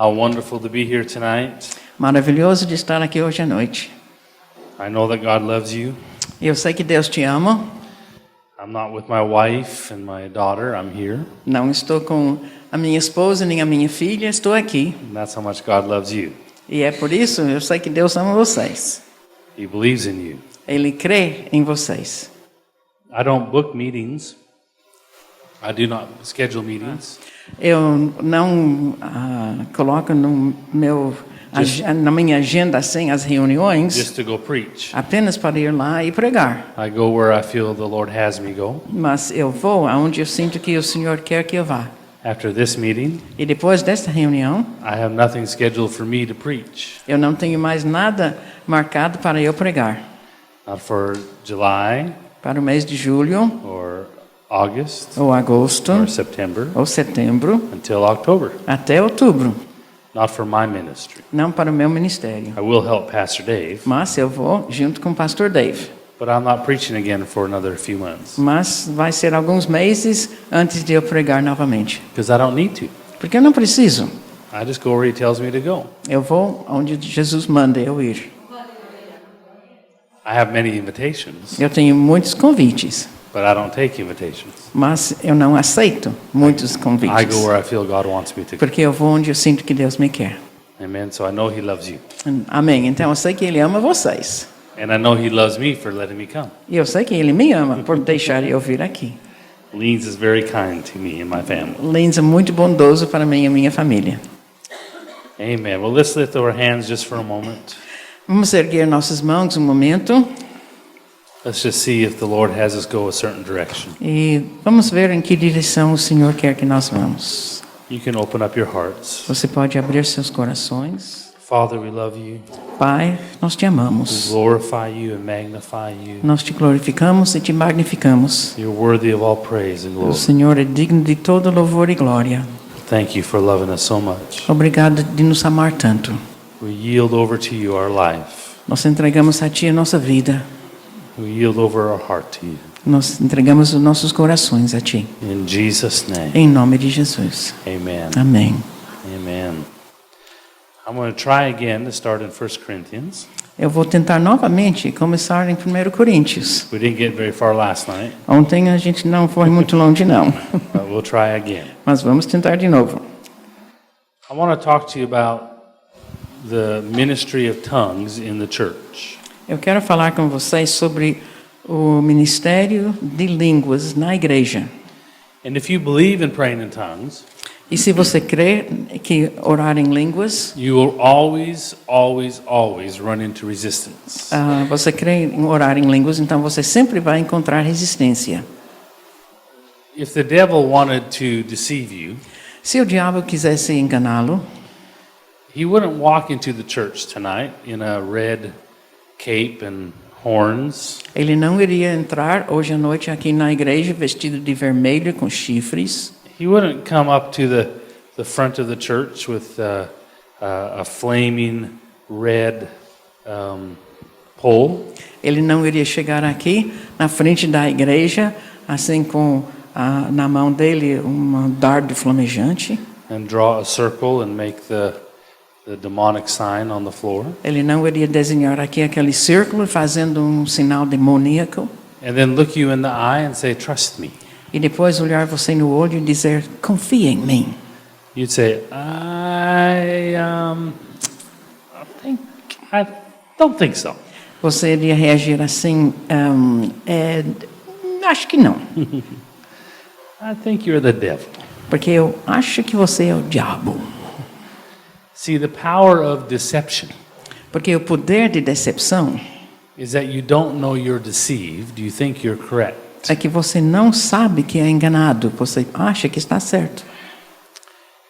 How wonderful to be here tonight. Maravilhoso de estar aqui hoje à noite. I know that God loves you. Eu sei que Deus te ama. I'm not with my wife and my daughter. I'm here. Não estou com a minha esposa nem a minha filha, estou aqui. And that's how much God loves you. E é por isso, eu sei que Deus ama vocês. He believes in you. Ele crê em vocês. I don't book meetings. I do not schedule meetings. Eu não coloco no na minha agenda assim as reuniões Just to go preach. apenas para ir lá e pregar. I go where I feel the Lord has me go. Mas eu vou aonde eu sinto que o Senhor quer que eu vá. After this meeting, E depois desta reunião, I have nothing scheduled for me to preach. eu não tenho mais nada marcado para eu pregar. Not for July Para o mês de julho, or August ou agosto, or September ou setembro, until October. até outubro. Not for my ministry. Não para o meu ministério. I will help Pastor Dave, Mas eu vou junto com o pastor Dave. but I'm not preaching again for another few months Mas vai ser alguns meses antes de eu pregar novamente. because I don't need to. Porque eu não preciso. I just go where he tells me to go. Eu vou onde Jesus manda eu ir. I have many invitations, Eu tenho muitos convites, but I don't take invitations. mas eu não aceito muitos I convites. go where I feel God wants me to go. Porque eu vou onde eu sinto que Deus me quer. Amen. So I know he loves you. Amém. Então eu sei que Ele ama vocês. And I know he loves me for letting me come. E eu sei que Ele me ama por deixar eu vir aqui. Leans is very kind to me and my family. Lindsay é muito bondoso para mim e minha família. Amen. Well, let's lift our hands just for a moment. Vamos erguer nossas mãos um momento Let's just see if the Lord has us go a certain direction. e vamos ver em que direção o Senhor quer que nós vamos. You can open up your hearts. Você pode abrir seus corações. Father, we love you. Pai, nós te We amamos. glorify you and magnify you. Nós te glorificamos e te magnificamos. You're worthy of all praise and O glory. Senhor é digno de todo louvor e glória. Thank you for loving us so much. Obrigado de nos amar tanto. We yield over to you our life. Nós entregamos a Ti a nossa vida. We yield over our heart to you. Nós entregamos os nossos corações a Ti. In Jesus' name, Em nome de Jesus. amen. Amém. Amen. I'm going to try again to start in 1 Corinthians. Eu vou tentar novamente começar em 1 Coríntios. We didn't get very far last night, Ontem a gente não foi muito longe não, but we'll try again. mas vamos tentar de novo. I want to talk to you about the ministry of tongues in the church. Eu quero falar com vocês sobre o ministério de línguas na igreja. And if you believe in praying in tongues, E se você crê que orar em línguas, you will always, always, always run into resistance. você crê em orar em línguas, então você sempre vai encontrar resistência. If the devil wanted to deceive you, Se o diabo quisesse enganá-lo, he wouldn't walk into the church tonight in a red cape and horns. ele não iria entrar hoje à noite aqui na igreja vestido de vermelho com chifres. He wouldn't come up to the front of the church with a flaming red pole. Ele não iria chegar aqui na frente da igreja, assim com na mão dele um dardo flamejante. And draw a circle and make the demonic sign on the floor. Ele não iria desenhar aqui aquele círculo fazendo um sinal demoníaco. And then look you in the eye and say, "Trust me." E depois olhar você no olho e dizer, confia em mim. You'd say, I don't think so. Você iria reagir assim, acho que não. I think you're the devil. Porque eu acho que você é o diabo. See, the power of deception Porque o poder de decepção is that you don't know you're deceived, you think you're correct. é que você não sabe que é enganado, você acha que está certo.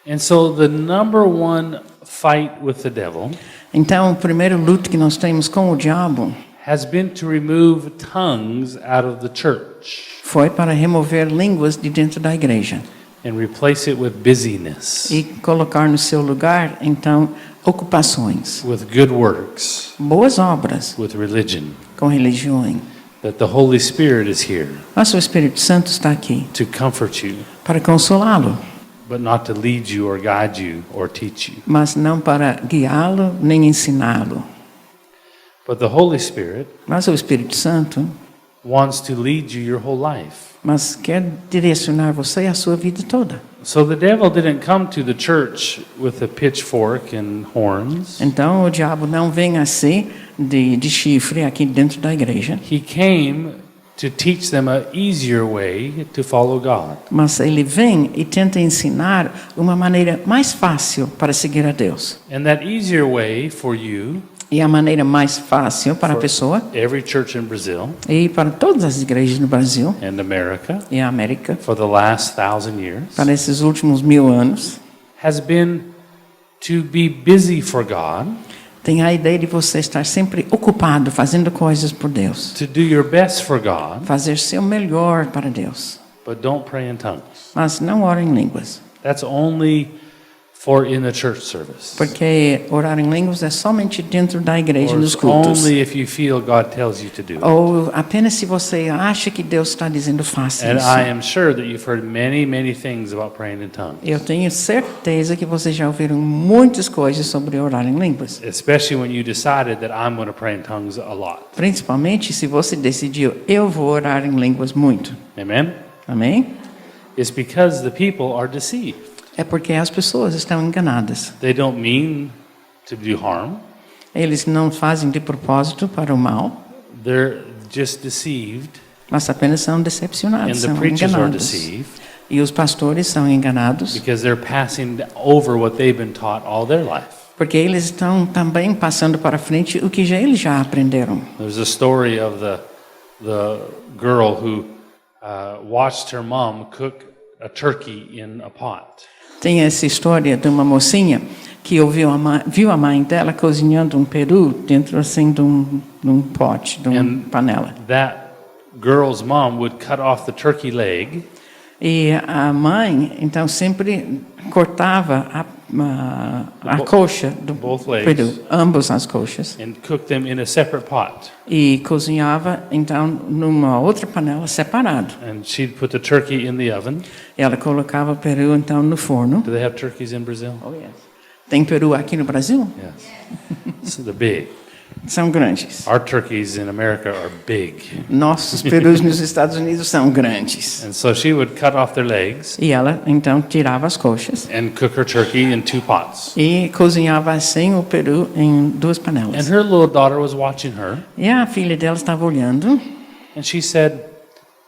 And so the number one fight with the devil Então, o primeiro luto que nós temos com o diabo has been to remove tongues out of the church foi para remover línguas de dentro da igreja and replace it with busyness, e colocar no seu lugar, então, ocupações, with good works, boas obras, with religion. com religião. That the Holy Spirit is here Mas o Espírito Santo está aqui to comfort you, para consolá-lo, but not to lead you or guide you or teach you. mas não para guiá-lo nem ensiná-lo. But the Holy Spirit Mas o Espírito Santo wants to lead you your whole life. mas quer direcionar você a sua vida toda. So the devil didn't come to the church with a pitchfork and horns. Então o diabo não vem assim de chifre aqui dentro da igreja, He came to teach them an easier way to follow God. mas ele vem e tenta ensinar uma maneira mais fácil para seguir a Deus. And that easier way for you, E a maneira mais fácil para a pessoa every church in Brazil e para todas as igrejas no Brasil and America e a América, for the last 1,000 years, para esses últimos 1000 anos, has been to be busy for God, tem a ideia de você estar sempre ocupado fazendo coisas por Deus, to do your best for God, fazer seu melhor para Deus, but don't pray in tongues. mas não ore em línguas, That's only for in the church service. porque orar em línguas é somente dentro da igreja Or nos it's cultos, only if you feel God tells you to do it. ou apenas se você acha que Deus está dizendo faça And isso. I am sure that you've heard many, many things about praying in tongues, Eu tenho certeza que vocês já ouviram muitas coisas sobre orar em línguas, especially when you decided that I'm going to pray in tongues a lot. principalmente se você decidiu eu vou orar em línguas muito. Amen? Amém? It's because the people are deceived. É porque as pessoas estão enganadas. They don't mean to do harm. Eles não fazem de propósito para o mal, They're just deceived, mas apenas são and decepcionados, the são preachers are enganados. deceived E os pastores são enganados, because they're passing over what they've been taught all their life. porque eles estão também passando para frente o que eles já aprenderam. There's a story of the girl who watched her mom cook a turkey in a pot. Tem essa história de uma mocinha que viu a mãe dela cozinhando um peru dentro assim de um pote, de uma panela. That girl's mom would cut off the turkey leg E a mãe, então, sempre cortava a coxa do both legs. peru, ambas as coxas, and cook them in a separate pot. e cozinhava, então, numa outra panela separado. And she'd put the turkey in the oven. Ela colocava o peru, então, no forno. Do they have turkeys in Brazil? Tem peru aqui no Brasil? Yes. So they're big. São grandes. Our turkeys in America are big. Nossos perus nos Estados Unidos são grandes. And so she would cut off their legs E ela, então, tirava as coxas and cook her turkey in 2 pots. e cozinhava assim o peru em 2 And panelas. her little daughter was watching her, E a filha dela estava olhando. and she said,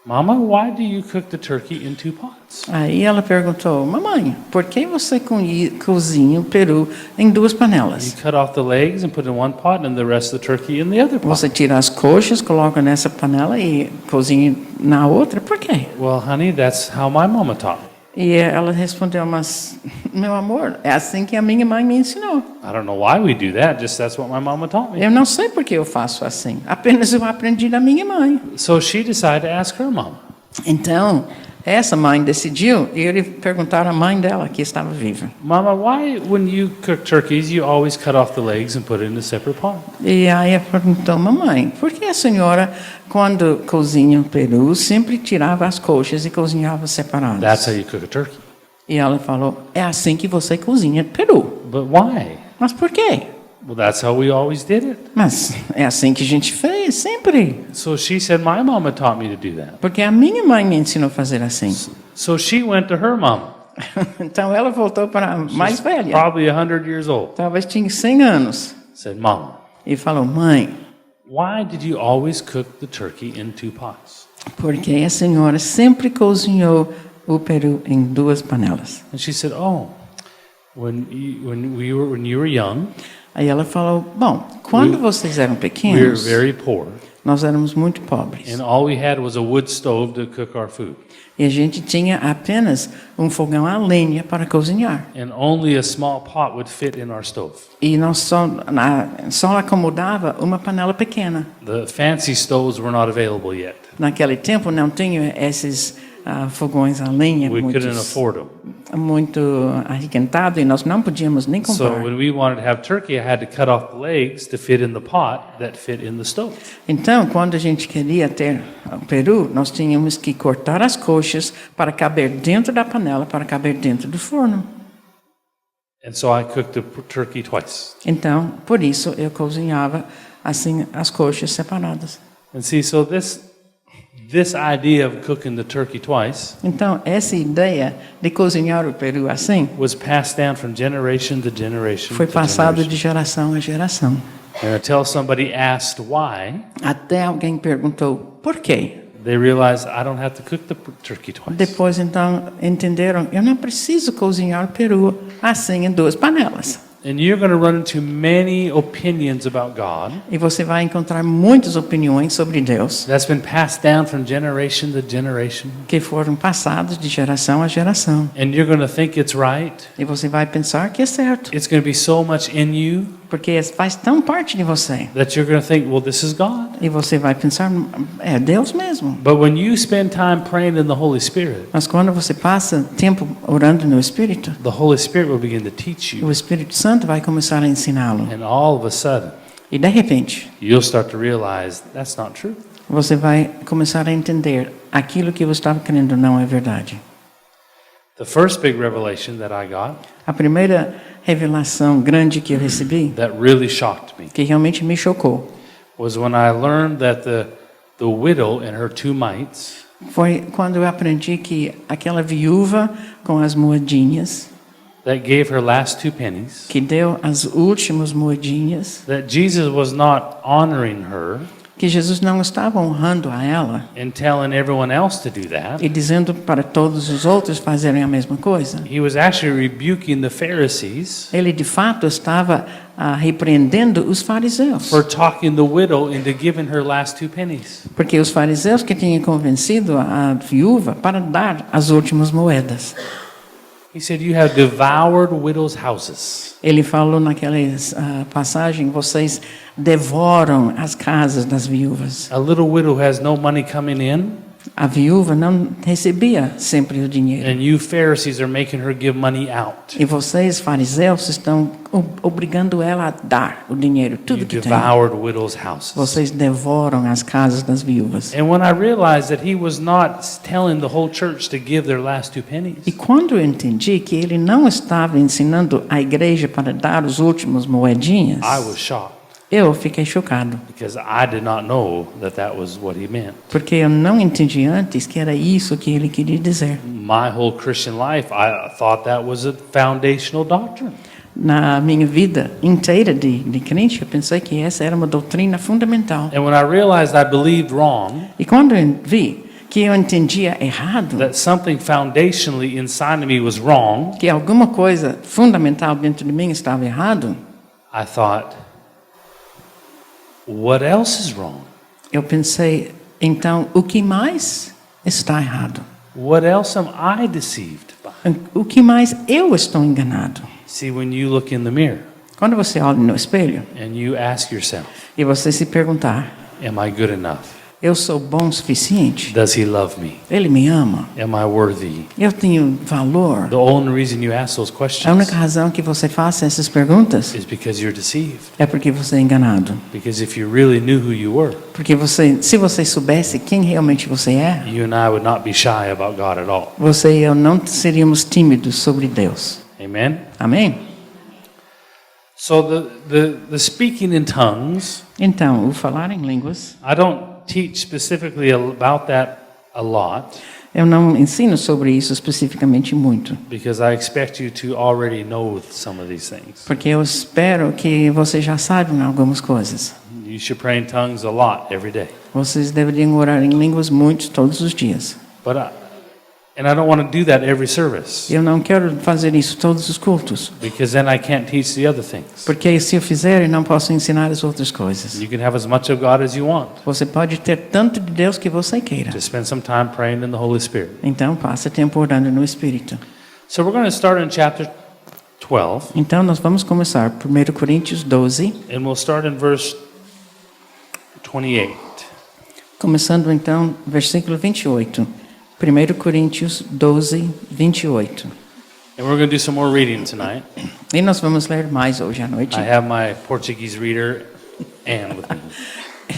"Mama, why do you cook the turkey in 2 pots?" Aí ela perguntou: mamãe, por que você cozinha o peru em 2 You panelas? cut off the legs and put in 1 pot and the rest of the turkey in the other pot. Você tira as coxas, coloca nessa panela e cozinha na outra? Por quê? Well, honey, that's how my mama taught me. E ela respondeu: mas, meu amor, é assim que a minha mãe me ensinou. I don't know why we do that, just that's what my mama taught me. Eu não sei por que eu faço assim. Apenas eu aprendi da minha mãe. So she decided to ask her mama. Então, essa mãe decidiu e ele perguntaram à mãe dela, que estava viva. Mama, why when you cook turkeys you always cut off the legs and put it in a separate pot? E aí ela perguntou: mamãe, por que a senhora, quando cozinha o peru, sempre tirava as coxas e cozinhava separadas? That's how you cook a turkey. E ela falou: é assim que você cozinha peru. But why? Mas por quê? Well, that's how we always did it. Mas é assim que a gente fez, sempre. So she said, my mama taught me to do that. Porque a minha mãe me ensinou a fazer assim. So she went to her mama. Então ela voltou para a mais velha. Probably 100 years old. Talvez tinha 100 anos. Said, Mama, E falou: mãe, why did you always cook the turkey in 2 pots? porque a senhora sempre cozinhou o peru em 2 panelas. And she said, oh, when you were young, Aí ela falou: bom, quando vocês eram we were pequenos, very poor. nós éramos muito pobres. And all we had was a wood stove to cook our food. E a gente tinha apenas um fogão a lenha para cozinhar. And only a small pot would fit in our stove. E nós só acomodava uma panela pequena. The fancy stoves were not available yet. Naquele tempo não tinha esses fogões a lenha We couldn't muitos afford them. muito arrequentado e nós não podíamos nem So comprar. when we wanted to have turkey, I had to cut off the legs to fit in the pot that fit in the stove. Então, quando a gente queria ter o peru, nós tínhamos que cortar as coxas para caber dentro da panela, para caber dentro do forno. And so I cooked the turkey twice. Então, por isso eu cozinhava assim as coxas separadas. And see, so this idea of cooking the turkey twice Então, essa ideia de cozinhar o peru assim was passed down from generation to generation foi to passado generation. de geração a geração. And until somebody asked why, Até alguém perguntou por quê. they realized I don't have to cook the turkey twice. Depois, então, entenderam, eu não preciso cozinhar o peru assim em duas panelas. And you're going to run into many opinions about God E você vai encontrar muitas opiniões sobre Deus that's been passed down from generation to generation. que foram passadas de geração a geração. And you're going to think it's right. E você vai pensar que é certo, It's going to be so much in you porque faz tão parte de você. that you're going to think, well, this is God. E você vai pensar, é Deus mesmo. But when you spend time praying in the Holy Spirit, Mas quando você passa tempo orando no Espírito, the Holy Spirit will begin to teach you. o Espírito Santo vai começar a ensiná-lo. And all of a sudden, E de repente, you'll start to realize that's not true. você vai começar a entender aquilo que você estava crendo não é verdade. The first big revelation that I got A primeira revelação grande que eu recebi, that really shocked me que realmente me chocou, was when I learned that the widow and her two mites foi quando eu aprendi que aquela viúva com as moedinhas, that gave her last two pennies, que deu as últimas moedinhas, that Jesus was not honoring her que Jesus não estava honrando a ela and telling everyone else to do that. e dizendo para todos os outros fazerem a mesma coisa. He was actually rebuking the Pharisees Ele de fato estava repreendendo os fariseus, for talking the widow into giving her last two pennies. porque os fariseus que tinham convencido a viúva para dar as últimas moedas. He said, you have devoured widows' houses. Ele falou naquela passagem, vocês devoram as casas das viúvas. A little widow has no money coming in, A viúva não recebia sempre o dinheiro. and you Pharisees are making her give money out. E vocês, fariseus, estão obrigando ela a dar o dinheiro, You tudo que tem. devoured widows' houses. Vocês devoram as casas das viúvas. And when I realized that he was not telling the whole church to give their last two pennies, E quando eu entendi que ele não estava ensinando a igreja para dar os últimos moedinhas, I was shocked eu fiquei chocado, because I did not know that that was what he meant. porque eu não entendi antes que era isso que ele queria dizer. My whole Christian life, I thought that was a foundational doctrine. Na minha vida inteira de crente, eu pensei que essa era uma doutrina fundamental. And when I realized I believed wrong, E quando eu vi que eu entendia errado, that something foundationally inside of me was wrong, que alguma coisa fundamental dentro de mim estava errado, I thought, what else is wrong? eu pensei, então, o que mais está errado? What else am I deceived by? O que mais eu estou enganado? See, when you look in the mirror Quando você olha no espelho and you ask yourself, e você se perguntar, am I good enough? eu sou bom o suficiente? Does he love me? Ele me ama? Am I worthy? Eu tenho valor? The only reason you ask those A questions única razão que você faça essas perguntas is because you're deceived. é porque você é enganado. Because if you really knew who you were, Porque se você soubesse quem realmente você é, you and I would not be shy about God at all. você e eu não seríamos tímidos sobre Deus. Amen? Amém? So the speaking in tongues, Então, o falar em línguas, I don't teach specifically about that a lot eu não ensino sobre isso especificamente muito, because I expect you to already know some of these things. porque eu espero que vocês já saibam algumas coisas. You should pray in tongues a lot every day. Vocês deveriam orar em línguas muito todos os dias. But and I don't want to do that every service Eu não quero fazer isso todos os cultos, because then I can't teach the other things. porque se eu fizer, eu não posso ensinar as outras coisas. You can have as much of God as you want. Você pode ter tanto de Deus que você queira. Just spend some time praying in the Holy Spirit. Então, passe tempo orando no Espírito. So we're going to start in chapter 12, Então, nós vamos começar 1 Coríntios 12, and we'll start in verse 28. começando então versículo 28. 1 Coríntios 12, 28. And we're going to do some more reading tonight. E nós vamos ler mais hoje à noite. I have my Portuguese reader, Anne, with me.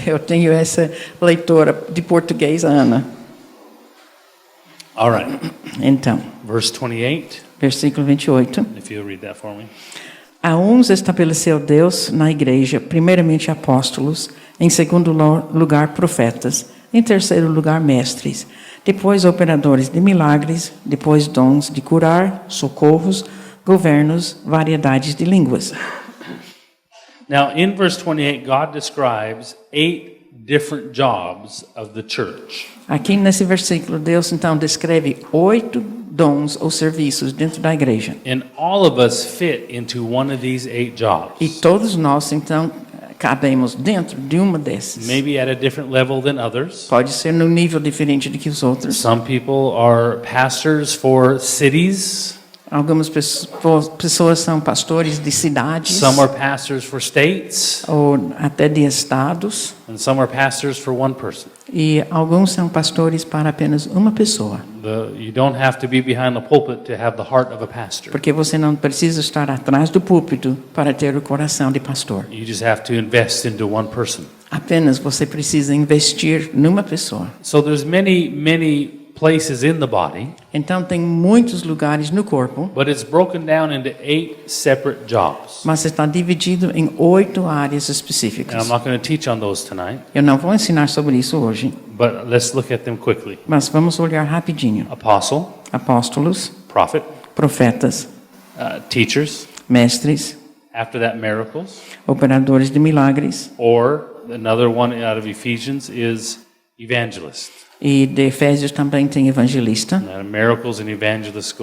Eu tenho essa leitora de português, Ana. All right. Então, Verse 28, versículo 28. if you'll read that for me. A uns estabeleceu Deus na igreja, primeiramente apóstolos, em segundo lugar profetas, em terceiro lugar mestres, depois operadores de milagres, depois dons de curar, socorros, governos, variedades de línguas. Now, in verse 28, God describes 8 different jobs of the church. Aqui nesse versículo, Deus então descreve 8 dons ou serviços dentro da igreja. And all of us fit into one of these 8 jobs. E todos nós então cabemos dentro de uma desses. Maybe at a different level than others. Pode ser num nível diferente do que os outros. Some people are pastors for cities. Algumas pessoas são pastores de cidades, Some are pastors for states. ou até de estados, And some are pastors for one person. e alguns são pastores para apenas uma pessoa. You don't have to be behind the pulpit to have the heart of a pastor. Porque você não precisa estar atrás do púlpito para ter o coração de pastor. You just have to invest into one person. Apenas você precisa investir numa pessoa. So there's many places in the body, Então tem muitos lugares no corpo, but it's broken down into 8 separate jobs. mas está dividido em 8 áreas And específicas. I'm not going to teach on those tonight, Eu não vou ensinar sobre isso hoje, but let's look at them quickly. mas vamos olhar rapidinho. Apostle, Apóstolos, prophet, profetas, teachers, mestres, after that miracles, operadores de milagres, or another one out of Ephesians is evangelist. e de Efésios também tem evangelista. Miracles and evangelists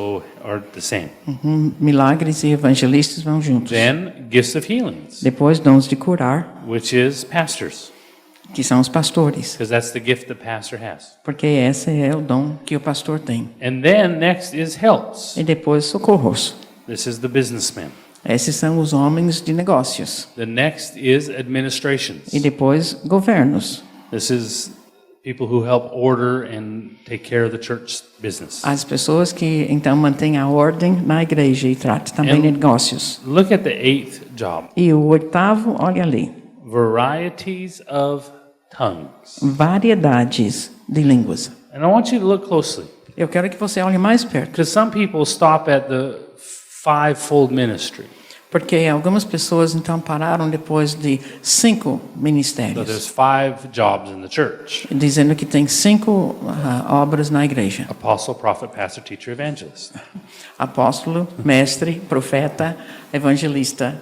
are the same. Milagres e evangelistas vão juntos. Then gifts of healings, Depois dons de curar, which is pastors, que são os pastores, because that's the gift the pastor has. porque esse é o dom que o pastor tem. And then next is helps. E depois socorros. This is the businessman. Esses são os homens de negócios. The next is administrations. E depois governos. This is people who help order and take care of the church business. As pessoas que então mantêm a ordem na igreja e tratam também de negócios. Look at the 8th job. E o 8º, olha ali, Varieties of tongues. variedades de línguas. And I want you to look closely, Eu quero que você olhe mais perto, because some people stop at the 5-fold ministry. porque algumas pessoas então pararam depois de 5 So ministérios, there's 5 jobs in the church: dizendo que tem 5 obras na igreja: apostle, prophet, pastor, teacher, evangelist. apóstolo, mestre, profeta, evangelista.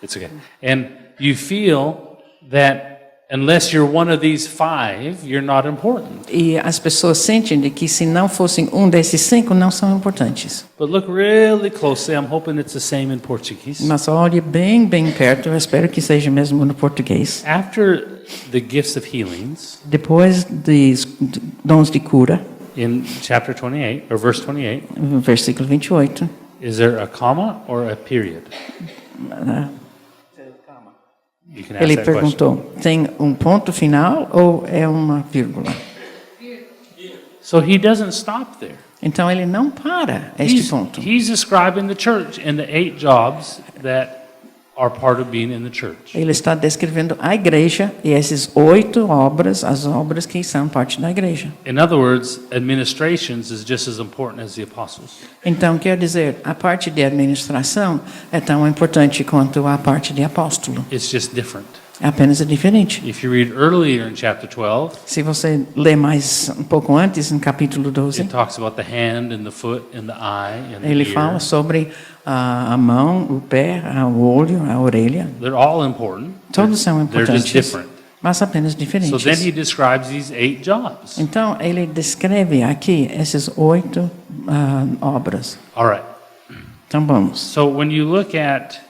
It's okay. And you feel that unless you're one of these 5, you're not important. E as pessoas sentem de que se não fossem um desses 5, não são importantes. But look really closely. I'm hoping it's the same in Portuguese. Mas olhe bem perto, eu espero que seja mesmo no português. After the gifts of healings, Depois dos dons de cura, in chapter 28, or verse 28, versículo 28, is there a comma or a period? You can ask ele that question. perguntou, tem um ponto final ou é uma vírgula? So he doesn't stop there. Então ele não para este ponto. He's describing the church and the 8 jobs that are part of being in the church. Ele está descrevendo a igreja e essas 8 obras, as obras que são parte da igreja. In other words, administrations is just as important as the apostles. Então, quer dizer, a parte de administração é tão importante quanto a parte de apóstolo. It's just different. Apenas é diferente. If you read earlier in chapter 12, Se você ler mais um pouco antes, no capítulo 12, it talks about the hand and the foot and the eye and the ele ear. fala sobre a mão, o pé, o olho, a orelha. They're all important. Todos são They're just importantes, different. mas apenas So diferentes. then he describes these 8 jobs. Então, ele descreve aqui essas 8 obras. All right. Então, vamos. So when you look at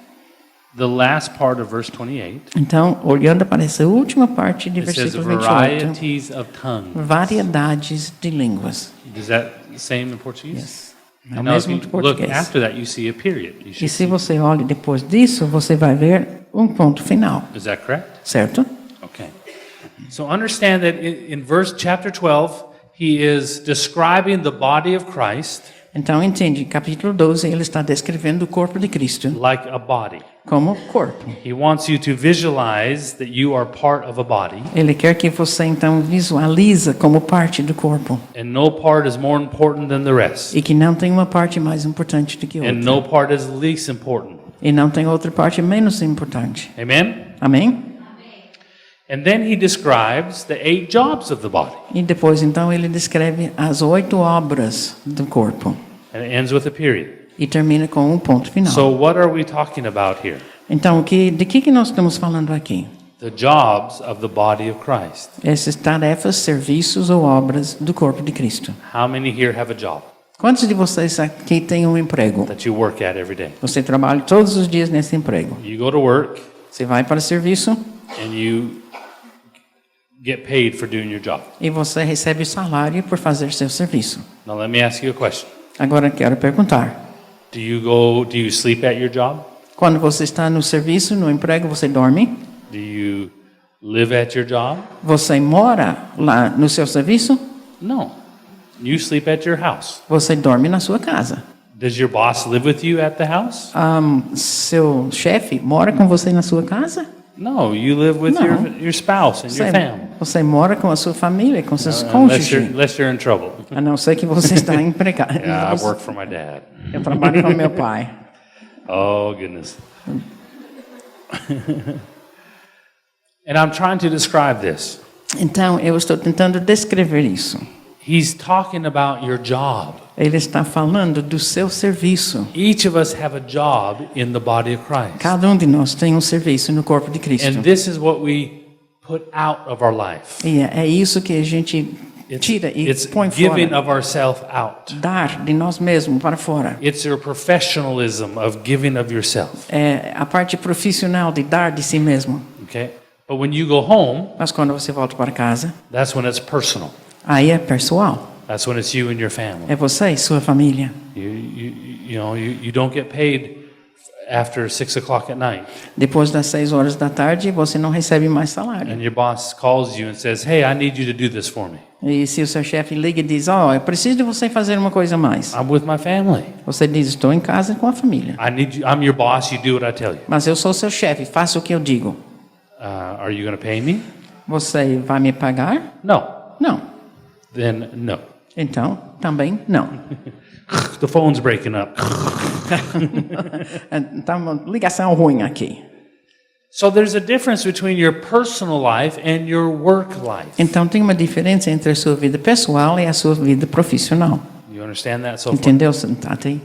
the last part of verse 28, Então, olhando para essa última parte de it says versículo 28, varieties of tongues. variedades de línguas. Is that the same in Portuguese? Yes. É o Now, if mesmo you de look português. after that, you see a period. You E should se see. você olha depois disso, você vai ver um ponto final, Is that correct? certo? Okay. So understand that in verse chapter 12, he is describing the body of Christ. Então, entende, capítulo 12, ele está descrevendo o corpo de Cristo like a body. como corpo. He wants you to visualize that you are part of a body, Ele quer que você, então, visualiza como parte do corpo. and no part is more important than the rest, E que não tem uma parte mais importante do que outra. and no part is least important. E não tem outra parte menos importante. Amen? Amém? And then he describes the 8 jobs of the body. E depois, então, ele descreve as 8 obras do corpo. And it ends with a period. E termina com um ponto final. So what are we talking about here? Então, de que nós estamos falando aqui? The jobs of the body of Christ. Essas tarefas, serviços ou obras do corpo de Cristo. How many here have a job Quantos de vocês aqui têm um emprego? that you work at every day? Você trabalha todos os dias nesse emprego. You go to work Você vai para o serviço and you get paid for doing your job. e você recebe salário por fazer seu serviço. Now let me ask you a question. Agora quero perguntar: Do you sleep at your job? quando você está no serviço, no emprego, você dorme? Do you live at your job? Você mora lá no seu serviço? No. You sleep at your house. Você dorme na sua casa. Does your boss live with you at the house? Seu chefe mora com você na sua casa? No, you live with No. your spouse and your family. Você mora com a sua família, com seus Unless cônjuges. unless you're in trouble. A não ser que você está empregado. Yeah, I work for my dad. Eu trabalho com meu pai. Oh, goodness. And I'm trying to describe this. Então, eu estou tentando descrever isso. He's talking about your job. Ele está falando do seu serviço. Each of us have a job in the body of Christ. Cada um de nós tem um serviço no corpo de Cristo. And this is what we put out of our life. E é isso que a gente tira e It's põe giving fora. of ourselves out. Dar de nós mesmos para fora. It's your professionalism of giving of yourself. É a parte profissional de dar de si mesmo. Okay? But when you go home, Mas quando você volta para casa, that's when it's personal. aí é pessoal. That's when it's you and your family. É você e sua família. You don't get paid after 6 o'clock at night. Depois das 6 horas da tarde, você não recebe mais salário. And your boss calls you and says, "Hey, I need you to do this for me. E se o seu chefe liga e diz, eu preciso de você fazer uma coisa a mais. I'm with my family. Você diz, estou em casa com a família. I'm your boss, you do what I tell you. Mas eu sou seu chefe, faça o que eu digo. Are you going to pay me? Você vai me pagar? No. Não. Then no. Então, também não. The phone's breaking up. Então, ligação ruim aqui. So there's a difference between your personal life and your work life. Então, tem uma diferença entre a sua vida pessoal e a sua vida profissional. You understand that so far? Entendeu? Até aí.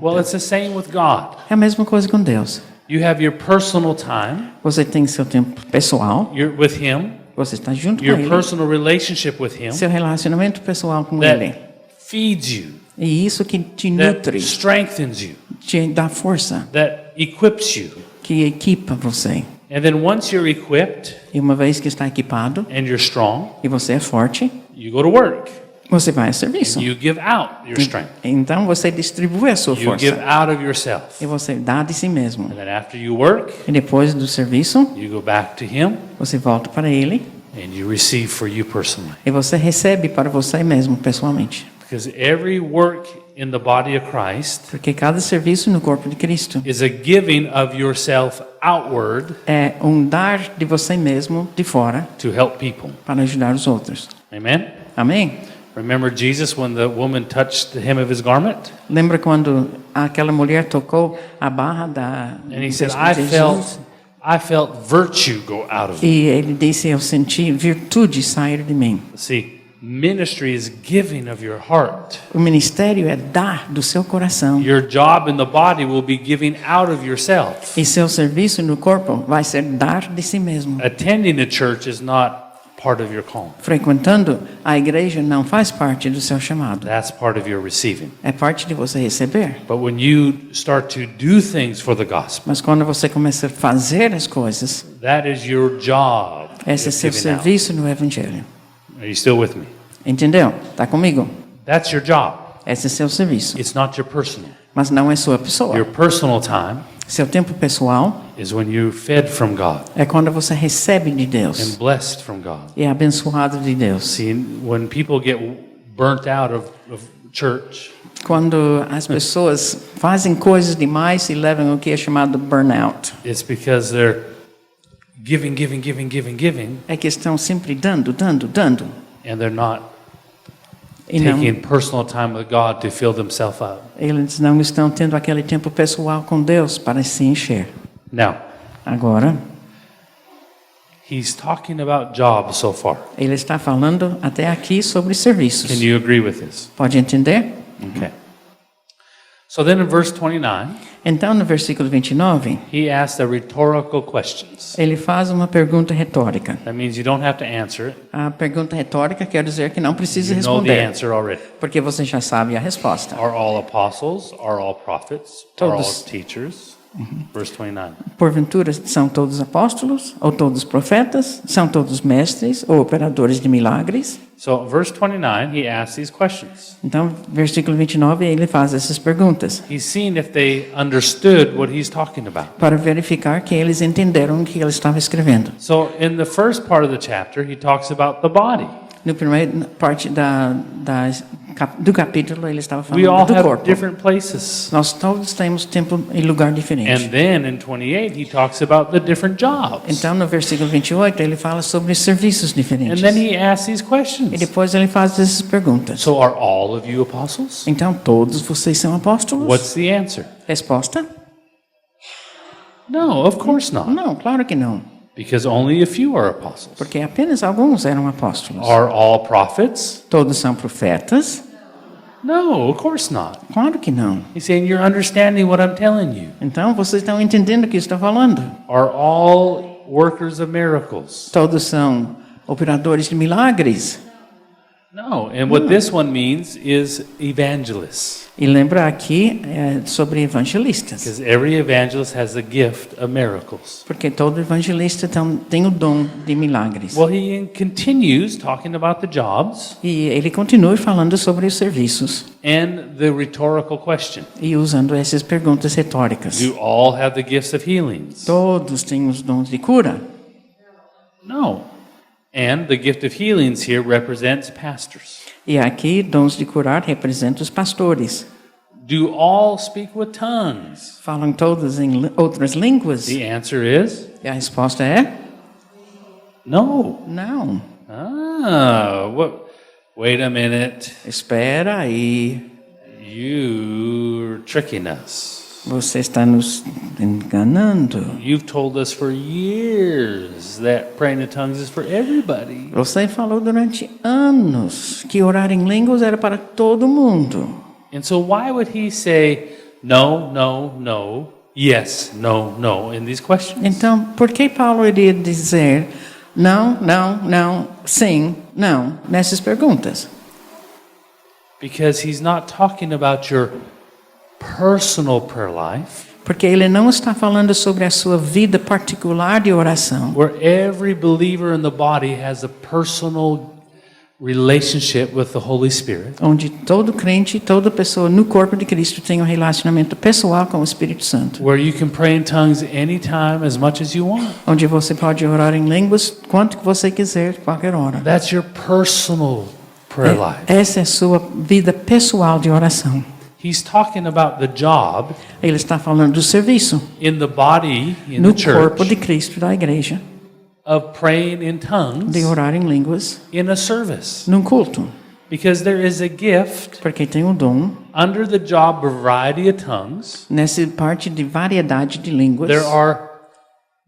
Well, it's the same with God. É a mesma coisa com Deus. You have your personal time. Você tem seu tempo pessoal, You're with Him. você está junto com Your Ele, personal relationship with Him seu relacionamento pessoal com Ele. that feeds you, E isso que te that nutre, strengthens you, te dá força, that equips you. que equipa você. And then once you're equipped E uma vez que está equipado and you're strong, e você é forte, you go to work. você vai ao serviço. You give out your strength. Então você distribui a sua You give força out of yourself. e você dá de si mesmo. And then after you work, E depois do serviço, you go back to Him você volta para Ele and you receive for you personally. e você recebe para você mesmo pessoalmente. Because every work in the body of Christ Porque cada serviço no corpo de Cristo is a giving of yourself outward é um dar de você mesmo de fora to help people. para ajudar os outros. Amen? Amém? Remember Jesus when the woman touched the hem of his garment? Lembra quando aquela mulher tocou a barra da And he do said, vestido de Jesus? I felt virtue go out of me. E ele disse, eu senti virtude sair de mim. See, ministry is giving of your heart. O ministério é dar do seu coração. Your job in the body will be giving out of yourself. E seu serviço no corpo vai ser dar de si mesmo. Attending a church is not part of your calling. Frequentando a igreja não faz parte do seu chamado. That's part of your receiving. É parte de você receber. But when you start to do things for the gospel, Mas quando você começa a fazer as coisas, that is your job. esse é of seu giving out. serviço no evangelho. Are you still with me? Entendeu? Tá comigo? That's your job. Esse é seu serviço. It's not your personal. Mas não é sua pessoa. Your personal time Seu tempo pessoal is when you're fed from God é quando você recebe de and Deus blessed from God. e é abençoado de Deus. See, when people get burnt out of church, Quando as pessoas fazem coisas demais e levam o que é chamado burnout, it's because they're giving, é que estão sempre dando, and they're not e não, taking personal time with God to fill themselves up. eles não estão tendo aquele tempo pessoal com Deus para se encher. Now, Agora, he's talking about jobs so far. ele está falando até aqui sobre serviços. Can you agree with this? Pode entender? Okay. So then in verse 29, Então, no versículo 29, he asks a rhetorical questions. ele faz uma pergunta retórica. That means you don't have to answer it. A pergunta retórica quer dizer que não precisa You know the responder, answer already. porque você já sabe a resposta. Are all apostles? Are all prophets? Are all Todos. teachers? Verse 29. Porventura, são todos apóstolos, ou todos profetas, são todos mestres, ou operadores de milagres? So verse 29, he asks these questions. Então, versículo 29, ele faz essas perguntas, He's seeing if they understood what he's talking about. para verificar que eles entenderam o que ele estava escrevendo. So in the first part of the chapter, he talks about the body. No primeiro parte do capítulo, ele estava We all falando do have corpo. different places. Nós todos temos tempo e lugar diferente. And then in 28, he talks about the different jobs. Então, no versículo 28, ele fala sobre serviços And diferentes. then he asks these E questions. depois ele faz essas perguntas. So are all of you apostles? Então, todos vocês são apóstolos? What's the answer? Resposta? No, of course not. Não, claro que não. Because only a few are apostles. Porque apenas alguns eram apóstolos. Are all prophets? Todos são profetas? No, of course not. Claro que não. He's saying you're understanding what I'm telling you. Então, vocês estão entendendo o que estou falando. Are all workers of miracles? Todos são operadores de milagres. No, and what this one means is evangelists. E lembra aqui sobre evangelistas. Because every evangelist has the gift of miracles. Porque todo evangelista tem o dom de milagres. Well, he continues talking about the jobs E ele continua falando sobre os serviços. and the rhetorical question. E usando essas perguntas retóricas. Do all have the gifts of healings? Todos têm os dons de cura? No. And the gift of healings here represents pastors. E aqui, dons de curar representam os pastores. Do all speak with tongues? Falam todos em outras línguas? The answer is E a resposta é no. não. Wait a minute. Espera aí. You're tricking us. Você está nos enganando. You've told us for years that praying in tongues is for everybody. Você falou durante anos que orar em línguas era para todo mundo. And so why would he say no, no, no, yes, no, no in these questions? Então, por que Paulo iria dizer não, não, não, sim, não nessas perguntas? Because he's not talking about your personal prayer life, Porque ele não está falando sobre a sua vida particular de oração, where every believer in the body has a personal relationship with the Holy Spirit, onde todo crente, toda pessoa no corpo de Cristo tem um relacionamento pessoal com o Espírito Santo, where you can pray in tongues anytime as much as you want. onde você pode orar em línguas quanto que você quiser, qualquer hora. That's your personal prayer life. Essa é a sua vida pessoal de oração. He's talking about the job Ele está falando do serviço in the body, in no the corpo de church, Cristo da igreja, of praying in tongues de orar em línguas in a service. num culto, Because there is a gift porque tem um dom under the job variety of tongues. nessa parte de variedade de línguas. There are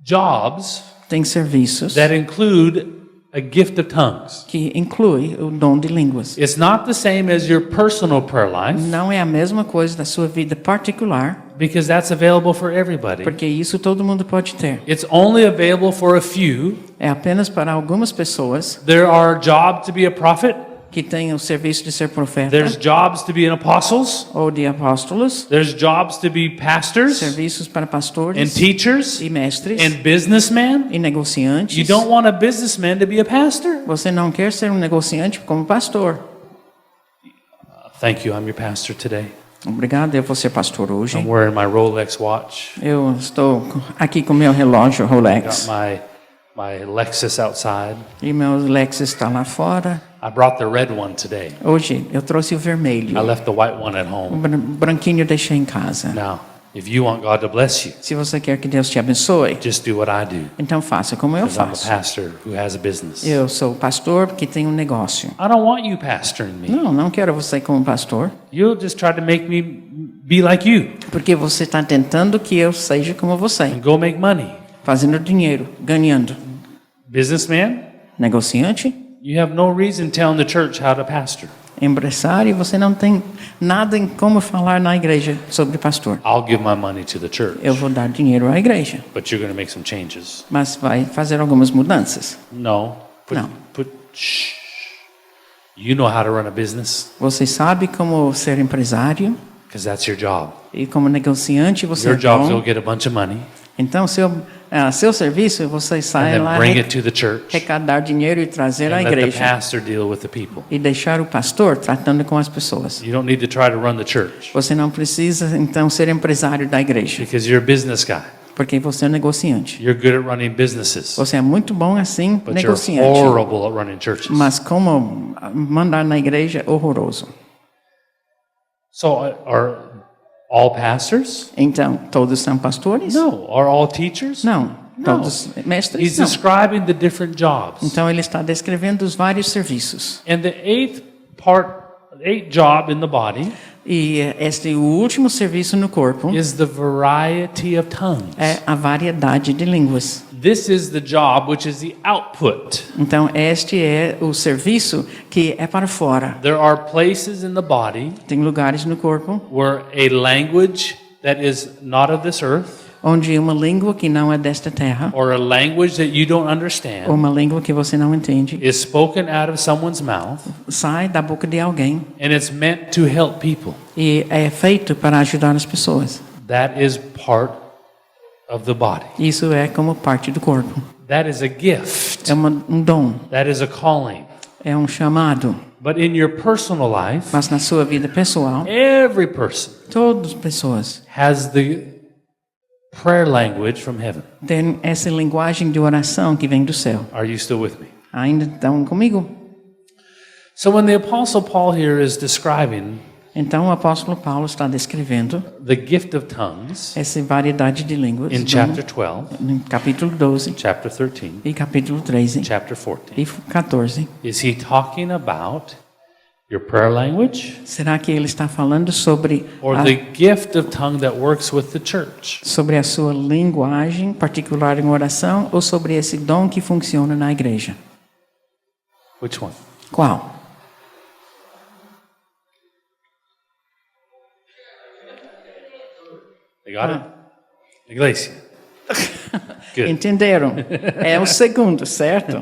jobs Tem serviços that include a gift of tongues. que inclui o dom de línguas. It's not the same as your personal prayer life, Não é a mesma coisa da sua vida particular, because that's available for everybody. porque isso todo mundo pode ter. It's only available for a few. É apenas para algumas pessoas There are jobs to be a prophet. que têm o serviço de ser profeta There's jobs to be an apostles. ou de apóstolos, There's jobs to be pastors serviços para and pastores teachers e mestres and businessmen. e negociantes. You don't want a businessman to be a pastor. Você não quer ser um negociante como pastor. Thank you. I'm your pastor today. Obrigado, eu vou ser pastor hoje. I'm wearing my Rolex watch. Eu estou aqui com meu relógio Got Rolex. my my Lexus outside. E meu Lexus está lá fora. I brought the red one today. Hoje eu trouxe o vermelho. I left the white one at O home. branquinho eu deixei em casa. Now, if you want God to bless you, Se você quer que Deus te abençoe, just do what I do. então faça como eu Because I'm a faço. pastor who has a business. Eu sou pastor que tem um negócio. I don't want you pastoring me. Não quero você como pastor, You'll just try to make me be like you porque você está tentando que eu seja como você, and go make money. fazendo dinheiro, ganhando. Businessman, Negociante, you have no reason telling the church how to pastor. empresário, você não tem nada em como falar na igreja sobre pastor. I'll give my money to the church, Eu vou dar dinheiro à igreja, but you're going to make some changes. mas vai fazer algumas mudanças. No. No. Shh. You know how to run a business Você sabe como ser empresário because that's your job. e como negociante você Your é job is to bom. go get a bunch of money Então, seu serviço, você and sai then lá bring it to the church arrecadar dinheiro e trazer à and let the igreja. pastor deal with the people. E deixar o pastor tratando com as pessoas. You don't need to try to run the church Você não precisa, então, ser empresário da igreja, because you're a business guy. porque você é negociante. You're good at running businesses, Você é muito bom assim, but you're negociante. horrible at running churches. Mas como mandar na igreja, horroroso. So are all pastors? Então, todos são pastores? No. Are all teachers? Não. No. Todos mestres? He's Não. describing the different jobs. Então, ele está descrevendo os vários serviços. And the eighth job in the body E este o último serviço no corpo is the variety of tongues. é a variedade de línguas. This is the job which is the output. Então, este é o serviço que é para fora. There are places in the body Tem lugares no corpo where a language that is not of this earth onde uma língua que não é desta terra, or a language that you don't ou understand uma língua que você não entende, is spoken out of someone's mouth, sai da boca de alguém and it's meant to help people. e é feito para ajudar as pessoas. That is part of the body. Isso é como parte do corpo. That is a gift. É um dom, That is a calling. é um chamado. But in your personal life, Mas na sua vida pessoal, every person todas as pessoas has the prayer language from heaven. têm essa linguagem de oração que vem do céu. Are you still with me? Ainda estão comigo? So when the apostle Paul here is describing Então o apóstolo Paulo está descrevendo the gift of tongues essa variedade de línguas in chapter 12, no capítulo 12 chapter 13, e capítulo 13 chapter 14, e 14. is he talking about your prayer language Será que ele está falando sobre or the gift of tongue that works with the church? sobre a sua linguagem particular em oração ou sobre esse dom que funciona na igreja? Which one? Qual? You got it? Iglesia. Good. Entenderam? É o segundo, certo?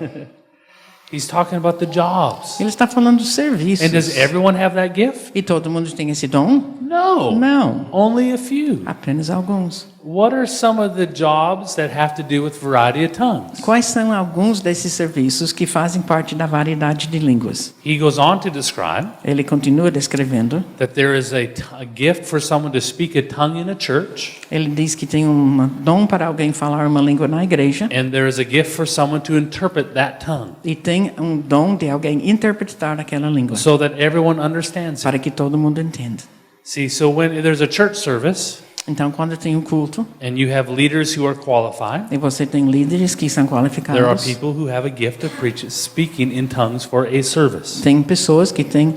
He's talking about the jobs. Ele está falando dos serviços. And does everyone have that gift? E todo mundo tem esse dom? No. Não, Only a few. apenas alguns. What are some of the jobs that have to do with variety of tongues? Quais são alguns desses serviços que fazem parte da variedade de línguas? He goes on to describe Ele continua descrevendo. that there is a gift for someone to speak a tongue in a church, Ele diz que tem um dom para alguém falar uma língua na igreja and there is a gift for someone to interpret that tongue e tem um dom de alguém interpretar aquela língua so that everyone understands it. para que todo mundo entenda. See, so when there's a church service Então, quando tem um culto and you have leaders who are qualified, e você tem líderes que são there are qualificados, people who have a gift of speaking in tongues for a service. tem pessoas que têm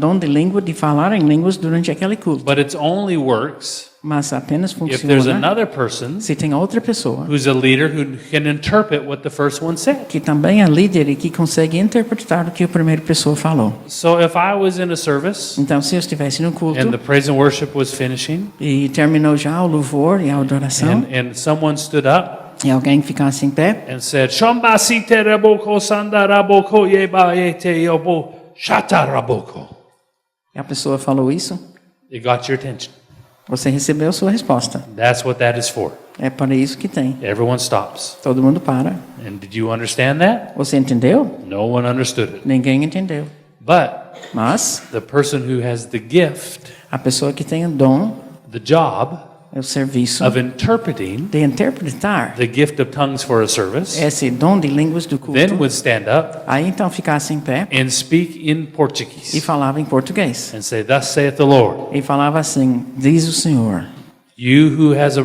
dom de língua de falar em línguas durante aquele culto, But it only works mas apenas if there's funciona another person se tem outra pessoa who's a leader who can interpret what the first one said. que também é líder e que consegue interpretar o que a primeira pessoa falou. So if I was in a service Então, se eu estivesse no culto and the praise and worship was finishing e terminou já o louvor e a adoração, and someone stood up e alguém ficasse em pé and said, "Shambasite raboko sandaraboko yebaete yobo shataraboko," e a pessoa falou isso, it got your attention. você recebeu sua resposta. That's what that is for. É para isso que tem. Everyone stops. Todo mundo para. And did you understand that? Você entendeu? No one understood it. Ninguém entendeu. But Mas the person who has the gift, a pessoa que tem o dom, the job, É o serviço of interpreting de interpretar the gift of tongues for a service, esse dom de línguas do culto. then would stand up Aí então ficasse em pé and speak in e Portuguese falava em português. and say, "Thus saith the Lord." E falava assim: diz o Senhor. You who has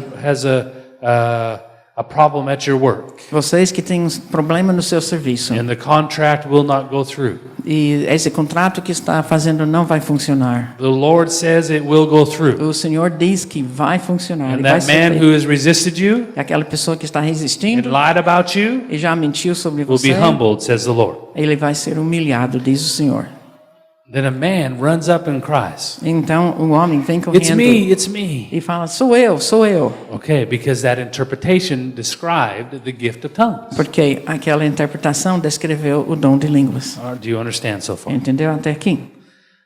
a problem at your work, Vocês que têm um problema no seu serviço and the contract will not go through. e esse contrato que está fazendo não vai funcionar. The Lord says it will go through. O Senhor diz que vai funcionar e And vai that ser man feito. who has resisted you E aquela pessoa que está and resistindo lied about you e já mentiu sobre will você, be humbled, says the Lord. ele vai ser humilhado, diz o Senhor. Then a man runs up and cries, Então o homem vem "It's correndo me, it's me." e fala: sou eu, sou eu. Okay, because that interpretation described the gift of tongues. Porque aquela interpretação descreveu o dom de línguas. Do you understand so far? Entendeu até aqui?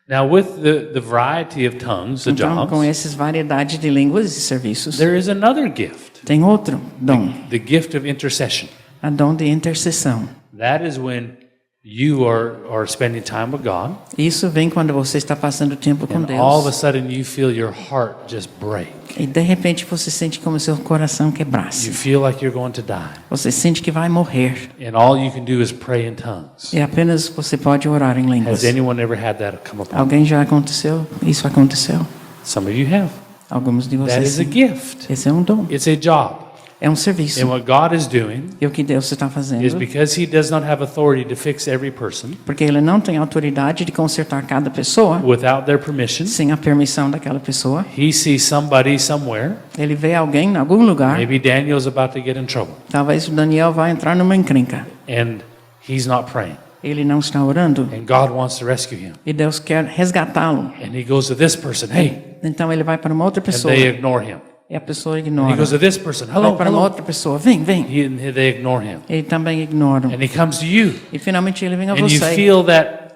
Now, with the variety of tongues, the Então, com jobs, essas variedades de línguas e serviços, there is another gift, tem outro dom, the gift of intercession. a dom de intercessão. That is when you are spending time with God, Isso vem quando você está passando tempo com and all of a Deus. sudden you feel your heart just break. E de repente você sente como seu coração You quebrasse. feel like you're going to die, Você sente que vai morrer. and all you can do is pray in tongues. E apenas você pode orar em línguas. Has anyone ever had that come upon? Alguém já aconteceu? Isso aconteceu? Some of you have. Alguns de That vocês is a sim. gift. Esse é um dom. It's a job. É um serviço. And what God is doing E o que Deus está is fazendo? because He does not have authority to fix every person Porque Ele não tem autoridade de consertar cada pessoa without their permission. sem a permissão daquela pessoa. He sees somebody somewhere. Ele vê alguém em algum lugar. Maybe Daniel's about to get in trouble, Talvez o Daniel vá entrar numa encrenca. and he's not praying. Ele não está orando. And God wants to rescue him. E Deus quer resgatá-lo. And he goes to this person, hey, Então ele vai para uma outra and pessoa. they ignore him. E a pessoa And he ignora. goes to this person, Vai hello, para uma hello. outra pessoa. Vem, vem. And they ignore him. Ele também ignora. And he comes to you, E finalmente ele vem a and you você. feel that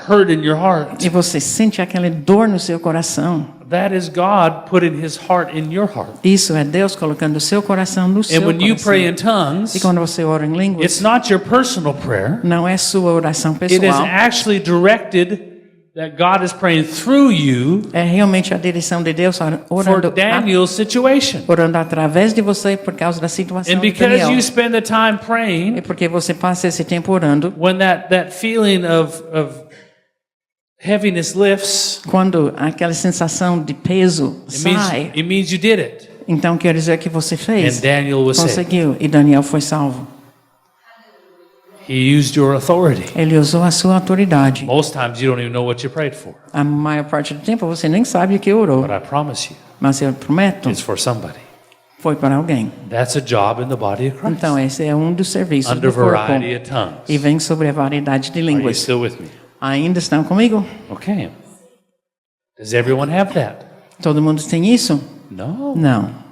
hurt in your heart. E você sente aquela dor no seu coração. That is God putting His heart in your heart. Isso é Deus colocando o seu coração no seu And when you pray in coração. tongues, E quando você ora em línguas, it's not your personal prayer. não é sua oração It is pessoal. actually directed that God is praying through you É realmente a direção de Deus for orando, Daniel's situation. orando através de você por causa da situação And de because Daniel. you spend the time E praying, porque você passa esse tempo orando, when that feeling of heaviness lifts, quando aquela sensação de peso sai, it means you did it. então quer dizer que você And fez, Daniel was saved. conseguiu, e Daniel foi salvo. He used your authority. Ele usou a sua autoridade. Most times you don't even know what you prayed for. A maior parte do tempo você nem sabe o que orou, But I promise you, mas eu prometo, it's for somebody. foi para alguém. That's a job in the body of Christ. Então esse é um dos serviços Under do corpo. variety of tongues. E vem sobre a variedade de Are you línguas. still with me? Ainda estão comigo? Okay. Does everyone have that? Todo mundo tem isso? No. Não.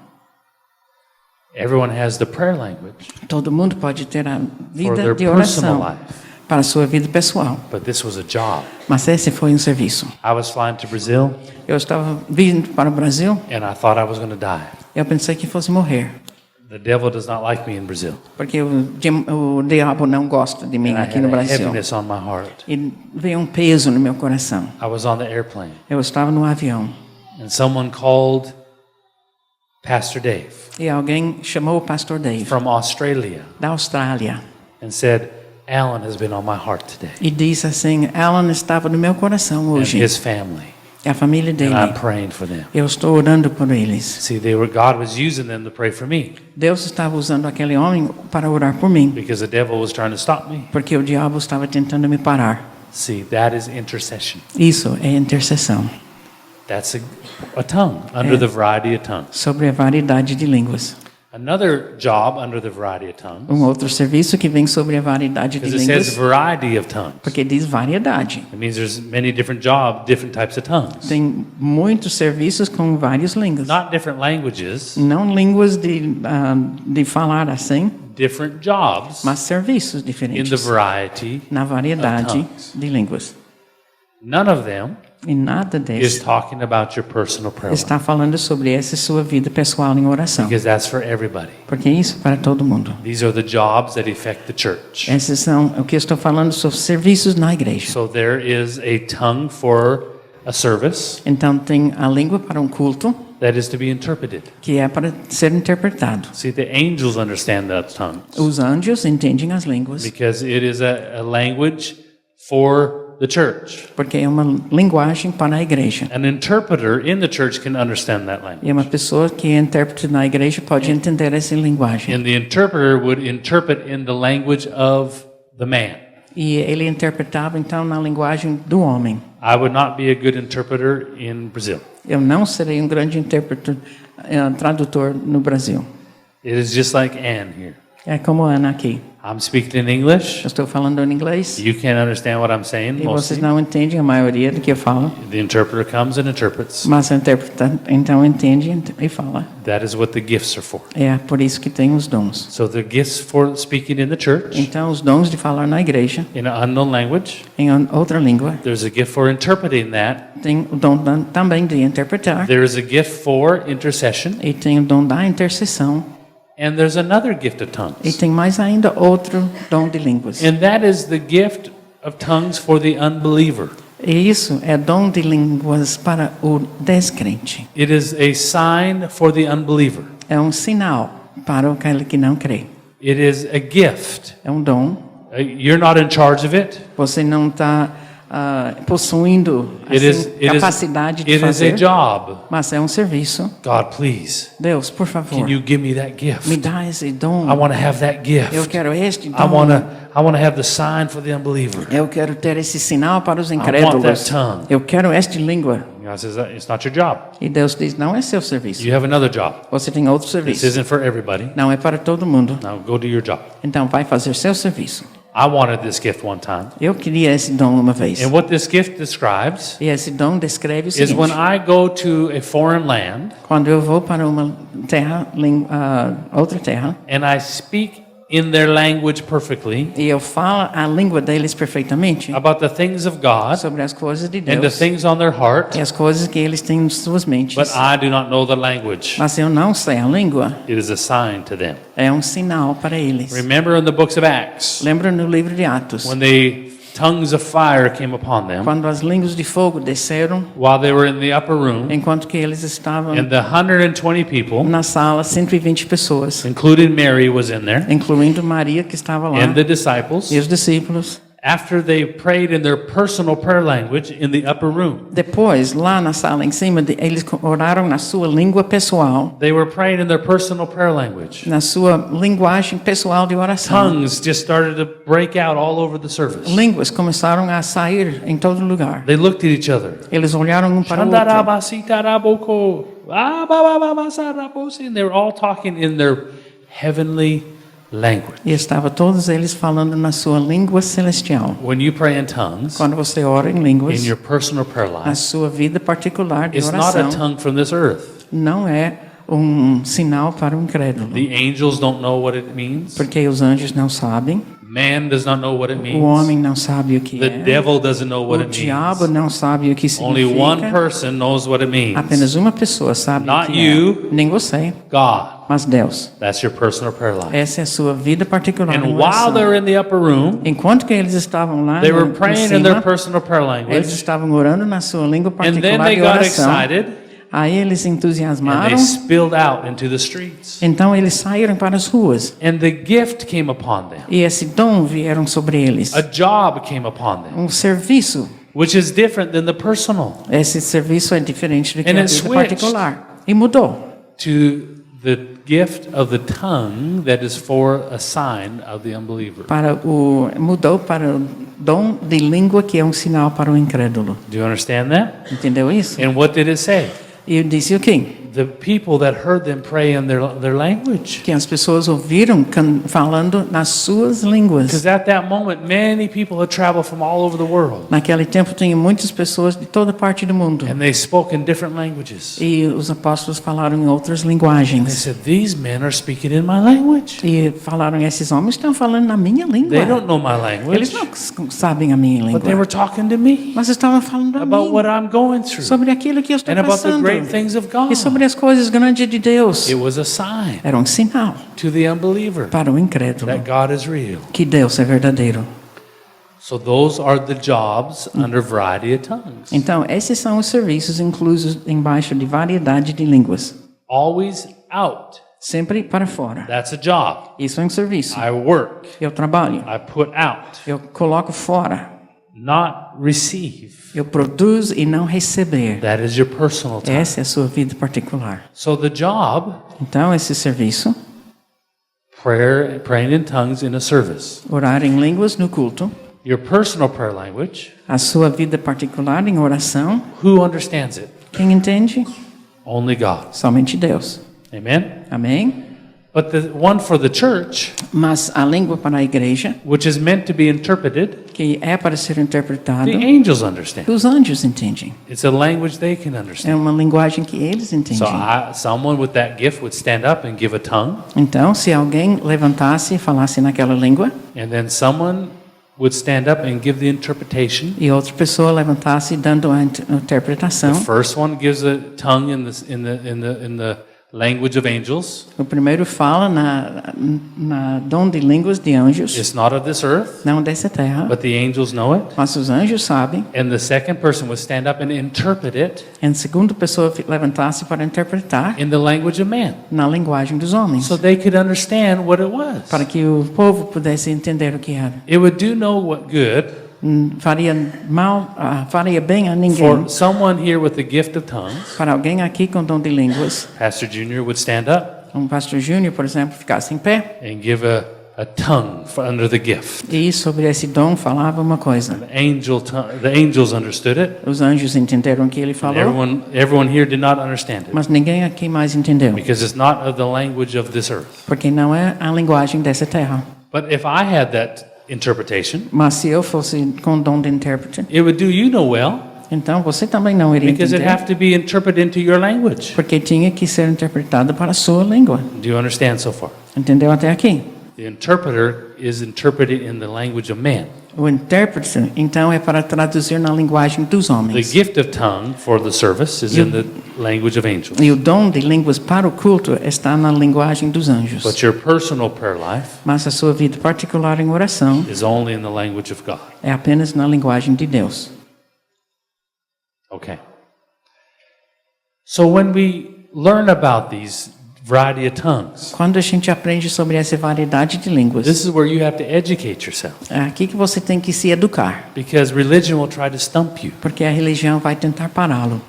Everyone has the prayer language Todo mundo pode ter a for vida their de personal oração life. para a sua vida pessoal. But this was a job. Mas esse foi um serviço. I was flying to Brazil, Eu estava vindo para o Brasil, and I thought I was going to die. eu pensei que fosse morrer. The devil does not like me in Brazil. Porque o diabo não gosta de mim And I aqui had no a Brasil. heaviness on my heart. E veio um peso no meu coração. I was on the airplane, Eu estava no avião. and someone called Pastor Dave E alguém chamou o pastor Dave, from Australia da Austrália. and said, Alan has been on my heart today, E disse assim, Alan estava no meu coração and hoje. his family, E a família dele. and I'm praying for them. Eu estou orando por eles. See, God was using them to pray for me Deus estava usando aquele homem para orar por mim. because the devil was trying to stop me. Porque o diabo estava tentando me parar. See, that is intercession. Isso é intercessão. That's a tongue under the variety of tongues. Sobre a variedade de línguas. Another job under the variety of tongues, Outro serviço que vem sobre a variedade de because it says línguas. variety of tongues. Porque diz variedade. It means there's many different jobs, different types of tongues. Tem muitos serviços com várias línguas. Not different languages, Não línguas de falar assim, different jobs mas serviços in the diferentes. variety. Na variedade of tongues. de línguas. None of them E nada is desse talking about your personal prayer life, está falando sobre essa sua vida pessoal em oração. because that's for everybody. Porque isso é para todo mundo. These are the jobs that affect the church. Esses são o que eu estou falando sobre serviços na igreja. So there is a tongue for a service Então tem a língua para um culto, that is to be interpreted. que é para ser interpretado. See, the angels understand that tongue Os anjos entendem as línguas, because it is a language for the church. porque é uma linguagem para a igreja. An interpreter in the church can understand that language. E uma pessoa que é intérprete na igreja pode entender essa linguagem. And the interpreter would interpret in the language of the man. E ele interpretava então na linguagem do homem. I would not be a good interpreter in Brazil. Eu não serei um grande intérprete, tradutor no Brasil. It is just like Anne here. É como a Ana aqui. I'm speaking in English. Eu estou falando em inglês You can't understand what I'm saying e vocês mostly. não entendem a maioria do que eu falo. The interpreter comes and interprets. Mas a intérprete então entende e fala. That is what the gifts are for. É por isso que tem os dons. So the gifts for speaking in the church Então os dons de falar na igreja in an unknown language. em outra língua. There's a gift for interpreting that. Tem o dom também de interpretar. There is a gift for intercession. E tem o dom da intercessão. And there's another gift of E tongues. tem mais ainda outro dom de línguas. And that is the gift of tongues for the unbeliever. E isso é dom de línguas para o descrente. It is a sign for the unbeliever. É um sinal para aquele que não crê. It is a gift. É um dom. You're not in charge of it. Você não está possuindo It is, assim, capacidade de it is a fazer, job. mas é um serviço. God, please, Deus, por favor, can you give me that me gift? dá esse dom. I want to have that Eu gift. quero este I dom. want to have the sign for the unbeliever. Eu quero ter esse sinal para os want incrédulos. that tongue. Eu quero esta língua. God says, it's not your job. E Deus diz, não é seu serviço. You have another job. Você tem outro This serviço. isn't for everybody. Não é para todo mundo. Now go do your job. Então vai fazer seu serviço. I wanted this gift one time. Eu queria esse dom uma vez. And what this gift describes E esse dom descreve o is seguinte: when I go to a foreign land quando eu vou para uma terra, outra terra, and I speak in their language perfectly e eu falo a língua deles perfeitamente about the things of God sobre as coisas de and the Deus things on their heart, e as coisas que eles têm em suas mentes. but I do not know the language. Mas eu não sei a língua. It is a sign to them. É um sinal para eles. Remember in the books of Acts, Lembra no livro de Atos, when the tongues of fire came upon them quando as línguas de fogo desceram, while they were in the upper room, enquanto que eles estavam and the 120 people, na sala, 120 pessoas, including Mary, was in there, incluindo Maria que estava lá, and the disciples, e os discípulos. after they prayed in their personal prayer language in the upper room. Depois, lá na sala em cima, eles oraram na sua língua pessoal, They were praying in their personal prayer language. na sua linguagem pessoal de oração. Tongues just started to break out all over the service. Línguas começaram a sair em todo lugar. They looked at each other. Eles olharam um para o outro. Shandarabasitaraboko, ababababasarabosi, and they were all talking in their heavenly language. E estava todos eles falando na sua língua celestial. When you pray in tongues Quando você ora em in línguas, your personal prayer na life, sua vida particular de it's not a oração, tongue from this earth. não é um sinal para o incrédulo. The angels don't know what it means. Porque os anjos não sabem, Man does not know what it o means. homem não sabe o que The é, devil doesn't know what o it diabo means. não sabe o que Only one significa. person knows what it means. Apenas uma pessoa sabe o Not que you. é. Nem você, God. mas Deus. That's your personal prayer life. Essa é a sua vida particular. And em while oração. they're in the upper room, Enquanto que eles estavam lá they were em praying in cima, their personal prayer eles language. estavam orando na sua língua And then particular they de got oração. excited Aí eles se and entusiasmaram. they spilled out into the streets. Então eles saíram para as ruas. And the gift came upon them. E esse dom vieram sobre eles. A job came upon them, Um serviço. which is different than the personal. Esse serviço é diferente do que And a it vida switched. particular. E mudou. To the gift of the tongue that is for a sign of the unbeliever. Mudou para o dom de língua que é um sinal para o incrédulo. Do you understand that? Entendeu isso? And what did it say? E eu disse o quê? The people that heard them pray in their language. Que as pessoas ouviram falando nas suas línguas. Because at that moment, many people had traveled from all over the world. Naquele tempo tinha muitas pessoas de toda parte do mundo. And they spoke in different languages. E os apóstolos falaram em outras They linguagens. said, these men are speaking in my language. E falaram, esses homens estão falando na minha língua. They don't know my language, Eles não sabem a minha but they língua. were talking to me Mas estavam falando a about mim what I'm going through sobre aquilo que eu estou and about the passando. great things of God. E sobre as coisas grandes de Deus. It was a sign Era um sinal to the unbeliever para o incrédulo that God is real. que Deus é verdadeiro. So those are the jobs under variety of tongues. Então, esses são os serviços inclusos embaixo de variedade de línguas. Always out. Sempre para fora. That's a job. Isso é um serviço. I work. Eu trabalho. I put out. Eu coloco fora. Not receive. Eu produzo e não receber. That is your personal time. Essa é a sua vida particular. So the job, Então, esse serviço, praying in tongues in a service. orar em línguas no culto, Your personal prayer language, a sua vida particular em oração, who understands it? quem entende? Only God. Somente Deus. Amen? Amém? But the one for the church, Mas a língua para a igreja, which is meant to be interpreted, que é para ser interpretado, the angels understand. os anjos entendem. It's a language they can É understand. uma linguagem que eles So entendem. someone with that gift would stand up and give a tongue, Então, se alguém levantasse e falasse naquela língua, and then someone would stand up and give the interpretation. e outra pessoa levantasse dando a interpretação, The first one gives a tongue in the language of angels. o primeiro fala na dom de línguas de anjos, It's not of this earth, não dessa terra, but the angels know it. mas os anjos sabem. And the second person would stand up and interpret it E a segunda pessoa levantasse para interpretar in the language of man, na linguagem dos homens, so they could understand what it was. para que o povo pudesse entender o que era. It would do no good Faria bem a ninguém. for someone here with the gift of tongues. Para alguém aqui com dom de línguas, Pastor Junior would stand up pastor Júnior, por exemplo, ficasse em pé and give a tongue under the gift. e sobre esse dom falava uma coisa. The angels understood it. Os anjos entenderam o que ele And falou, everyone here did not understand it mas ninguém aqui mais entendeu, because it's not of the language of this earth. porque não é a linguagem dessa terra. But if I had that interpretation, Mas se eu fosse com dom de intérprete, it would do you no well então você também não iria because it entender, have to be interpreted into your language. porque tinha que ser interpretado para a sua língua. Do you understand so far? Entendeu até aqui? The interpreter is interpreted in the language of man. O intérprete, então, é para traduzir na linguagem dos The homens. gift of tongue for the service is in the language of angels. E o dom de línguas para o culto está na linguagem dos anjos. But your personal prayer life Mas a sua vida particular em oração is only in the language of God. é apenas na linguagem de Deus. Okay. So when we learn about these variety of tongues, Quando a gente aprende sobre essa variedade de línguas, this is where you have to educate yourself é aqui que você tem que se educar, because religion will try to stump you. porque a religião vai tentar pará-lo.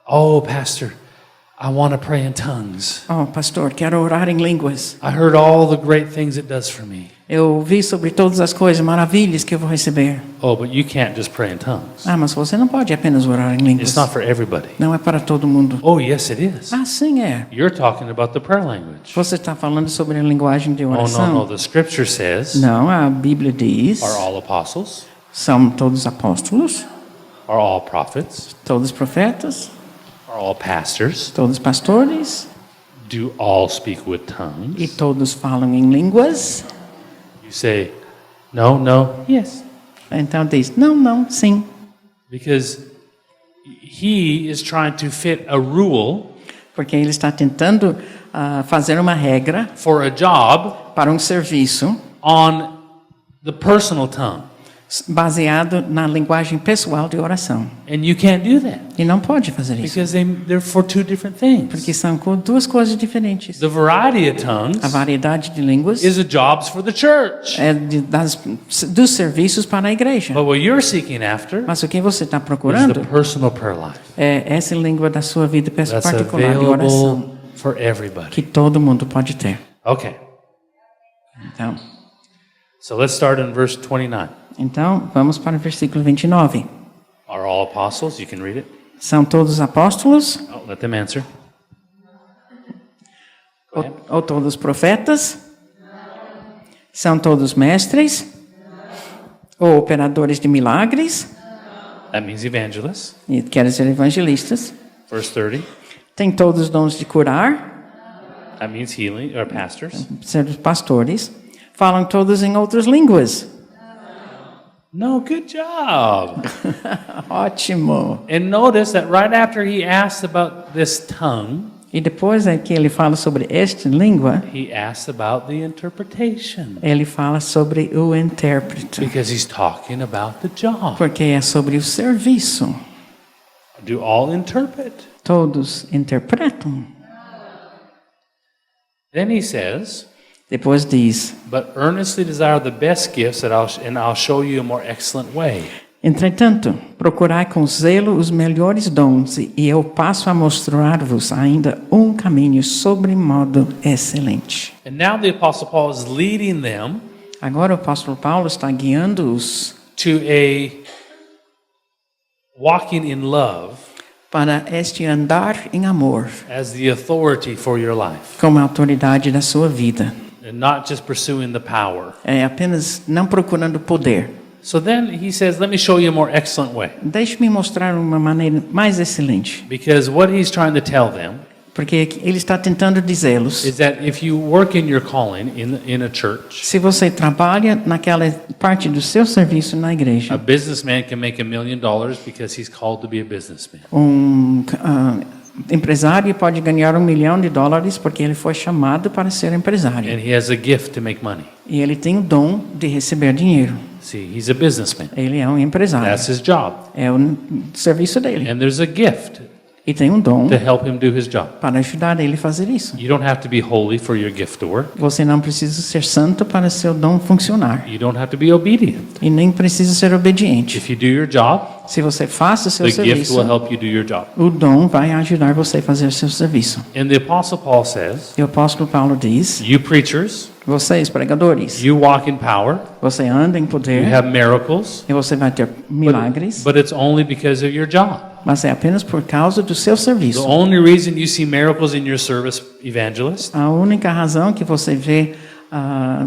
Oh, pastor, I want to pray in tongues. Oh, pastor, quero orar em línguas. I heard all the great things it does for me. Eu ouvi sobre todas as coisas, maravilhas que eu vou receber. Oh, but you can't just pray in tongues. Ah, mas você não pode apenas orar em It's línguas. not for everybody. Não é para todo mundo. Oh, yes, it is. Ah, sim é. You're talking about the prayer language. Você está falando sobre a linguagem de Oh, no, oração? no. The scripture says, Não, a Bíblia diz, are all apostles, são todos apóstolos, are all prophets, todos profetas, are all pastors, todos pastores, do all speak with e tongues. todos falam em línguas. You say, no, no, yes. Então diz, não, não, sim. Because he is trying to fit a rule Porque ele está tentando fazer uma regra for a job para um serviço on the personal tongue. baseado na linguagem pessoal de oração. And you can't do that E não pode fazer isso, because they're for two different things. porque são duas coisas diferentes. The variety of tongues A variedade de línguas is a jobs for the church. é dos serviços para a igreja. But what you're seeking after Mas o que você está is the procurando personal prayer life. é essa língua da sua vida That's particular de oração, available for everybody. que todo mundo pode ter. Okay, Então, so let's start in verse 29. vamos para o versículo 29. Are all apostles? You can read it. São todos apóstolos Oh, let them answer. Go ahead. ou todos profetas? São todos mestres? Ou operadores de milagres? That means evangelists. E quer dizer evangelistas? Verse 30. Tem todos dons de curar? That means healing or pastors. Ser pastores? Falam todos em outras línguas? No, good job. Ótimo! And notice that right after he asks about this tongue, E depois é que ele fala sobre esta língua, he asks about the interpretation. ele fala sobre o intérprete, Because he's talking about the job. porque é sobre o serviço. Do all interpret? Todos interpretam. Then he says, Depois diz: but earnestly desire the best gifts, and I'll show you a more excellent way. Entretanto, procurai com zelo os melhores dons, e eu passo a mostrar-vos ainda um caminho sobre modo excelente. And now the Apostle Paul is leading them Agora o apóstolo Paulo está guiando-os to a walking in love para este andar em amor, as the authority for your life, como autoridade da sua vida. and not just pursuing the power. É apenas não procurando poder. So then he says, let me show you a more excellent way. Deixe-me mostrar uma maneira mais excelente, Because what he's trying to tell them porque ele está tentando dizê-los: is that if you work in your calling in a church, se você trabalha naquela parte do seu serviço na a igreja, businessman can make $1 million because he's called to be a businessman. Empresário pode ganhar $1 milhão porque ele foi chamado para ser empresário. And he has a gift to make money. E ele tem o dom de receber dinheiro. See, he's a businessman. Ele é um empresário. That's his job. É o serviço dele. And there's a gift E tem um dom to help him do his job. para ajudar ele a fazer isso. You don't have to be holy for your gift to work. Você não precisa ser santo para seu dom funcionar. You don't have to be obedient. E nem precisa ser obediente. If you do your job, Se você faz o seu the gift serviço, will help you do your job. o dom vai ajudar você a fazer o seu serviço. And the Apostle Paul says, E o apóstolo Paulo diz: you preachers, vocês, pregadores, you walk in power, você anda em you poder have miracles, e você vai ter milagres, but it's only because of your job. mas é apenas por causa do seu The serviço. only reason you see miracles in your service, evangelist, A única razão que você vê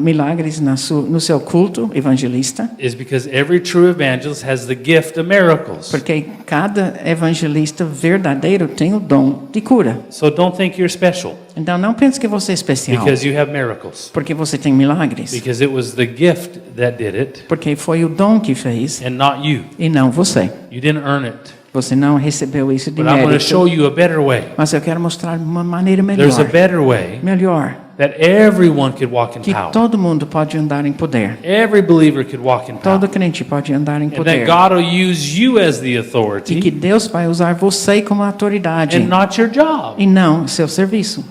milagres no seu culto evangelista, is because every true evangelist has the gift of miracles. porque cada evangelista verdadeiro tem o dom de cura. So don't think you're special Então não pense que você é especial, because you have miracles. porque você tem milagres, Because it was the gift that did it porque foi o dom que fez and not you. e não você. You didn't earn it. Você não recebeu isso de But I'm going to show mérito. you a better way. Mas eu quero mostrar uma maneira There's a melhor. better way Melhor. that everyone could walk in Que power. todo mundo pode andar em poder. Every believer could walk in power. Todo crente pode andar em And that poder. God will use you as the E que authority Deus vai usar você como autoridade and not your job. e não seu serviço.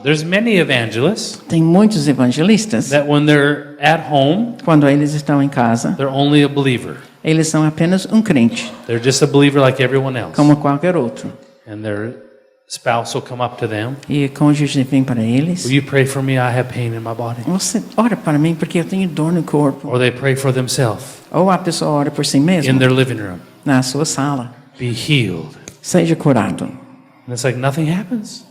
There's many evangelists Tem muitos evangelistas, that when they're at home, quando eles estão em casa, they're only a believer. eles são apenas um crente, They're just a believer like everyone else. como qualquer outro. And their spouse will come up to them. E cônjuge vem para eles: Will you pray for me? I have pain in my body. você ora para mim porque eu tenho dor no corpo. Or they pray for themselves Ou a pessoa ora por si in mesma their living room. na sua sala. Be healed. Seja curado. And it's like nothing happens.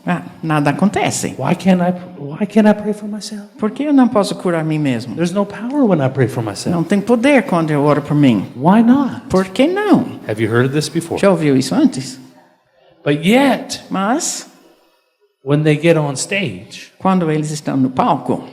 Nada acontece. Why can't I pray for myself? Por que eu não posso curar mim mesmo? There's no power when I pray for myself. Não tem poder quando eu oro por mim. Why not? Por que não? Have you heard of this before? Já ouviu isso antes? But yet, Mas, when they get on stage quando eles estão no palco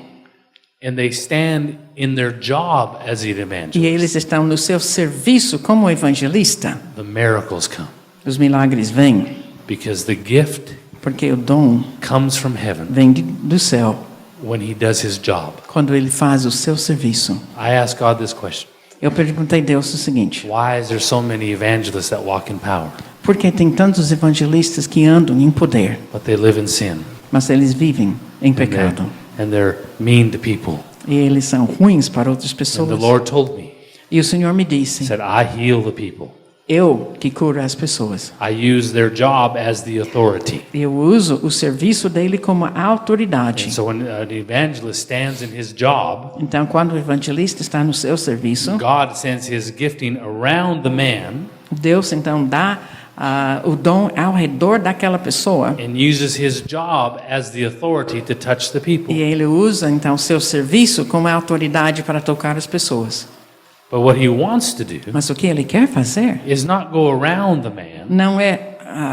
and they stand in their job as an e evangelist, eles estão no seu serviço como evangelista, the miracles come os milagres vêm, because the gift porque o dom comes from heaven vem do céu when he does his job. quando ele faz o seu serviço. I ask God this question. Eu perguntei a Deus o seguinte: Why is there so many evangelists that walk in power, por que tem tantos evangelistas que andam em poder, but they live in sin? mas eles vivem em pecado? And they're mean to people. E eles são ruins para outras And the pessoas. Lord told me, E o Senhor me He disse: said, I heal the people. eu que curo as pessoas. I use their job as the authority. Eu uso o serviço dele como And autoridade. so when an evangelist stands in his job, Então, quando o evangelista está no seu serviço, God sends his gifting around the man Deus então dá o dom ao redor daquela pessoa and uses his job as the authority to touch the people. e ele usa então o seu serviço como autoridade para tocar as pessoas. But what he wants to do Mas o que ele quer fazer is not go around the man não é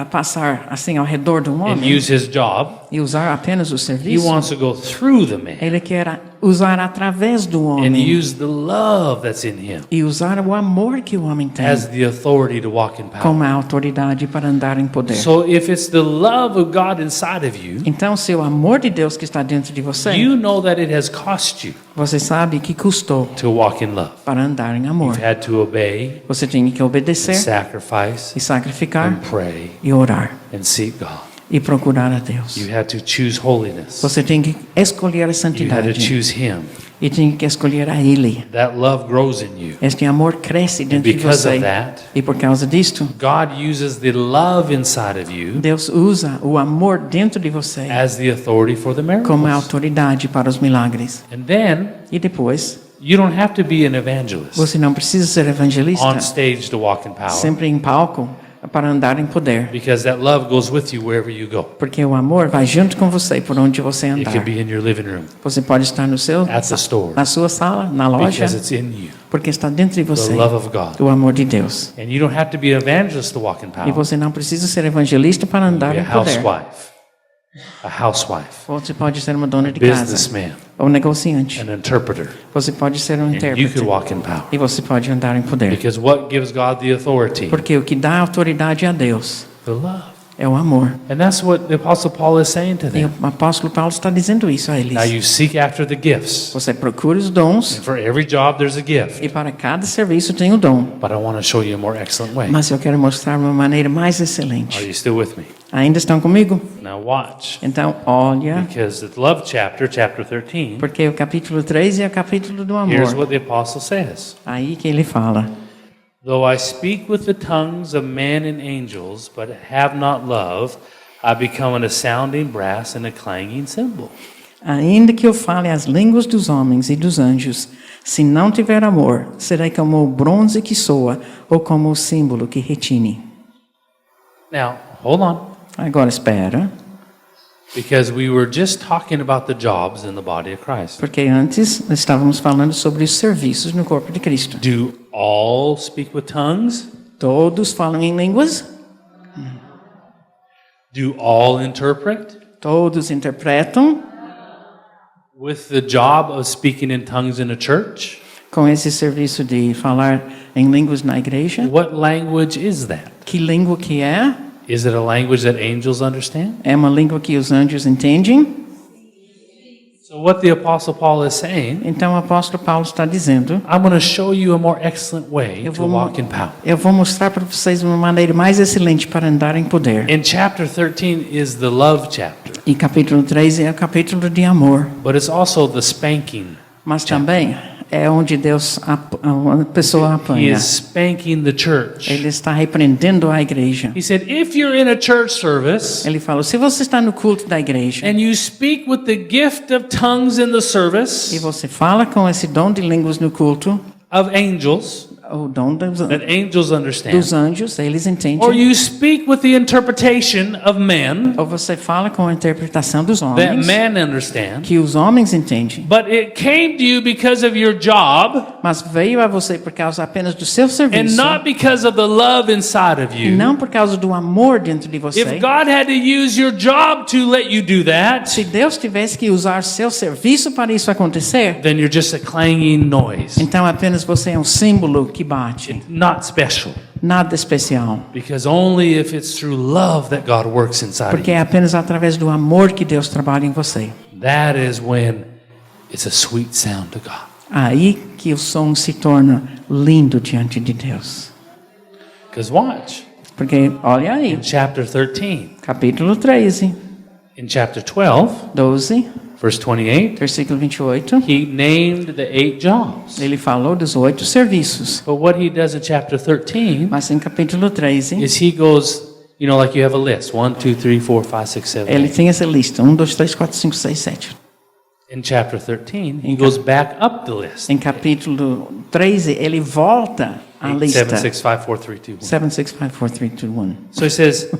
passar assim ao redor do and homem use his job. e usar apenas o He serviço. wants to go through the man Ele quer usar através do and homem use the love that's in him e usar o amor que o homem tem as the authority to walk in power. como a autoridade para andar em poder. So if it's the love of God inside of you, Então, se o amor de Deus que está dentro de você, you know that it has cost you você sabe que custou to walk in love. para andar em amor. You've had to obey, Você tem que obedecer sacrifice, e sacrificar and pray e orar and seek God. e procurar a Deus. You had to choose holiness. Você tem que escolher a You had to santidade choose Him. e tem que escolher a Ele. That love grows in you. Este amor cresce And dentro de because você. of that, E por causa disto, God uses the love inside of you Deus usa o amor dentro de você as the authority for the como a miracles. autoridade para os milagres. And then E depois, you don't have to be an evangelist você não precisa ser evangelista on stage to walk in power, sempre em palco para andar em poder, because that love goes with you wherever you go. porque o amor vai junto com você por onde você It andar. could be in your living room, Você pode estar no seu, at the store, na sua sala, na loja, because it's in you, porque está dentro de the você love of God. o amor de Deus. And you don't have to be an evangelist to walk in E power. você não precisa ser evangelista para andar Be em a poder. housewife, Você pode ser uma dona de casa businessman, ou negociante. an interpreter, Você pode ser um and you intérprete could walk in power. e você pode andar em poder. Because what gives God the authority? Porque o que dá autoridade a Deus The love. é o amor. And that's what the Apostle Paul is saying to E them. o apóstolo Paulo está dizendo isso a eles. Now you seek after the gifts. Você procura os dons And for every job there's a gift. e para cada serviço tem o dom. But I want to show you a more excellent way. Mas eu quero mostrar uma maneira mais Are excelente. you still with me? Ainda estão comigo? Now watch. Então, olha, Because the love chapter, chapter 13, porque o capítulo 3 é o capítulo do here's amor. what the apostle says. Aí que ele fala: Though I speak with the tongues of men and angels, but have not love, I become a sounding brass and a clanging cymbal. ainda que eu fale as línguas dos homens e dos anjos, se não tiver amor, serei como o bronze que soa ou como o símbolo que retine. Now, hold on. Agora espera, Because we were just talking about the jobs in the body of Christ. porque antes estávamos falando sobre os serviços no corpo de Cristo. Do all speak with tongues? Todos falam em línguas, Do all interpret? todos interpretam. With the job of speaking in tongues in a church? Com esse serviço de falar em línguas na igreja, What language is that? que língua que é? Is it a language that angels understand? É uma língua que os anjos entendem? So what the apostle Paul is saying, Então o apóstolo Paulo está dizendo: I'm going to show you a more excellent way eu to walk in power. vou mostrar para vocês uma maneira mais excelente para andar em poder. In chapter 13 is the love chapter, E capítulo 3 é o capítulo de amor, but it's also the spanking. mas também é onde Deus a pessoa He apanha. is spanking the church. Ele está repreendendo a igreja. He said, if you're in a church service Ele falou: se você está no culto da igreja and you speak with the gift of tongues in the e service você fala com esse dom de línguas no culto, of angels o dom that angels understand, dos anjos, eles or entendem. you speak with the interpretation of men Ou você fala com a interpretação dos that homens, men understand, que os homens entendem. but it came to you because of your job Mas veio a você por causa apenas do seu and serviço not because of the love inside of e you. não por causa do amor dentro de você. If God had to use your job to let you do that, Se Deus tivesse que usar seu serviço para isso acontecer, then you're just a clanging noise. então apenas você é um símbolo que bate. Not special. Nada especial. Because only if it's through love that God works inside of Porque you. é apenas através do amor que Deus trabalha em você. That is when it's a sweet sound to God. Aí que o som se torna lindo diante de Deus. Because watch, Porque, olha aí, in chapter 13, capítulo 13, in chapter 12, 12, verse 28, versículo 28, he named the 8 jobs. ele falou dos 8 serviços. But what he does in chapter 13 Mas em capítulo 13, is he goes, you know, like you have a list 1, 2, 3, 4, 5, 6, 7, ele 8. tem essa lista: 1, 2, 3, 4, 5, 6, 7. In chapter 13, he goes back up the list. Em capítulo 13, ele volta à 8, lista. 7, 6, 5, 4, 3, 2, 1. 7, 6, 5, 4, 3, 2, 1. So he says,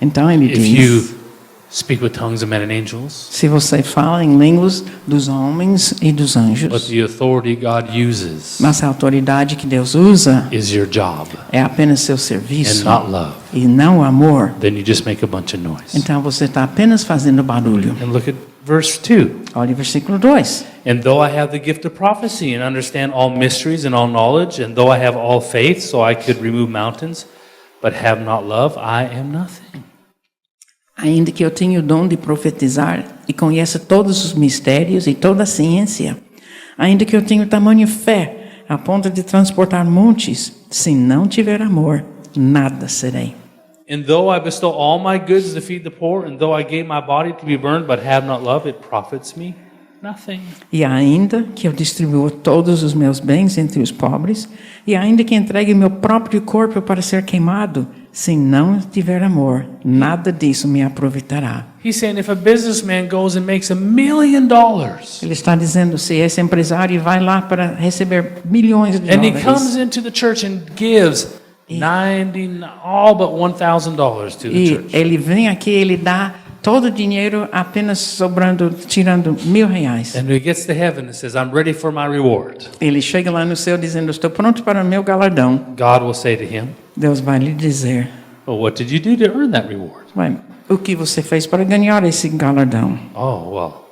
Então ele if you diz: speak with tongues of men and angels, se você fala em línguas dos homens e dos but anjos, the authority God uses mas a autoridade que Deus usa is your job é apenas seu and serviço not love, e não amor, then you just make a bunch of noise. então você está apenas fazendo barulho. And look at verse 2. Olha o versículo 2. And though I have the gift of prophecy and understand all mysteries and all knowledge, and though I have all faith so I could remove mountains, but have not love, I am nothing. Ainda que eu tenha o dom de profetizar e conheça todos os mistérios e toda a ciência, ainda que eu tenha tamanho fé a ponto de transportar montes, se não tiver amor, nada serei. And though I bestow all my goods to feed the poor, and though I gave my body to be burned, but have not love, it profits me nothing. E ainda que eu distribua todos os meus bens entre os pobres, e ainda que entregue meu próprio corpo para ser queimado, se não tiver amor, nada disso me aproveitará. He's saying if a businessman goes and makes $1 million, Ele está dizendo, se esse empresário vai lá para receber milhões de and he dólares, comes into the church and gives all but $1,000 to the e church, ele vem aqui, ele dá todo o dinheiro apenas sobrando, tirando R$1.000. and he gets to heaven and says, I'm ready for my reward, Ele chega lá no céu dizendo, estou pronto para o meu galardão. God will say to him, Deus vai lhe dizer, well, what did you do to earn that reward? "Ué, o que você fez para ganhar esse galardão? Oh, well,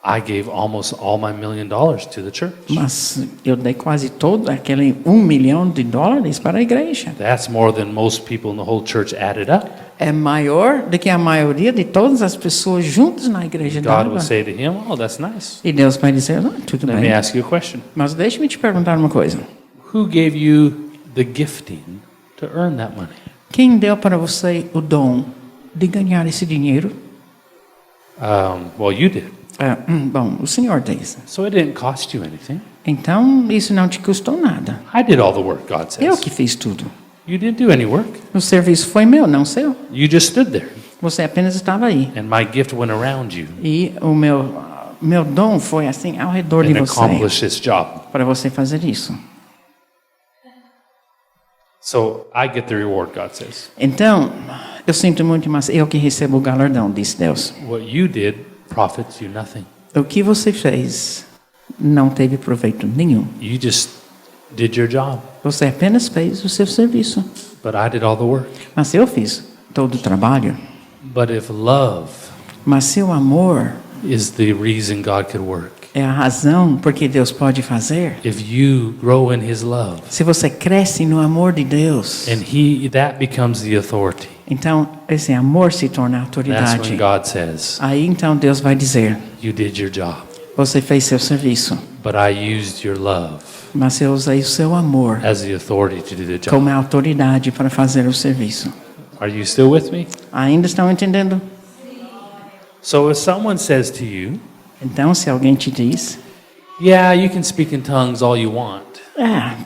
I gave almost all my $1 million to the church. Mas eu dei quase todo aquele $1 milhão para a igreja. That's more than most people in the whole church added up. É maior do que a maioria de todas as pessoas juntas na igreja God dela. will say to him, oh, that's nice. E Deus vai dizer, tudo Let me bem. ask you a question. Mas deixe-me te perguntar uma coisa. Who gave you the gifting to earn that money? Quem deu para você o dom de ganhar esse dinheiro? Well, you did. Bom, o Senhor diz. So it didn't cost you anything. Então, isso não te custou nada. I did all the work, God Eu says. que fiz tudo. You didn't do any work. O serviço foi meu, não seu. You just stood there, Você apenas estava aí. and my gift went around you E o meu dom foi assim ao redor de and você, accomplished this job. para você fazer isso. So I get the reward, God says. Então, eu sinto muito, mas eu que recebo o galardão, disse Deus. What you did profits you nothing. O que você fez não teve proveito nenhum. You just did your job, Você apenas fez o seu serviço. but I did all the work. Mas eu fiz todo o trabalho. But if love Mas seu amor is the reason God could work, é a razão porque Deus pode fazer. if you grow in His love, Se você cresce no amor de Deus, and that becomes the authority, então esse amor se torna that's autoridade. when God says, Aí então Deus vai dizer, you did your job, você fez seu serviço, but I used your love mas eu usei o seu amor as the authority to do the job. como a autoridade para fazer o serviço. Are you still with me? Ainda estão entendendo? So if someone says to you, Então, se alguém te diz, yeah, you can speak in tongues all you want,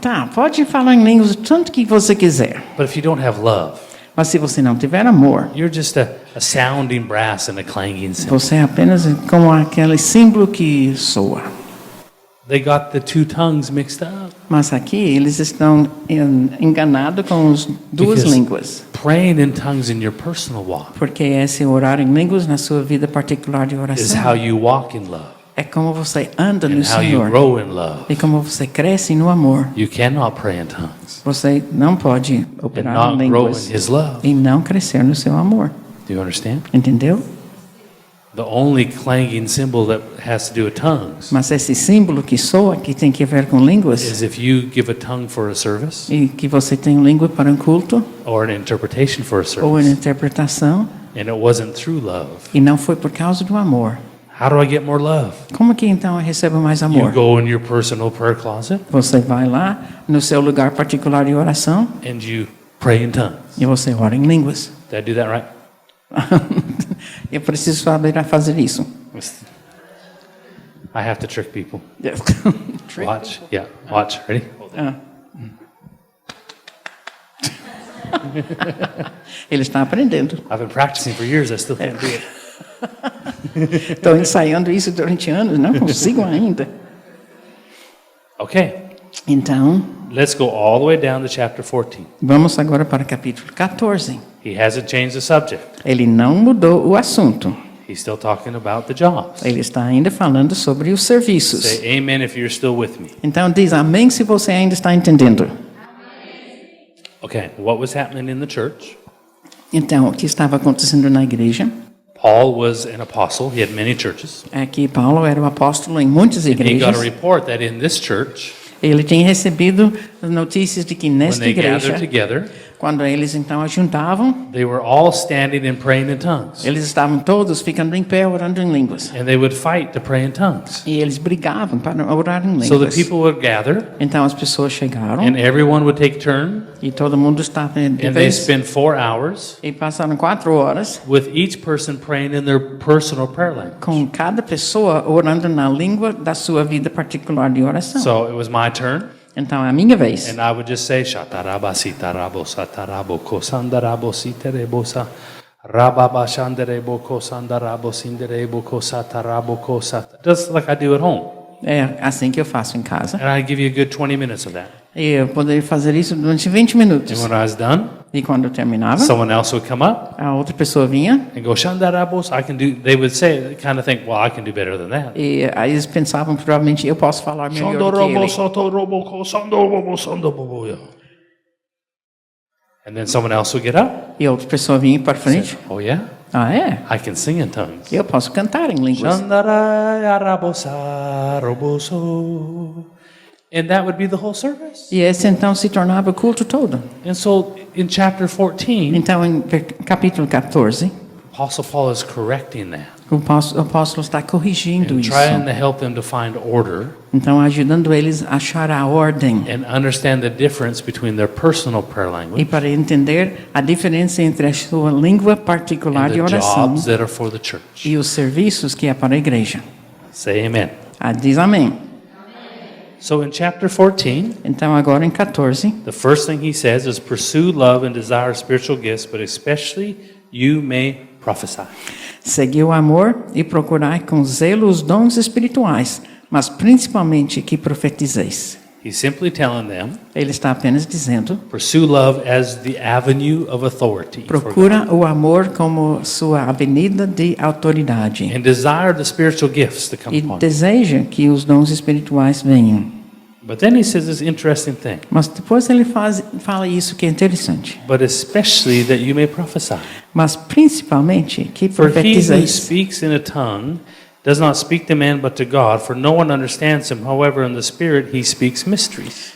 tá, pode falar em línguas o tanto que você quiser, but if you don't have love, mas se você não tiver amor, you're just a sounding brass and a clanging cymbal. você é apenas como aquele símbolo que soa. They got the two tongues mixed up. Mas aqui eles estão enganados com as duas Because línguas. praying in tongues in your personal walk Porque esse orar em línguas na sua vida particular de is oração how you walk in love é como você anda no and how you Senhor grow in love. e como você cresce no amor. You cannot pray in tongues Você não pode and operar not em grow línguas in His love. e não crescer no seu amor. Do you understand? Entendeu? The only clanging symbol that has to do with tongues Mas esse símbolo que soa, que tem que ver com línguas, is if you give a tongue for a service e que você tem língua para um culto or an interpretation for a ou em service, interpretação, and it wasn't through love. e não foi por causa do amor. How do I get more love? Como que então eu recebo mais You amor? go in your personal prayer closet Você vai lá no seu lugar particular de oração and you pray in tongues. e você ora em línguas. Did I do that right? Eu preciso saber a fazer isso. I have to trick people. Trick. Watch. Yeah, watch. Ready? Ah. Ele está aprendendo. I've been practicing for years. I still can't do it. Estou ensaiando isso durante anos, não consigo ainda. Okay, Então, let's go all the way down to chapter 14. vamos agora para o capítulo 14. He hasn't changed the subject. Ele não mudou o assunto. He's still talking about the jobs. Ele está ainda falando sobre os serviços. Say amen if you're still with me. Então diz amém se você ainda está entendendo. Okay, what was happening in the church? Então, o que estava acontecendo na igreja Paul was an apostle. He had many churches. é que Paulo era o apóstolo em muitas He got a igrejas. report that in this church, Ele tinha recebido notícias de que when nesta they igreja, gathered together, quando eles então ajuntavam, they were all standing and praying in tongues. eles estavam todos ficando em pé orando em línguas. And they would fight to pray in tongues. E eles brigavam para orar em So the línguas. people would gather, Então as pessoas chegaram and everyone would take turn, e todo mundo estava de and they vez spend 4 hours e passaram 4 horas with each person praying in their personal prayer language. com cada pessoa orando na língua da sua vida particular de oração. So it was my turn. Então é a minha vez. And I would just say, Shataraba sitarabo satarabo kosandarabo siterebosa rababa shanderebo kosandarabo sinderebo kosatarabo kosat. Just like I do at home. É assim que eu faço em casa. And I give you a good 20 minutes of that. E eu poderia fazer isso durante 20 minutos. And when I was done, E quando eu terminava, someone else would come up a outra pessoa vinha and go, Shandarabos, I can do, they would say, kind of think, well, I can do better than that. e aí eles pensavam provavelmente eu posso falar melhor do que Shandorobo ele. sotorobo kosandorobo sandobobo. And then someone else would get up. E outra pessoa vinha para frente. Oh yeah, Ah, é? I can sing in tongues. Eu posso cantar em línguas. And that would be the whole service. E esse então se tornava o culto todo. And so in chapter 14, Então, em capítulo 14, Apostle Paul is correcting that o apóstolo está corrigindo and isso. trying to help them to find order Então, ajudando eles a achar a ordem and understand the difference between their personal prayer e language para entender a diferença entre a sua língua particular and de the oração jobs that are for the church. e os serviços que é para a igreja. Say amen. Ah, diz amém. So in chapter 14, Então, agora em 14, the first thing he says is pursue love and desire spiritual gifts, but especially you may prophesy. segui o amor e procurai com zelo os dons espirituais, mas principalmente que profetizeis. He's simply telling them, Ele está apenas dizendo: pursue love as the avenue of authority for God, procura o amor como sua avenida de autoridade and desire the spiritual gifts to come e upon you. deseja que os dons espirituais venham. But then he says this interesting thing, Mas depois ele fala isso que é interessante. but especially that you may prophesy. Mas principalmente que For he who profetizeis. speaks in a tongue does not speak to man but to God, for no one understands him. However, in the Spirit he speaks mysteries.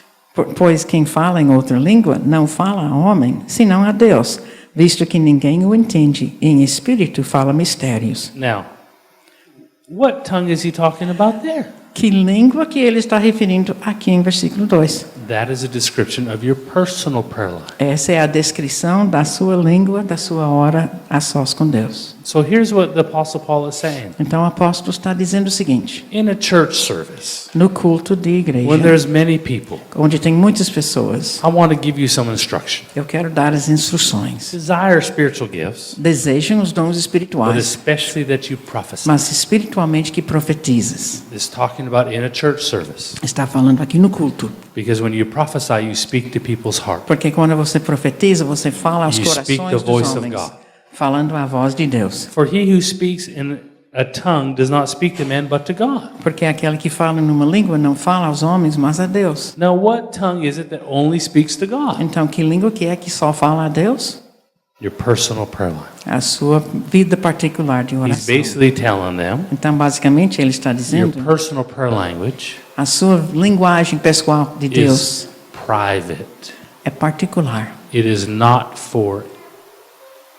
Pois quem fala em outra língua não fala a homem, senão a Deus, visto que ninguém o entende. Em espírito fala mistérios. Now, what tongue is he talking about there? Que língua que ele está referindo aqui em versículo 2? That is a description of your personal prayer life. Essa é a descrição da sua língua, da sua hora a sós com Deus. So here's what the Apostle Paul is saying. Então o apóstolo está dizendo o seguinte: In a church service, no culto de when igreja, there's many people, onde tem muitas pessoas, I want to give you some instruction. eu quero dar as instruções. Desire spiritual gifts, Desejam os dons but espirituais, especially that you prophesy. mas espiritualmente que profetizes. This is talking about in a church service. Está falando aqui no culto. Because when you prophesy, you speak to people's heart. Porque quando você profetiza, você fala aos You speak the corações dos voice of homens, God. falando a voz de Deus. For he who speaks in a tongue does not speak to men but to God. Porque aquele que fala numa língua não fala aos homens, mas a Deus. Now, what tongue is it that only speaks to God? Então, que língua que é que só fala a Deus? Your personal prayer life. A sua vida particular de He's oração. basically telling them Então, basicamente, ele está your dizendo personal prayer language a sua linguagem pessoal de Deus is private. é particular, It is not for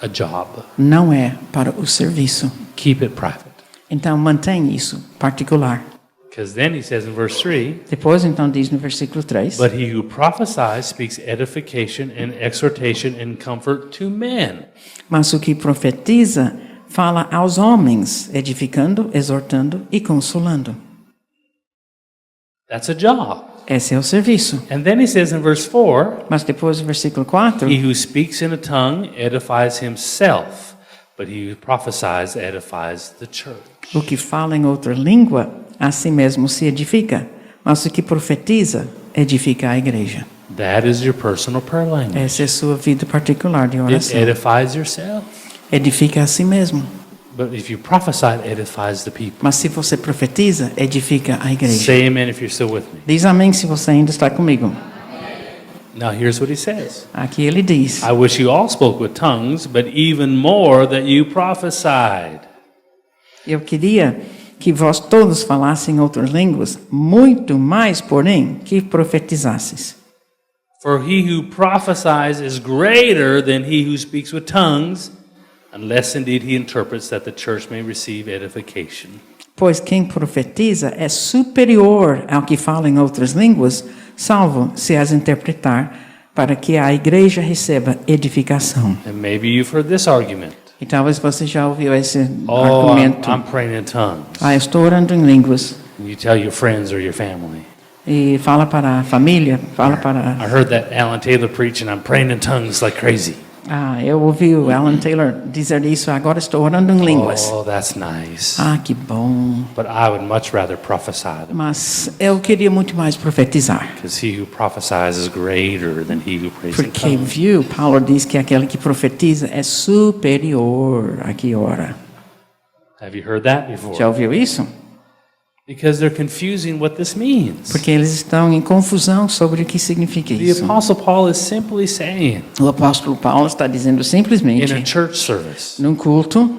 a job. não é para o serviço. Keep it private. Então, mantém isso particular. Because then he says in verse 3, Depois, então, diz no versículo 3, but he who prophesies speaks edification and exhortation and comfort to men. mas o que profetiza fala aos homens, edificando, exortando e consolando. That's a job. Esse é o serviço. And then he says in verse 4, Mas depois, no versículo 4, he who speaks in a tongue edifies himself, but he who prophesies edifies the church. o que fala em outra língua, a si mesmo se edifica, mas o que profetiza, edifica a igreja. That is your personal prayer language. Essa é a sua vida particular de It oração. edifies yourself. Edifica a si mesmo. But if you prophesy, it edifies the people. Mas se você profetiza, edifica a igreja. Say amen if you're still with me. Diz amém se você ainda está comigo. Now here's what he says. Aqui ele diz: I wish you all spoke with tongues, but even more that you prophesied. eu queria que vós todos falassem outras línguas, muito mais, porém, que profetizasses. For he who prophesies is greater than he who speaks with tongues, unless indeed he interprets that the church may receive edification. Pois quem profetiza é superior ao que fala em outras línguas, salvo se as interpretar, para que a igreja receba edificação. And maybe you've heard this argument. E talvez você já ouviu esse Oh, argumento. I'm praying in tongues. Eu estou orando em línguas. And you tell your friends or your family. E fala para a família, fala para... I heard that Alan Taylor preach and I'm praying in tongues like crazy. eu ouvi o Alan Taylor dizer isso, agora estou orando em línguas. Oh, that's nice. Que bom. But I would much rather prophesy than Mas eu queria muito mais profetizar. because he who prophesies is greater than he who prays in Porque, tongues. viu, Paulo diz que aquele que profetiza é superior a que ora. Have you heard that before? Já ouviu isso? Because they're confusing what this means. Porque eles estão em confusão sobre o que significa The isso. Apostle Paul is simply saying O apóstolo Paulo está dizendo in a simplesmente, church service, num culto,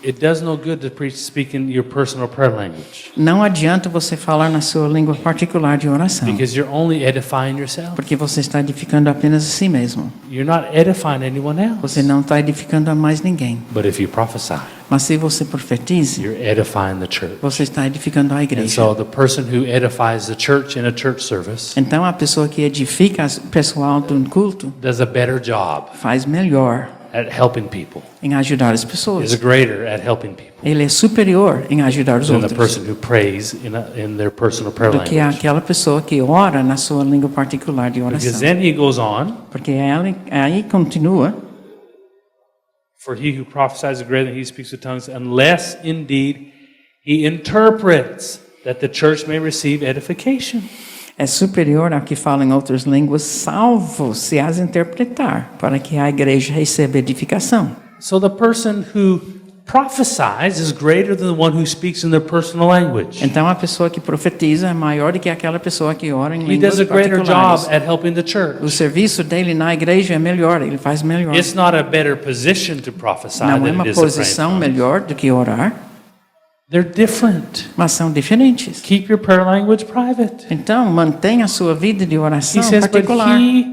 it does no good to preach speaking your personal prayer language não adianta você falar na sua língua particular de oração. because you're only edifying yourself. Porque você está edificando apenas a si mesmo. You're not edifying anyone else. Você não está edificando a mais ninguém. But if you prophesy, Mas se você profetiza, you're edifying the church. você está edificando a And igreja. so the person who edifies the church in a church service Então a pessoa que edifica o pessoal de um culto does a better job faz melhor at helping people, em ajudar as is pessoas. greater at helping people Ele é superior em ajudar os than the outros person who prays in their personal prayer do que language. aquela pessoa que ora na sua língua particular de Because oração. then he goes on, Porque ela aí continua, for he who prophesies is greater than he who speaks with tongues, unless indeed he interprets that the church may receive edification. é superior ao que fala em outras línguas, salvo se as interpretar, para que a igreja receba edificação. So the person who prophesies is greater than the one who speaks in their personal language. Então a pessoa que profetiza é maior do que aquela pessoa que ora em He línguas does a greater particulares. job at helping the O church. serviço dele na igreja é melhor, ele faz melhor. It's not a better position to prophesy Não é than uma it is to pray in posição tongues. melhor do que orar, They're different. mas são diferentes. Keep your prayer language private. Então mantenha a sua vida de He oração says, but particular. he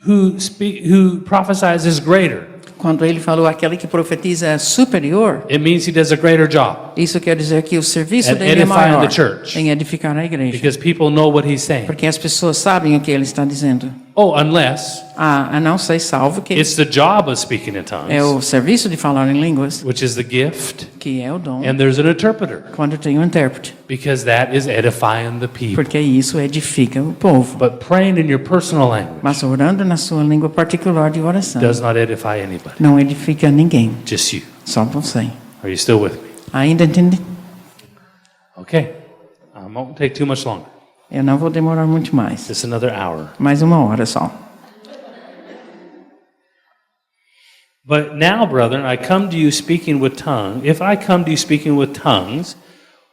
who prophesies is greater. Quando ele falou aquele que profetiza é superior, It means he does a greater job isso quer dizer que o serviço At dele é edifying maior the church. em edificar a igreja. because people know what he's saying. Porque as pessoas sabem o que ele está dizendo. Oh, unless A não ser salvo que it's the job of speaking in é tongues, o serviço de falar em línguas, which is the gift, que é o dom, and there's an interpreter, quando tem um intérprete. because that is edifying the people. Porque isso edifica o povo. But praying in your personal language Mas orando na sua língua particular de oração does not edify anybody, não edifica ninguém, just you. só você. Are you still with me? Ainda entende? Okay. I won't take too much longer. Eu não vou demorar muito mais. Just another hour. Mais uma hora só. But now, brethren, I come to you speaking with tongues. If I come to you speaking with tongues,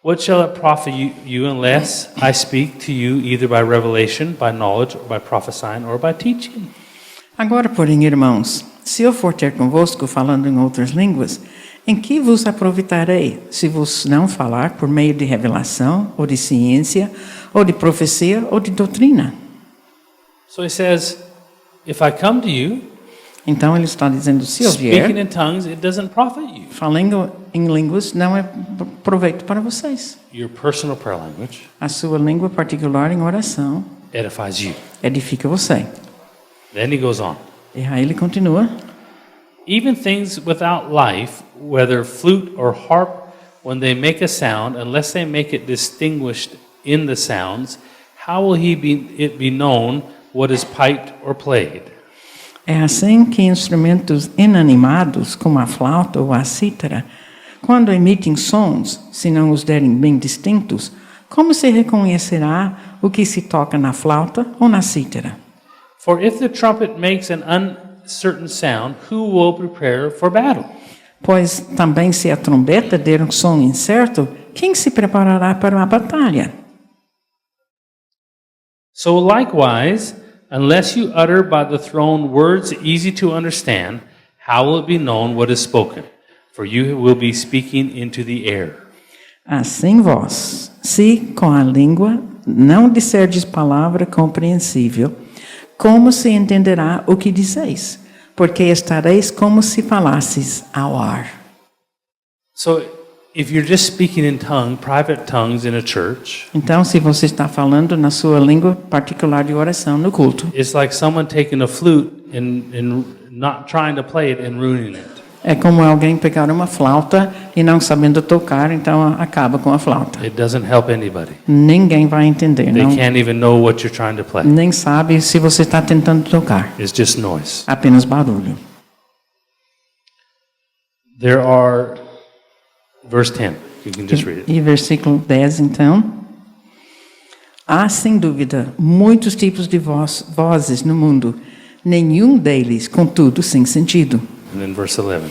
what shall it profit you unless I speak to you either by revelation, by knowledge, or by prophesying, or by teaching? Agora, porém, irmãos, se eu for ter convosco falando em outras línguas, em que vos aproveitarei, se vos não falar por meio de revelação, ou de ciência, ou de profecia, ou de doutrina? So he says, if I come to you Então ele está dizendo, se eu speaking vier, in tongues, it doesn't profit you. falando em línguas, não é proveito para vocês. Your personal prayer language A sua língua particular em oração edifies you. edifica você. Then he goes on. E aí ele continua. Even things without life, whether flute or harp, when they make a sound, unless they make it distinguished in the sounds, how will it be known what is piped or played? É assim que instrumentos inanimados, como a flauta ou a cítara, quando emitem sons, se não os derem bem distintos, como se reconhecerá o que se toca na flauta ou na cítara. For if the trumpet makes an uncertain sound, who will prepare for battle? Pois também se a trombeta der um som incerto, quem se preparará para uma batalha? So likewise, unless you utter by the throne words easy to understand, how will it be known what is spoken? For you will be speaking into the air. Assim vós, se com a língua não disserdes palavra compreensível, como se entenderá o que dizeis? Porque estareis como se falasses ao ar. So if you're just speaking in private tongues in a church, Então, se você está falando na sua língua particular de oração no culto, it's like someone taking a flute and not trying to play it and ruining it. é como alguém pegar uma flauta e não sabendo tocar, então acaba com a flauta. It doesn't help anybody. Ninguém vai entender, They não, can't even know what you're trying to play. nem sabe se você está tentando tocar. It's just noise. Apenas barulho. There are, verse 10, you can just read it. E versículo 10, então. Há, sem dúvida, muitos tipos de vozes no mundo, nenhum deles, contudo, sem sentido. And then verse 11.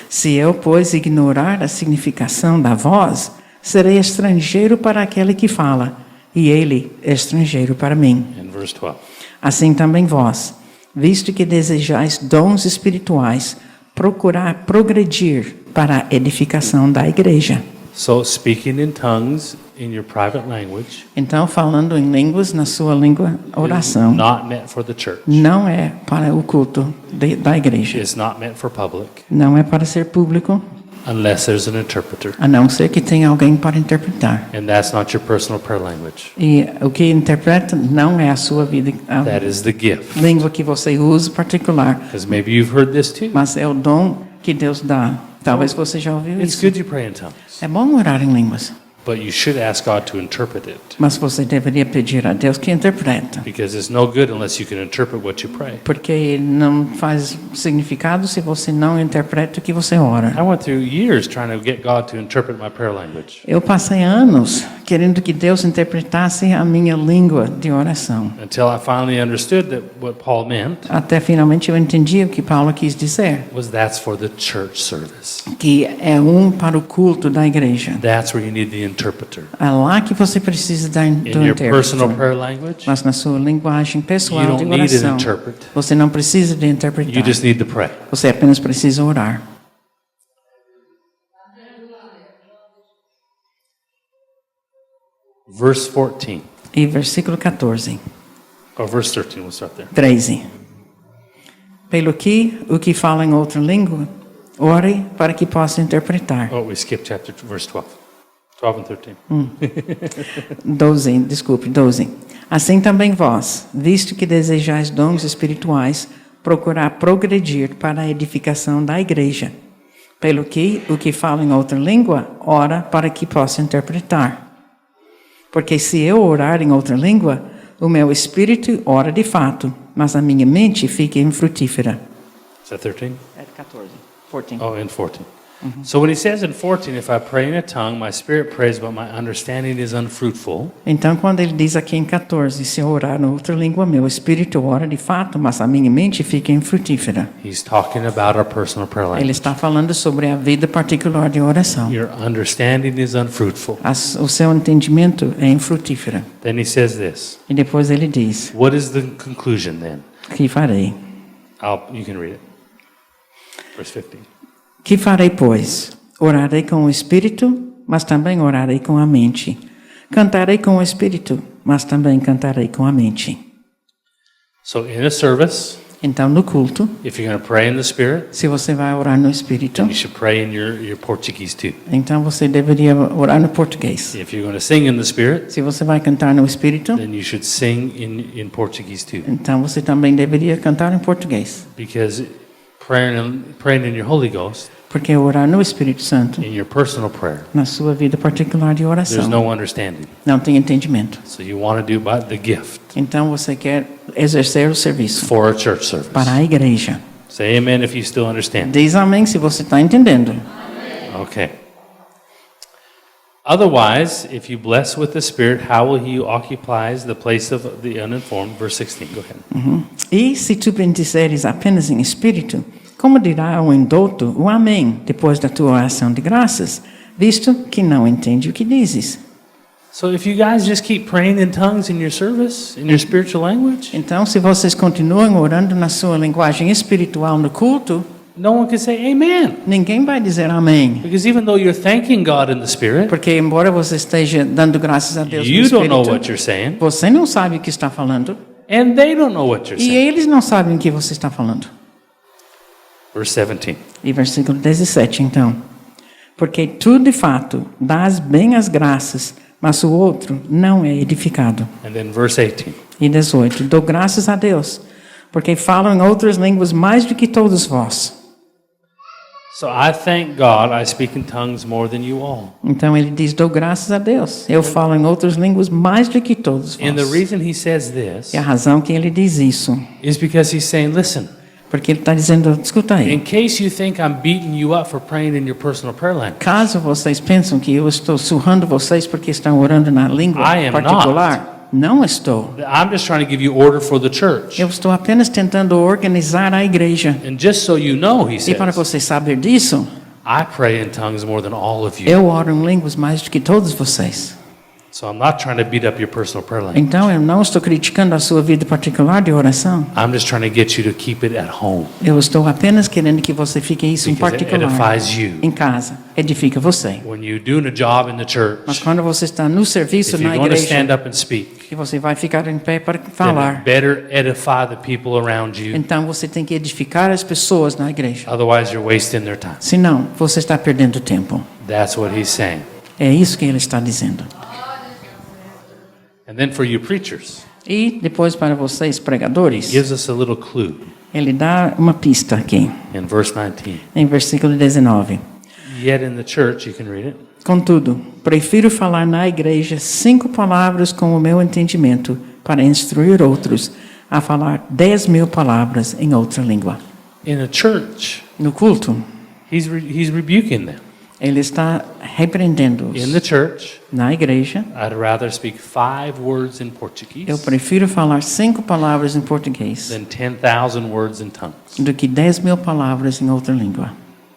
Se eu, pois, ignorar a significação da voz, serei estrangeiro para aquele que fala, e ele estrangeiro para mim. And verse 12. Assim também vós, visto que desejais dons espirituais, procurar progredir para a edificação da igreja. So speaking in tongues in your private language Então, falando em línguas na sua língua, is oração, not meant for the church. não é para o culto da igreja. It's not meant for public Não é para ser público, unless there's an interpreter. a não ser que tenha alguém para interpretar. And that's not your personal prayer language. E o que interpreta não é a sua vida, a That is the gift. língua que você usa particular, Because maybe you've heard this too. mas é o dom que Deus dá. Talvez você já ouviu It's isso. good to pray in tongues, É bom orar em línguas, but you should ask God to interpret it. mas você deveria pedir a Deus que interpreta, Because it's no good unless you can interpret what you pray. porque não faz significado se você não interpreta o que você ora. I went through years trying to get God to interpret my prayer language Eu passei anos querendo que Deus interpretasse a minha língua de oração. until I finally understood that what Paul meant Até finalmente eu entendi o que Paulo quis dizer, was that's for the church service. que é para o culto da igreja. That's where you need the interpreter. É lá que você precisa do In your personal intérprete. prayer language, Mas na sua linguagem you pessoal de don't need an oração, interpret. você não precisa de You interpretar. just need to pray. Você apenas precisa orar. Verse 14, E versículo 14, or verse 13, we'll start there. 13. Pelo que o que fala em outra língua, ore para que possa interpretar. Oh, we skipped verse 12. 12 and 13. 12, desculpe, 12. Assim também vós, visto que desejais dons espirituais, procurar progredir para a edificação da igreja. Pelo que o que fala em outra língua, ora para que possa interpretar. Porque se eu orar em outra língua, o meu espírito ora de fato, mas a minha mente fica infrutífera. Is that 13? É 14. 14. Oh, and 14. So when he says in 14, if I pray in a tongue, my spirit prays, but my understanding is unfruitful, Então, quando ele diz aqui em 14, se eu orar em outra língua, meu espírito ora de fato, mas a minha mente fica infrutífera. he's talking about our personal prayer Ele language. está falando sobre a vida particular de oração. Your understanding is unfruitful. O seu entendimento é infrutífero. Then he says this. E depois ele diz, What is the conclusion then? que farei? You can read it. Verse 15. Que farei, pois? Orarei com o espírito, mas também orarei com a mente. Cantarei com o espírito, mas também cantarei com a mente. So in a service, Então, no culto, if you're going to pray in the Spirit, se você vai orar no espírito, you should pray in your Portuguese too. então você deveria orar no português. If you're going to sing in the Spirit, Se você vai cantar no espírito, then you should sing in Portuguese too. então você também deveria cantar em português. Because praying in your Holy Ghost, Porque orar no Espírito Santo, in your personal prayer, na sua vida particular de there's oração, no understanding. não tem entendimento. So you want to do by the gift Então você quer exercer o serviço for a church service. para a igreja. Say amen if you still understand. Diz amém se você está entendendo. Okay. Otherwise, if you bless with the Spirit, how will he occupy the place of the uninformed? Verse 16, go ahead. E se tu bendizeres apenas em espírito, como dirá o indouto o amém depois da tua oração de graças, visto que não entende o que dizes? So if you guys just keep praying in tongues in your service, in your spiritual language, Então, se vocês continuam orando na sua linguagem espiritual no culto, no one can say amen. ninguém vai dizer amém. Because even though you're thanking God in the Spirit, Porque embora você esteja dando graças a Deus no you don't know what espírito, you're saying, você não sabe o que está falando and they don't know what you're e saying. eles não sabem o que você está falando. Verse 17. E versículo 17, então. Porque tu, de fato, dás bem as graças, mas o outro não é edificado. And then verse 18. E 18. Dou graças a Deus, porque falam em outras línguas mais do que todos vós. So I thank God I speak in tongues more than you all. Então ele diz, dou graças a Deus. Eu falo em outras línguas mais do que todos And the vós. reason he says this E a razão que ele diz isso, is because he's saying, listen, porque ele está dizendo, escuta in aí. case you think I'm beating you up for praying in your personal prayer language, Caso vocês pensam que eu estou surrando vocês porque estão orando na língua I am particular, não estou. I'm just trying to give you order for the church. Eu estou apenas tentando organizar a igreja. And just so you know, he E para says, você saber disso, I pray in tongues more than all of you. eu oro em línguas mais do que todos vocês. So I'm not trying to beat up your personal prayer language. Então eu não estou criticando a sua vida particular de oração. I'm just trying to get you to keep it at home Eu estou apenas querendo que você fique isso em because it particular. edifies you. Em casa, edifica você. When you're doing a job in the Mas church, quando você está no serviço if na you're going to stand igreja up and speak, e você vai ficar em pé para then it falar, better edify the people around you. então você tem que edificar as pessoas na igreja. Otherwise, you're wasting their time. Senão, você está perdendo tempo. That's what he's saying. É isso que ele está dizendo. And then for you preachers, E depois para vocês pregadores, gives us a little clue ele dá uma pista aqui, in verse 19. em versículo 19. Yet in the church, you can read it. Contudo, prefiro falar na igreja 5 palavras com o meu entendimento para instruir outros a falar 10.000 palavras em outra língua. In a church, No culto, he's rebuking them. ele está repreendendo-os. In the church, Na igreja, I'd rather speak 5 words in eu Portuguese prefiro falar 5 palavras em português than 10,000 words in tongues. do que 10.000 palavras em outra língua.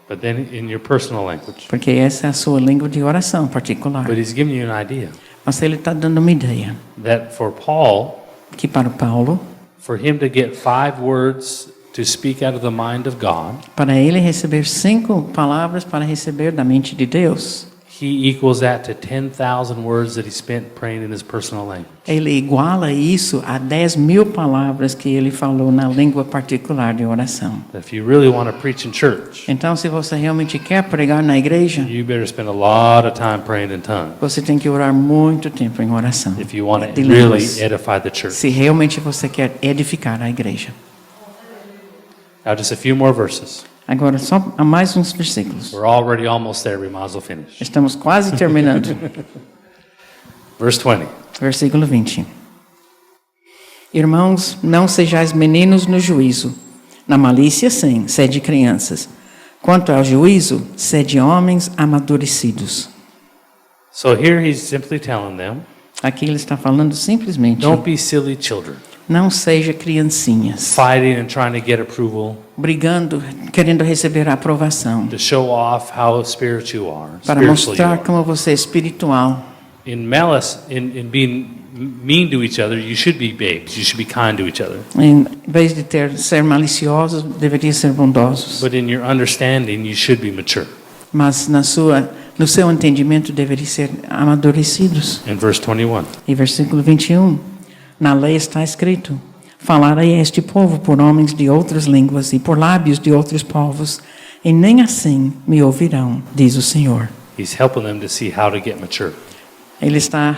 But then in your personal language. Porque essa é a sua língua de oração particular. But he's giving you an idea Mas ele está dando uma ideia that for Paul, que para Paulo, for him to get 5 words to speak out of the mind of God, para ele receber 5 palavras para receber da mente de Deus, he equals that to 10,000 words that he spent praying in his personal language. ele iguala isso a 10.000 palavras que ele falou na língua particular de oração. If you really want to preach in church, Então, se você realmente quer pregar na igreja, you better spend a lot of time praying in tongues você tem que orar muito tempo em oração. if you want to de really línguas, edify the church. se realmente você quer edificar a igreja. Now just a few more verses. Agora, só há mais uns versículos. We're already almost there. We might as well finish. Estamos quase terminando. Verse 20. Versículo 20. Irmãos, não sejais meninos no juízo. Na malícia, sim, sede crianças. Quanto ao juízo, sede homens amadurecidos. So here he's simply telling them, Aqui ele está falando simplesmente, don't be silly children, não seja criancinhas, fighting and trying to get approval, brigando, querendo receber a aprovação, to show off how spiritual you are. para spiritual you mostrar are. como você é espiritual. In malice, in being mean to each other, you should be babes. You should be kind to each other. Em vez de ser maliciosos, deveria ser bondosos. But in your understanding, you should be mature. Mas no seu entendimento, deveria ser amadurecidos. In verse 21. E versículo 21. Na lei está escrito: falarei a este povo por homens de outras línguas e por lábios de outros povos, e nem assim me ouvirão, diz o Senhor. He's helping them to see how to get mature. Ele está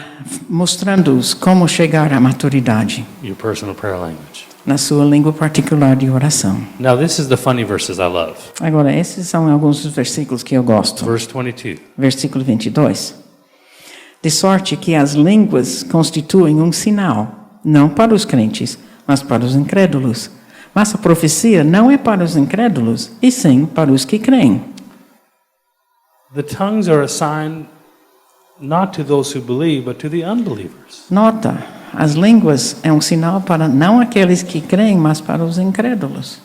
mostrando-os como chegar à maturidade Your personal prayer language. na sua língua particular de oração. Now, this is the funny verses I love. Agora, esses são alguns dos versículos que eu gosto. Verse 22. Versículo 22. De sorte que as línguas constituem um sinal, não para os crentes, mas para os incrédulos. Mas a profecia não é para os incrédulos, e sim para os que creem. The tongues are a sign not to those who believe, but to the unbelievers. Nota, as línguas é um sinal para não aqueles que creem, mas para os incrédulos.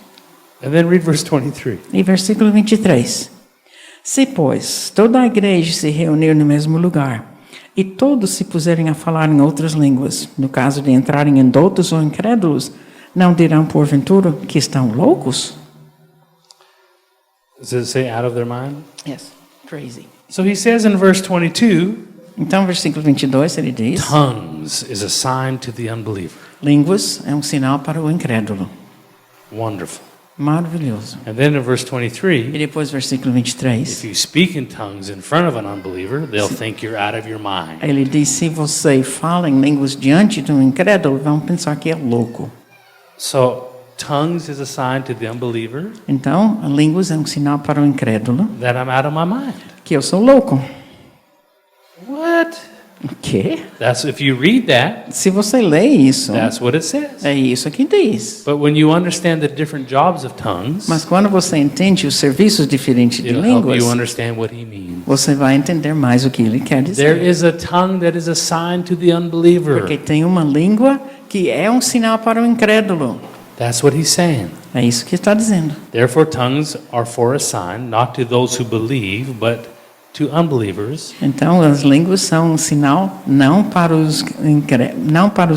And then read verse 23. E versículo 23. Se, pois, toda a igreja se reunir no mesmo lugar, e todos se puserem a falar em outras línguas, no caso de entrarem em doutos ou incrédulos, não dirão porventura que estão loucos? Does it say out of their mind? Yes, crazy. So he says in verse 22, Então, versículo 22, ele diz: tongues is a sign to the unbeliever. línguas é um sinal para o incrédulo. Wonderful. Maravilhoso. And then in verse E 23, depois, versículo 23, if you speak in tongues in front of an unbeliever, they'll think you're out of your mind. ele diz: se você fala em línguas diante de um incrédulo, vão pensar que é louco. So tongues is a sign to the unbeliever Então, a línguas é um sinal para o incrédulo that I'm out of my mind. que eu sou louco. What? O quê? That's if you read that, Se você lê isso, that's what it says. é isso que diz. But when you understand the different jobs of tongues, Mas quando você entende os serviços diferentes de it'll help línguas, you understand what he means. você vai entender mais o que ele quer There dizer. is a tongue that is a sign to the unbeliever. Porque tem uma língua que é um sinal para o incrédulo. That's what he's saying. É isso que está dizendo. Therefore, tongues are for a sign, not to those who believe, but to unbelievers. Então, as línguas são um sinal não para os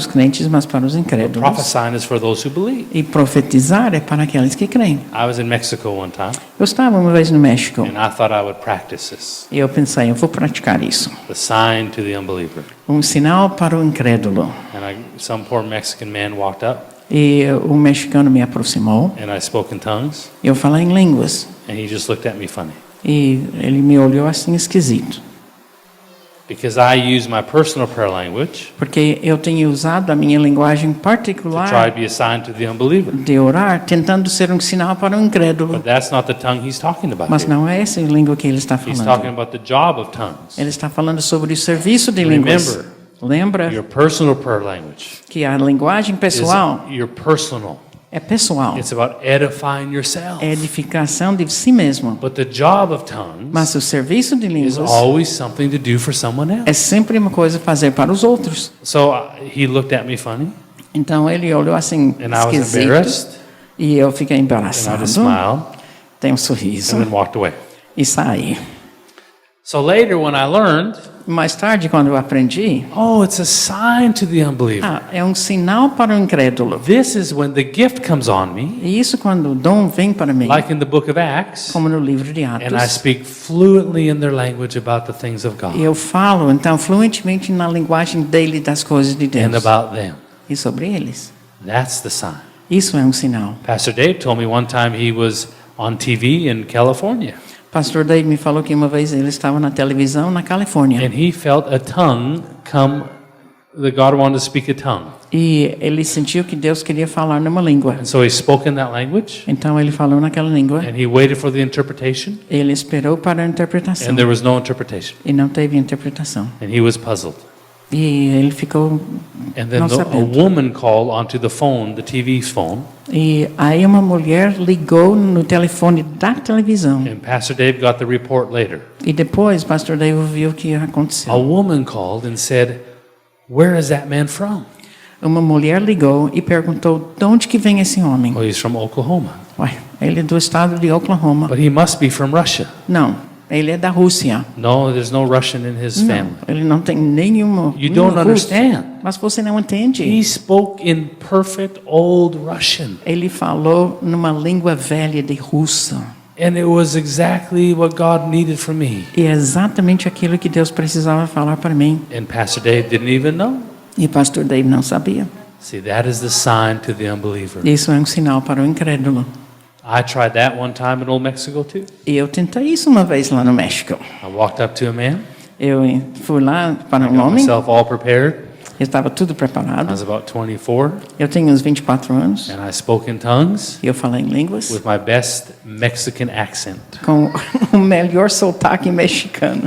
crentes, mas para os incrédulos. Prophesying is for those who believe. E profetizar é para aqueles que creem. I was in Mexico one time, Eu estava uma vez no México and I thought I would practice this. e eu pensei, eu vou praticar isso. The sign to the unbeliever. Um sinal para o incrédulo. And some poor Mexican man walked up, E o mexicano me aproximou. and I spoke in tongues, Eu falei em línguas. and he just looked at me funny. E ele me olhou assim esquisito. Because I use my personal prayer language Porque eu tenho usado a minha linguagem to try particular to be a sign to the unbeliever. de orar, tentando ser um sinal para o incrédulo. But that's not the tongue he's talking about Mas here. não é essa a língua que ele está He's talking falando. about the job of tongues. Ele está falando sobre o serviço de línguas. Remember, Lembra your personal prayer language que a linguagem is pessoal your personal. é pessoal. It's about edifying yourself. É edificação de si mesmo. But the job of tongues Mas o serviço de is línguas always something to do for someone else. é sempre uma coisa a fazer para os outros. So he looked at me funny, Então ele olhou assim and I was esquisito embarrassed, e eu fiquei and I embaraçado. just smiled, Tem um sorriso and then walked away. e saí. So later, when I learned, Mais tarde, quando eu aprendi, oh, it's a sign to the unbeliever. é um sinal para o incrédulo. This is when the gift comes on me, E isso quando o dom vem para mim, like in the book of Acts, como no livro de and I Atos. speak fluently in their language about the things of God E eu falo, então, fluentemente na linguagem dele das coisas de and Deus about them. e sobre eles. That's the sign. Isso é um sinal. Pastor Dave told me one time he was on TV in California, Pastor Dave me falou que uma vez ele estava na televisão na Califórnia and he felt a tongue come, that God wanted to speak a tongue. e ele sentiu que Deus queria falar numa língua. And so he spoke in that language, Então ele falou naquela língua. and he waited for the interpretation, Ele esperou para a interpretação and there was no interpretation. e não teve interpretação. And he was puzzled. E ele ficou And then não a sabendo. woman called onto the phone, the TV phone, E aí uma mulher ligou no telefone da televisão. and Pastor Dave got the report later. E depois Pastor Dave ouviu o que A aconteceu. woman called and said, "Where is that man from?" Uma mulher ligou e perguntou de onde que vem esse homem. Well, he's from Oklahoma, Ué, ele é do estado de Oklahoma. but he must be from Russia. Não, ele é da Rússia. No, there's no Russian in his Não, family. ele não tem nenhuma. You don't nenhum russo. understand. Mas você não entende. He spoke in perfect old Russian, Ele falou numa língua velha de russa. and it was exactly what God needed from me. E é exatamente aquilo que Deus precisava falar para mim. And Pastor Dave didn't even know. E Pastor Dave não sabia. See, that is the sign to the unbeliever. Isso é um sinal para o incrédulo. I tried that one time in Old Mexico too. E eu tentei isso uma vez lá no México. I walked up to a man, Eu fui lá para um got homem, myself all prepared. eu estava tudo I preparado. was about 24, Eu tinha uns 24 anos. and I spoke in tongues E eu falei em línguas with my best Mexican accent. com o melhor sotaque mexicano.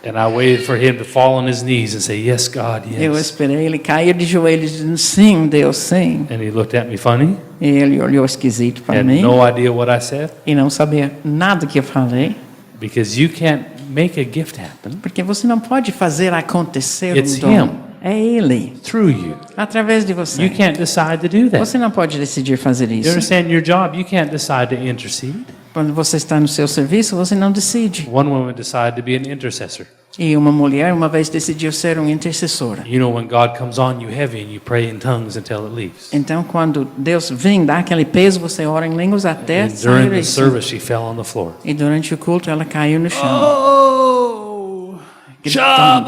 And I waited for him to fall on his knees and say, "Yes, God, Eu yes." esperei ele cair de joelhos dizendo sim, Deus, sim. And he looked at me funny, E ele olhou esquisito para had mim no idea what I said, e não sabia nada que eu falei. because you can't make a gift happen Porque você não pode fazer acontecer It's um dom. him. É Ele, through you. através de You você. can't decide to do that. Você não pode decidir fazer You isso. understand your job? You can't decide to intercede. Quando você está no seu serviço, você não decide. One woman decided to be an intercessor. E uma mulher uma vez decidiu ser uma intercessora. You know, when God comes on you heavy and you pray in tongues until it leaves. Então, quando Deus vem, dá aquele peso, você ora em línguas até And sair during the isso. service, she fell on the floor. E durante o culto, ela caiu no chão. Oh, Gritando.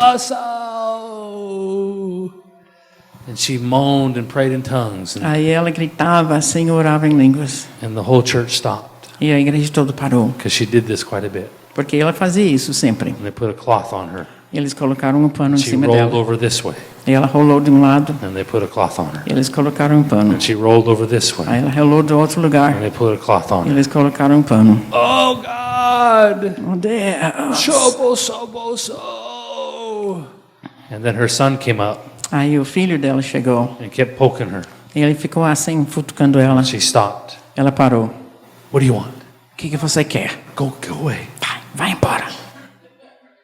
and she moaned and prayed in tongues, Aí ela gritava assim, orava em línguas. and the whole church stopped E a igreja toda parou. because she did this quite a bit. Porque ela fazia isso sempre. And they put a cloth on her. Eles colocaram um pano em She cima rolled dela. over this way, E ela rolou de um lado, and they put a cloth on her. eles colocaram um pano. And she rolled over this way, Aí ela rolou do outro and lugar, they put a cloth on her. eles colocaram um pano. Oh God! Oh, Deus. Shobo, sobo, so. And then her son came up Aí o filho dela chegou. and kept poking her. E ele ficou assim, futucando ela. She stopped. Ela parou. What do you want? O que você quer? Go away. Vai embora.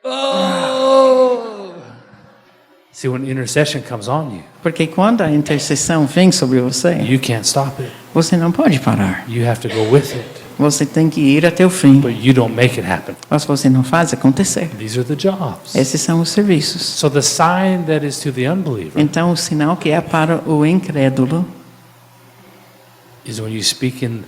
Oh! See, when intercession comes on you, Porque quando a intercessão vem sobre você, you can't stop it. você não pode parar. You have to go with it. Você tem que ir até o fim. But you don't make it happen. Mas você não faz acontecer. These are the jobs. Esses são os serviços. So the sign that is to the unbeliever Então, o sinal que é para o incrédulo, is when you speak in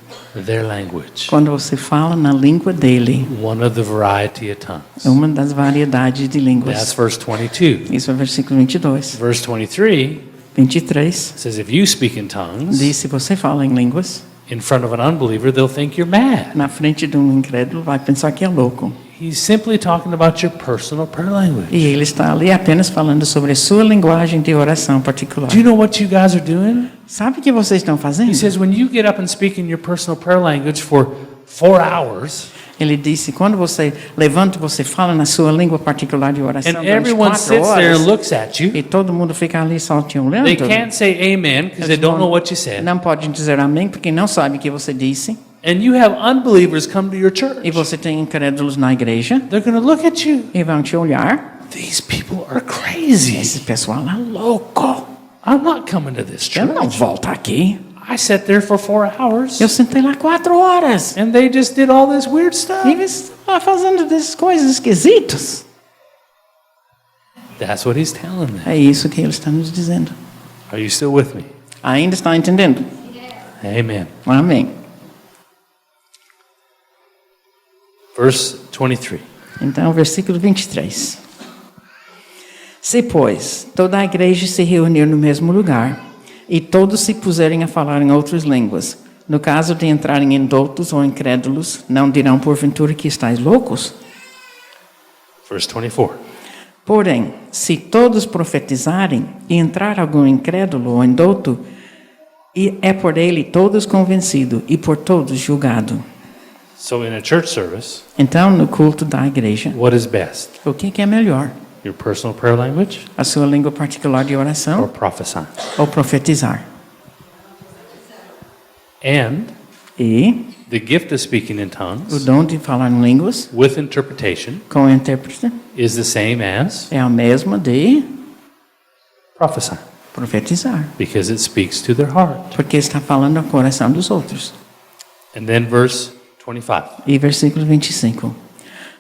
their language, quando você fala na língua dele, one of the variety of tongues. é uma das variedades de That's línguas. verse 22. Isso é versículo 22. Verse 23 23 says, if you speak in tongues diz, se você fala em línguas, in front of an unbeliever, they'll think you're mad. na frente de um incrédulo, vai pensar que é louco. He's simply talking about your personal prayer language. E ele está ali apenas falando sobre a sua linguagem de oração particular. Do you know what you guys are doing? Sabe o que vocês estão fazendo? He says, when you get up and speak in your personal prayer language for 4 hours, Ele disse, quando você levanta, você fala na sua língua particular de oração and durante everyone 4 sits there and horas, looks at you, e todo mundo fica ali só te olhando, they can't say amen because they don't know what you said. não podem dizer amém porque não sabem o que você disse. And you have unbelievers come to your church. E você tem incrédulos na igreja They're going to look at you. e vão te olhar. These people are crazy. Esse pessoal é louco. I'm not coming to this Eu não church. volto aqui. I sat there for 4 hours Eu sentei lá 4 horas. and they just did all this weird E stuff. eles estão fazendo dessas coisas esquisitas. That's what he's telling them. É isso que ele está nos dizendo. Are you still with me? Ainda está entendendo? Amen. Amém. Verse 23. Então, versículo 23. Se, pois, toda a igreja se reunir no mesmo lugar, e todos se puserem a falar em outras línguas, no caso de entrarem indoutos ou incrédulos, não dirão porventura que estáis loucos? Verse 24. Porém, se todos profetizarem, e entrar algum incrédulo ou indouto, e é por ele todos convencido, e por todos julgado. So in a church service, Então, no culto da igreja, what is best? o que é melhor? Your personal prayer language A sua língua particular de or oração prophesying? ou profetizar? And E the gift of speaking in o tongues dom de falar em línguas with interpretation com intérprete is the same as é a mesma de prophesying profetizar, because it speaks to their heart. porque está falando ao coração dos outros. And then verse 25. E versículo 25.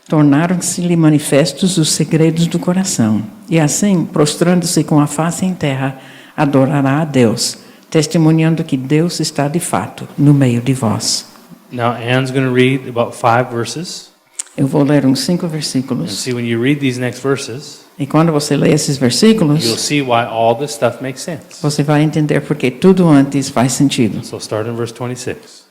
Tornaram-se-lhe manifestos os segredos do coração, e assim, prostrando-se com a face em terra, adorará a Deus, testemunhando que Deus está de fato no meio de vós. Now Anne's going to read about 5 verses. Eu vou ler uns 5 And versículos, see, when you read these next verses, e quando você lê esses you'll versículos, see why all this stuff makes sense. você vai entender porque tudo antes faz sentido. So start in verse 26.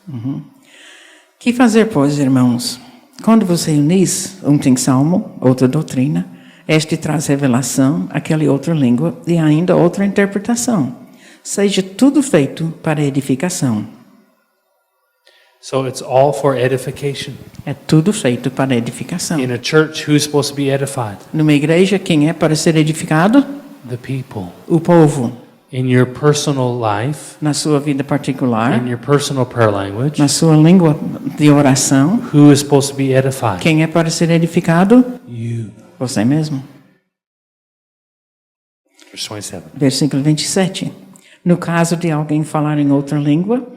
Que fazer, pois, irmãos? Quando você unis, um tem salmo, outra doutrina, este traz revelação, aquele outra língua e ainda outra interpretação. Seja tudo feito para edificação. So it's all for edification. É tudo feito para edificação. In a church, who's supposed to be edified? Numa igreja, quem é para ser edificado? The people. O povo. in your personal life, na sua vida particular, in your personal prayer language, na sua língua de oração. who is supposed to be edified? Quem é para ser edificado? You. Você mesmo. Verse 27. Versículo 27. No caso de alguém falar em outra língua,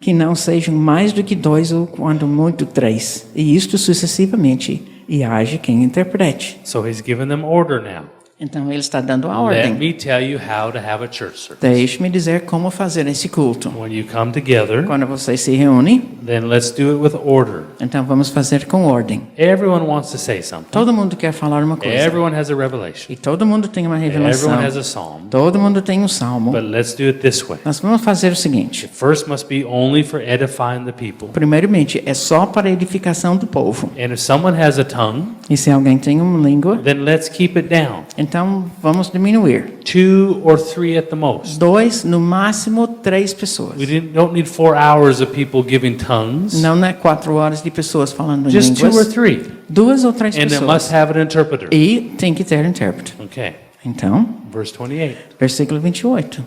que não sejam mais do que 2 ou quando muito 3, e isto sucessivamente, e haja quem interprete. So he's given them order now. Então ele está dando a Let ordem. me tell you how to have a church service. Deixe-me dizer como fazer esse culto. When you come together, Quando vocês se reúnem, then let's do it with order. então vamos fazer com ordem. Everyone wants to say something. Todo mundo quer falar uma coisa. Everyone has a revelation. E todo mundo tem uma revelação. Everyone has a psalm. Todo mundo tem um salmo. But let's do it this way. Nós vamos fazer o seguinte. First must be only for edifying the people. Primeiramente, é só para a edificação do povo. And if someone has a tongue, E se alguém tem uma língua, then let's keep it down. então vamos diminuir. 2 or 3 at the most. 2, no máximo 3 pessoas. Don't need 4 hours of people giving tongues. Não é 4 horas de pessoas falando em Just 2 or línguas. 3. 2 ou 3 And it must pessoas. have an interpreter. E tem que ter intérprete. Okay. Então, Verse 28. versículo 28.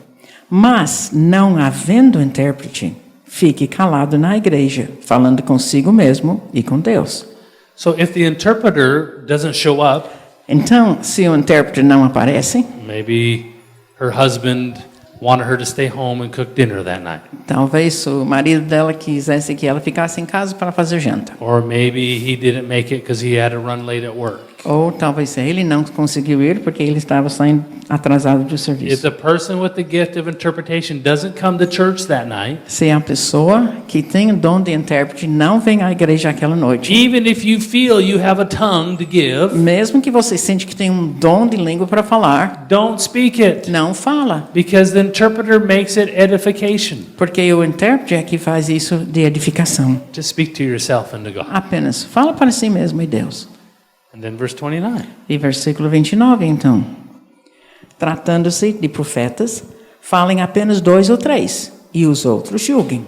Mas, não havendo intérprete, fique calado na igreja, falando consigo mesmo e com Deus. So if the interpreter doesn't show up, Então, se o intérprete não aparece, maybe her husband wanted her to stay home and cook dinner that night. talvez o marido dela quisesse que ela ficasse em casa para fazer janta. Or maybe he didn't make it because he had to run late at work. Ou talvez ele não conseguiu ir porque ele estava saindo atrasado do If serviço. the person with the gift of interpretation doesn't come to church that night, Se a pessoa que tem o dom de intérprete não vem à igreja aquela noite, even if you feel you have a tongue to give, mesmo que você sente que tem um dom de língua para falar, don't speak it, não fala. because the interpreter makes it edification. Porque o intérprete é que faz isso de edificação. Just speak to yourself and to God. Apenas fala para si mesmo e Deus. And then verse 29. E versículo 29, então. Tratando-se de profetas, falem apenas 2 ou 3, e os outros julguem.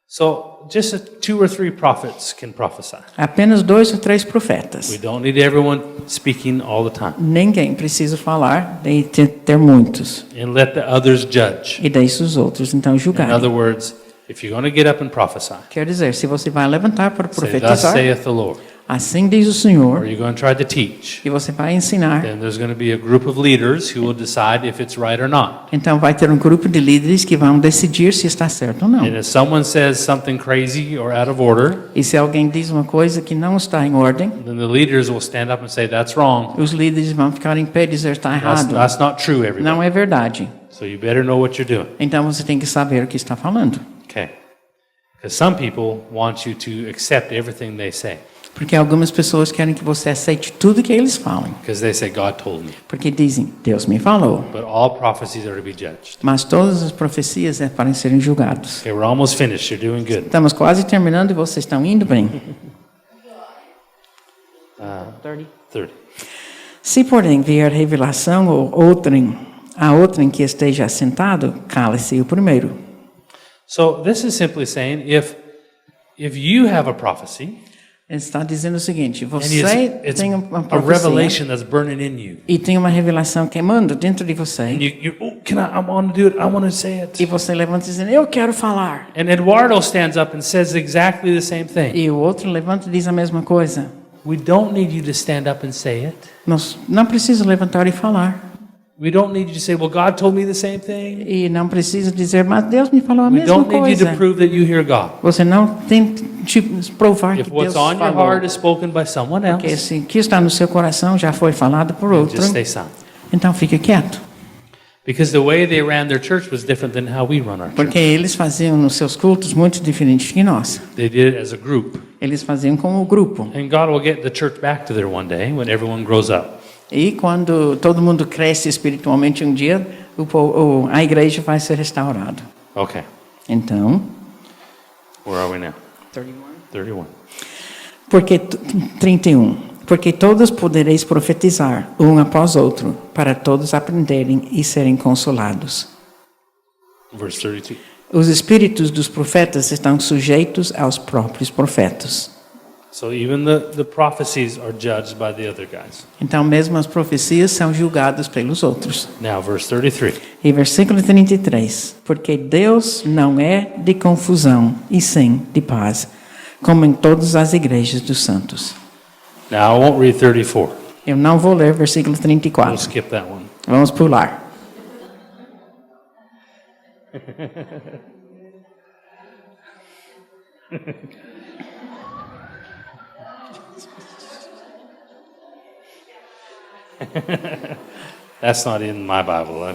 So just 2 or 3 prophets can prophesy. Apenas 2 ou 3 We profetas. don't need everyone speaking all the time. Ninguém precisa falar e ter muitos. And let the others judge. E deixe os outros, então, In julgarem. other words, if you're going to get up and prophesy, Quer dizer, se você vai levantar para say, thus profetizar, saith the Lord, assim diz o or Senhor, you're going to try to teach, e você vai ensinar, then there's going to be a group of leaders who will decide if it's right or not. então vai ter um grupo de líderes que vão decidir se está certo ou não. And if someone says something crazy or out of order, E se alguém diz uma coisa que não está em ordem, then the leaders will stand up and say, that's wrong. os líderes vão ficar em pé e dizer está errado. That's not true, everybody. Não é verdade. So you better know what you're doing. Então você tem que saber o que está falando. Okay. Because some people want you to accept everything they say. Porque algumas pessoas querem que você aceite tudo que eles falam. Because they say, God told me. Porque dizem, Deus me falou. But all prophecies are to be judged. Mas todas as profecias é para serem julgados. Okay, we're almost finished. You're doing good. Estamos quase terminando e vocês estão indo bem. 30. Se, porém, vier revelação ou a outrem que esteja assentado, cale-se o primeiro. So this is simply saying, if you have a prophecy, Ele está dizendo o seguinte, and você it's tem uma a profecia revelation that's burning in you, e tem uma revelação queimando dentro de você, and I want to do it. I want to say it. e você levanta dizendo, eu quero falar. And Eduardo stands up and says exactly the same thing. E o outro levanta e diz a mesma coisa. We don't need you to stand up and say it. Nós não precisa levantar e falar. We don't need you to say, well, God told me the same thing. E não precisa dizer, mas Deus me falou a We mesma don't need you to coisa. prove that you hear God. Você não tem que provar que If Deus what's on your falou. heart is spoken by someone Porque else, se o que está no seu coração já foi falado por outro, just stay silent. então fique quieto. Because the way they ran their church was different than how we run our church. Porque eles faziam nos seus cultos muito diferentes que nós. They did it as a group. Eles faziam como grupo. And God will get the church back to there one day when everyone grows up. E quando todo mundo cresce espiritualmente um dia, a igreja vai ser restaurada. Okay. Então, Where are we now? 31. porque 31. Porque todos podereis profetizar, um após outro, para todos aprenderem e serem consolados. Verse 32. Os espíritos dos profetas estão sujeitos aos próprios profetas. So even the prophecies are judged by the other guys. Então, mesmo as profecias são julgadas pelos outros. Now, verse 33. E versículo 33. Porque Deus não é de confusão, e sim de paz, como em todas as igrejas dos santos. Now, I won't read 34. Eu não vou ler versículo We'll 34. skip that one. Vamos pular. That's not in my Bible.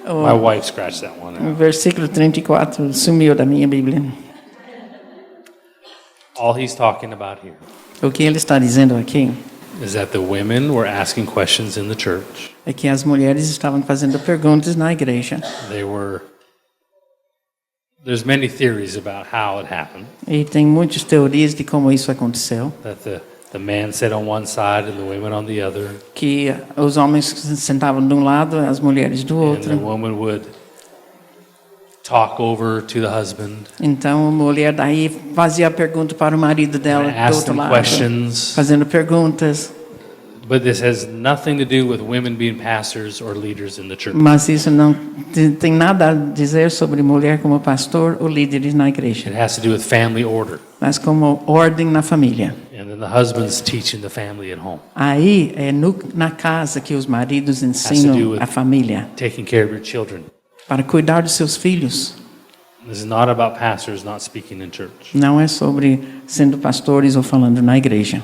My wife scratched that one out. O versículo 34 sumiu da minha Bíblia. All he's talking about here O que ele está dizendo aqui is that the women were asking questions in the church. é que as mulheres estavam fazendo perguntas na igreja. There's many theories about how it happened. E tem muitas teorias de como isso aconteceu. That the man sat on one side and the women on the other. Que os homens sentavam de um lado, as mulheres do And the outro. woman would talk over to the husband. Então a mulher daí fazia a pergunta para o marido dela do Ask outro them lado, questions. fazendo perguntas. But this has nothing to do with women being pastors or leaders in the church. Mas isso não tem nada a dizer sobre mulher como pastor ou líderes na igreja, It has to do with family order. mas como ordem na família. And then the husband's teaching the family at home. Aí é na casa que os maridos do ensinam with- a família Taking care of your children. para cuidar dos seus filhos. This is not about pastors not speaking in church. Não é sobre sendo pastores ou falando na igreja,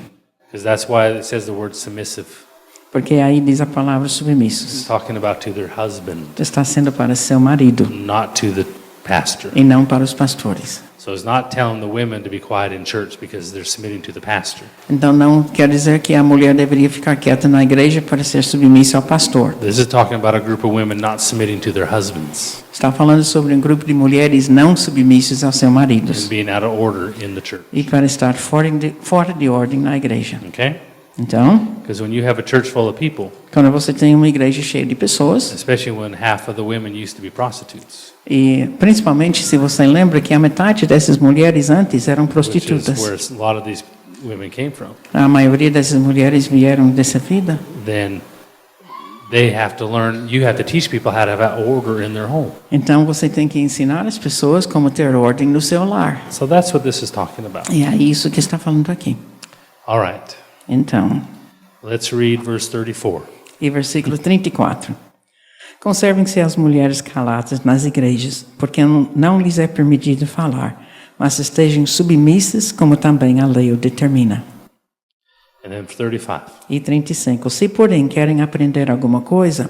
Because that's why it says the word submissive. porque aí diz a palavra It's submissos. talking about to their husband, Está sendo para seu marido not to the pastor. e não para os pastores. So it's not telling the women to be quiet in church because they're submitting to the pastor. Então não quer dizer que a mulher deveria ficar quieta na igreja para ser submissa ao pastor. This is talking about a group of women not submitting to their husbands Está falando sobre um grupo de mulheres não submissas aos seus and maridos being out of order in the church. e para estar fora de ordem na igreja. Okay? Então, Because when you have a church full of people, quando você tem uma igreja cheia de pessoas, especially when half of the women used to be prostitutes, e principalmente se você lembra que a metade dessas mulheres antes eram which is prostitutas, where a lot of these women came from, a maioria dessas mulheres vieram dessa vida, then they have to learn, you have to teach people how to have order in their home. então você tem que ensinar as pessoas como ter ordem no seu lar. So that's what this is talking about. E é isso que está falando aqui. All right. Então, Let's read verse 34. e versículo 34. Conservem-se as mulheres caladas nas igrejas, porque não lhes é permitido falar, mas estejam submissas, como também a lei o determina. And then 35. E 35. Se, porém, querem aprender alguma coisa,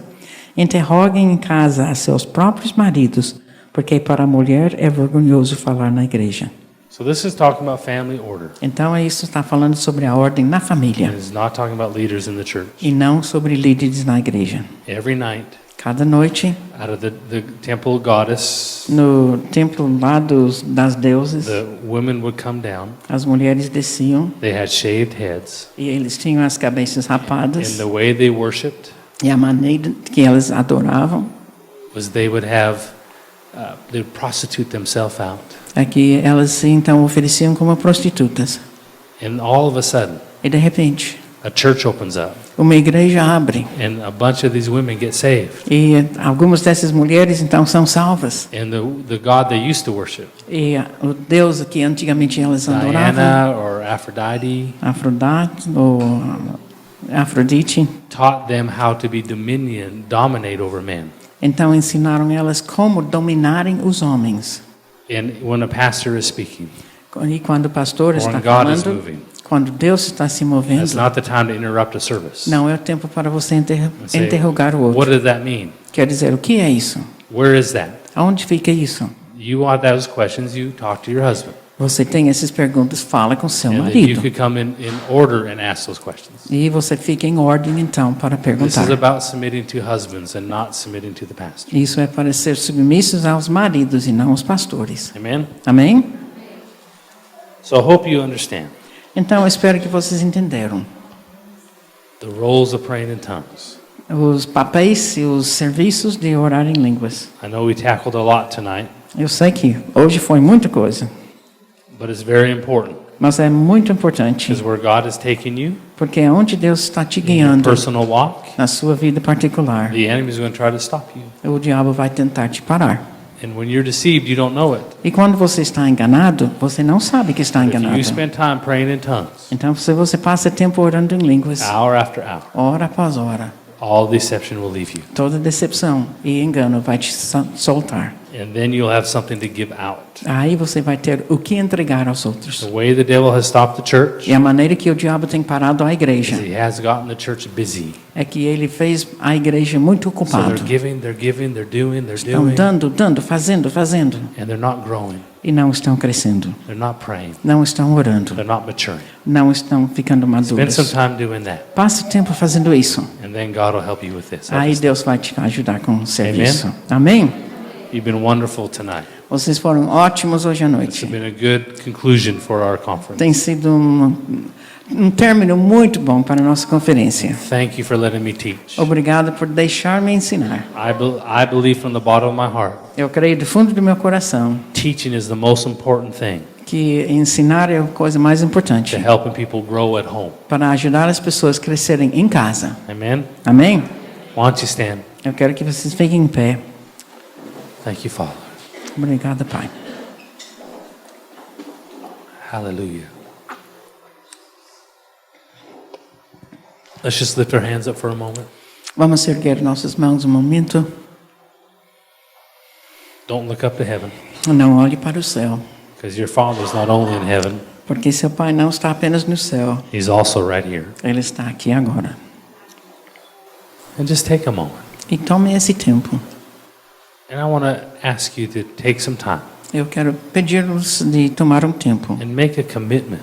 interroguem em casa a seus próprios maridos, porque para a mulher é vergonhoso falar na igreja. So this is talking about family order. Então, isso está falando sobre a ordem na família, It is not talking about leaders in the church. e não sobre líderes na igreja. Every night, Cada noite, out of the temple goddess, no templo lá das deuses, the women would come down. as mulheres desciam, They had shaved heads. e eles tinham as cabeças And rapadas, the way they worshipped e a maneira que elas adoravam was they would they would prostitute themselves out. é que elas então ofereciam como prostitutas. And all of a sudden, E de repente, a church opens up uma igreja abre, and a bunch of these women get saved. e algumas dessas mulheres então são salvas. And the God they used to worship, E o Deus que antigamente elas adoravam, Diana or Aphrodite, Afrodite ou Afrodite, taught them how to be dominate over men. então ensinaram elas como dominarem os homens. And when a pastor is speaking, E quando o pastor está when God is falando, moving, quando Deus está se it's movendo, not the time to interrupt a service. não é o tempo para você Say, interrogar o what outro. does that mean? Quer dizer, o que é isso? Where is that? Aonde fica isso? You want those questions, you talk to your husband. Você tem essas perguntas, fala com seu And then you marido. could come in order and ask those questions. E você fica em ordem, então, para This perguntar. is about submitting to husbands and not submitting to the pastor. Isso é para ser submissos aos maridos e não aos pastores. Amen? Amém? So I hope you understand Então, eu espero que vocês entenderam. the roles of praying in tongues. Os papéis e os serviços de orar em línguas. I know we tackled a lot tonight, Eu sei que hoje foi muita coisa, but it's very important Mas é muito importante, Because where God is taking you, porque é onde Deus está te in your guiando personal walk, na sua vida particular. the enemy is going to try to stop you. O diabo vai tentar te parar. And when you're deceived, you don't know it. E quando você está enganado, você não sabe que está But if enganado. you spend time praying in tongues, Então, se você passa tempo orando em línguas, hour after hour, hora após hora, all deception will leave you. toda decepção e engano vai te soltar. And then you'll have something to give out. Aí você vai ter o que entregar aos outros. The way the devil has stopped the church E a maneira que o diabo tem parado a is igreja he has gotten the church busy. é que ele fez a igreja muito So ocupada. they're giving, they're doing, Estão dando, fazendo, and they're not growing. e não estão crescendo, They're not praying. não estão orando, They're not maturing. não estão ficando Spend maduros. some time doing that, Passe tempo fazendo isso. and then God will help you with this. Aí Deus vai te ajudar com o serviço. Amém? You've been wonderful tonight. Vocês foram ótimos hoje à It's noite. been a good conclusion for our conference. Tem sido um término muito bom para a nossa conferência. Thank you for letting me teach. Obrigado por deixar-me ensinar. I believe from the bottom of my heart, Eu creio do fundo do meu coração teaching is the most important thing que ensinar é a coisa mais to importante helping people grow at home. para ajudar as pessoas a crescerem em casa. Amen? Amém? Why don't you stand? Eu quero que vocês fiquem em pé. Thank you, Father. Obrigada, Pai. Hallelujah. Let's just lift our hands up for a moment. Vamos erguer nossas mãos um momento. Don't look up to heaven, Não olhe para o céu, because your Father's not only in heaven, porque seu Pai não está apenas no céu, He's also right here. Ele está aqui agora. And just take a moment. E tome esse tempo. And I want to ask you to take some time Eu quero pedir-vos de tomar um tempo and make a commitment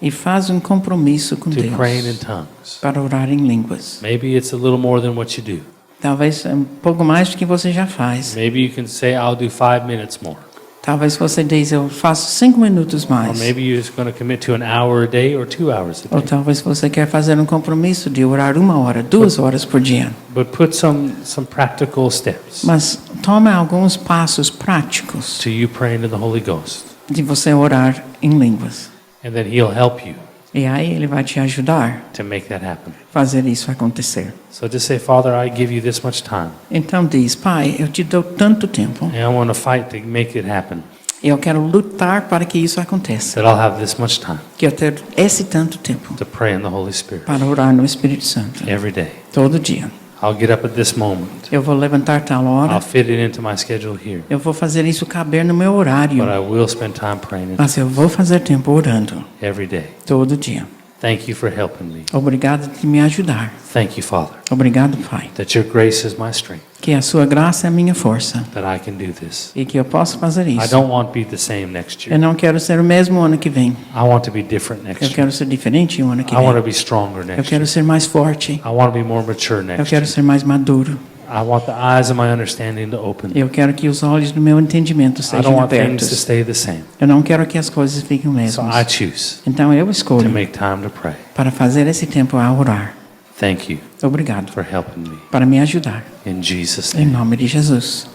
e faz um compromisso com to praying in Deus tongues. para orar em línguas. Maybe it's a little more than what you do. Talvez um pouco mais do que você já faz. Maybe you can say, I'll do 5 minutes more. Talvez você diz, eu faço 5 minutos Or mais. maybe you're just going to commit to an hour a day or 2 hours a Ou day. talvez você quer fazer um compromisso de orar 1 hora, 2 horas por dia. But put some practical steps Mas tome alguns passos práticos to you praying in the Holy Ghost. de você orar em línguas. And then He'll help you E aí Ele vai te ajudar to make that happen. a fazer isso acontecer. So just say, Father, I give you this much time. Então diz, Pai, eu te dou tanto tempo. And I want to fight to make it happen. Eu quero lutar para que isso aconteça. That I'll have this much time Que eu ter esse tanto tempo to pray in the Holy Spirit para orar no Espírito Santo. every day. Todo dia. I'll get up at this moment. Eu vou levantar tal I'll hora. fit it into my schedule here. Eu vou fazer isso caber no meu horário. But I will spend time praying Mas eu vou fazer tempo orando. every day. Todo dia. Thank you for helping me. Obrigado por me ajudar. Thank you, Father, Obrigado, Pai. that your grace is my strength, Que a sua graça é a minha força. that I can do this. E que eu possa fazer I isso. don't want to be the same next Eu year. não quero ser o mesmo ano que vem. I want to be different Eu next year. quero ser diferente o ano que I want to vem. be stronger Eu next year. quero ser mais forte. I want to be more mature Eu next year. quero ser mais maduro. I want the eyes of my understanding to open. Eu quero que os olhos do meu entendimento I don't sejam want things to abertos. stay the same. Eu não quero que as coisas fiquem So mesmas. I choose Então eu to escolho make time to pray. para fazer esse tempo a orar. Thank you Obrigado for helping me. para me ajudar. In Jesus' Em name. nome de Jesus.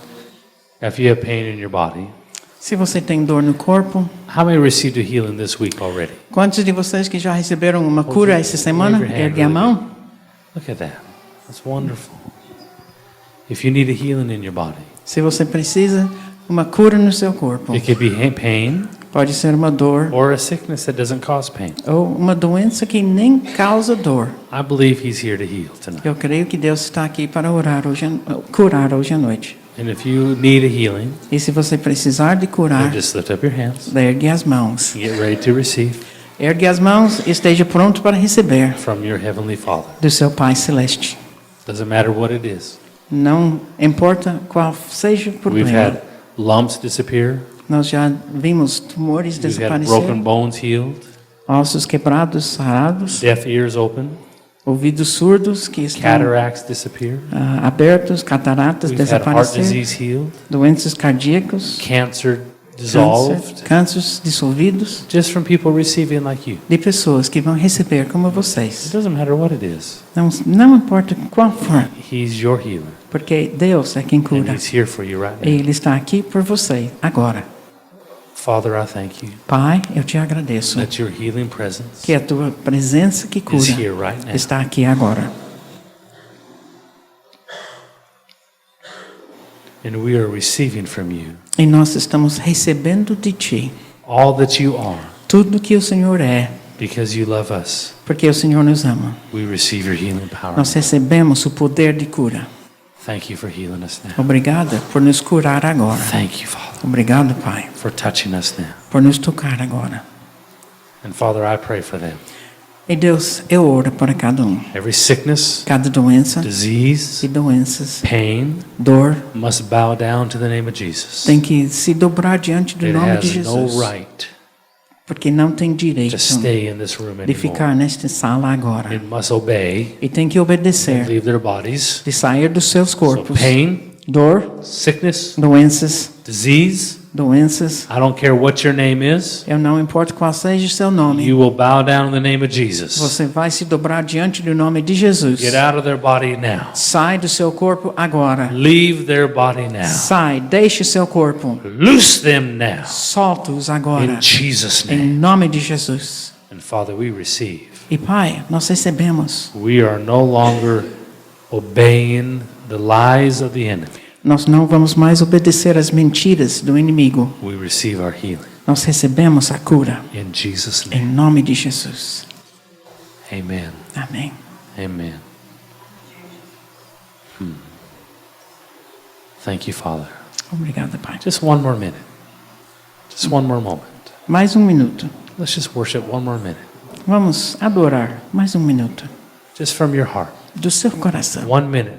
If you have pain in your body, Se você tem dor no corpo, how many received a healing this week already? quantos de vocês que já receberam uma cura essa semana? Wave your hand Ergue a really mão. big. Look at that. That's wonderful. If you need a healing in your body, Se você precisa uma cura no seu corpo, it could be pain pode ser uma dor or a sickness that doesn't cause pain. ou uma doença que nem causa dor. I believe He's here to heal tonight. Eu creio que Deus está aqui para orar hoje, curar hoje à noite. And if you need a healing, E se você precisar de then curar, just lift up your hands. ergue as mãos. Get ready to receive Ergue as mãos e esteja pronto para receber from your Heavenly Father. do seu Pai Celeste. Doesn't matter what it is. Não importa qual seja o We've problema. had lumps disappear. Nós já vimos tumores We've had broken desaparecer, bones healed. ossos quebrados, sarados, Deaf ears open. ouvidos surdos que estão Cataracts disappear. abertos, cataratas We've had heart desaparecer, disease healed. doenças cardíacas, Cancer dissolved. cânceres dissolvidos, Just from people receiving like you. de pessoas que vão receber como It vocês. doesn't matter what it is. Não importa qual for, He's your healer. porque Deus é quem And cura. He's here for you right E now. Ele está aqui por você agora. Father, I thank you Pai, eu te agradeço that your healing presence que a tua presença que cura is here right now. está aqui agora. And we are receiving from you E nós estamos recebendo de ti all that you are tudo que o Senhor é, because you love us. porque o Senhor nos ama. We receive your healing power. Nós recebemos o poder de cura. Thank you for healing us now. Obrigada por nos curar agora. Thank you, Father, Obrigado, Pai, for touching us now. por nos tocar agora. And Father, I pray for them. E Deus, eu oro para cada um. Every sickness, Cada doença disease, e doenças, pain dor, must bow down to the name of Jesus. tem que se dobrar diante do It nome de has Jesus. no right Porque não tem to direito stay in this room de anymore. ficar nesta sala agora. It must obey E tem que obedecer, and leave their bodies. de sair dos seus So corpos. pain, Dor, sickness, doenças, disease, doenças. I don't care what your name is, Eu não importo qual seja o seu nome. you will bow down in the name of Jesus. Você vai se dobrar diante do nome de Jesus. Get out of their body now. Sai do seu corpo agora. Leave their body now. Sai, deixe seu corpo. Loose them now. Solta-os agora. In Jesus' Em name. nome de Jesus. And Father, we receive. E Pai, nós recebemos. We are no longer obeying the lies of the enemy. Nós não vamos mais obedecer às mentiras do inimigo. We receive our healing. Nós recebemos a cura. In Jesus' Em name. nome de Jesus. Amen. Amém. Amen. Thank you, Father. Obrigada, Pai. Just one more minute. Just one more moment. Mais um minuto. Let's just worship one more minute. Vamos adorar. Mais um minuto. Just from your heart. Do seu coração. 1 minute.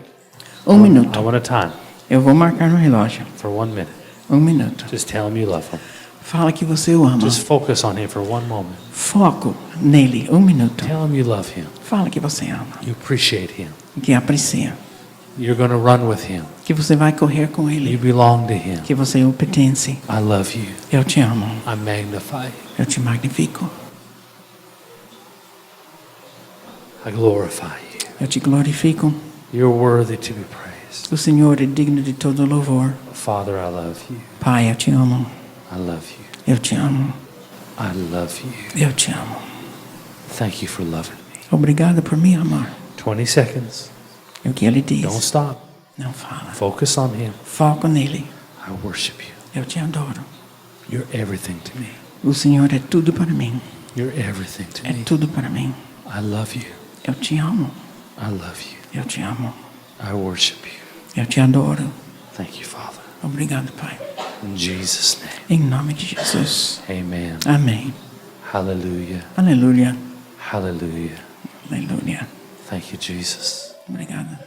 Um I minuto. want a time Eu vou marcar no relógio. for 1 minute. Um minuto. Just tell him you love him. Fala que você o ama. Just focus on him for 1 moment. Foco nele. Um minuto. Tell him you love him. Fala que você ama. You appreciate him. Que aprecia. You're going to run with him. Que você vai correr com You ele. belong to him. Que você o pertence. I love you. Eu te amo. I magnify you. Eu te magnifico. I glorify you. Eu te glorifico. You're worthy to be praised. O Senhor é digno de todo louvor. Father, I love you. Pai, eu te amo. I love you. Eu te amo. I love you. Eu te amo. Thank you for loving me. Obrigada por me amar. 20 seconds. É o que ele diz. Don't stop. Não fala. Focus on him. Foco nele. I worship you. Eu te adoro. You're everything to me. O Senhor é tudo para mim. You're everything to É me. tudo para mim. I love you. Eu te amo. I love you. Eu te amo. I worship you. Eu te adoro. Thank you, Father. Obrigado, Pai. In Jesus' name. Em nome de Jesus. Amen. Amém. Hallelujah. Aleluia. Hallelujah. Aleluia. Thank you, Jesus. Obrigada.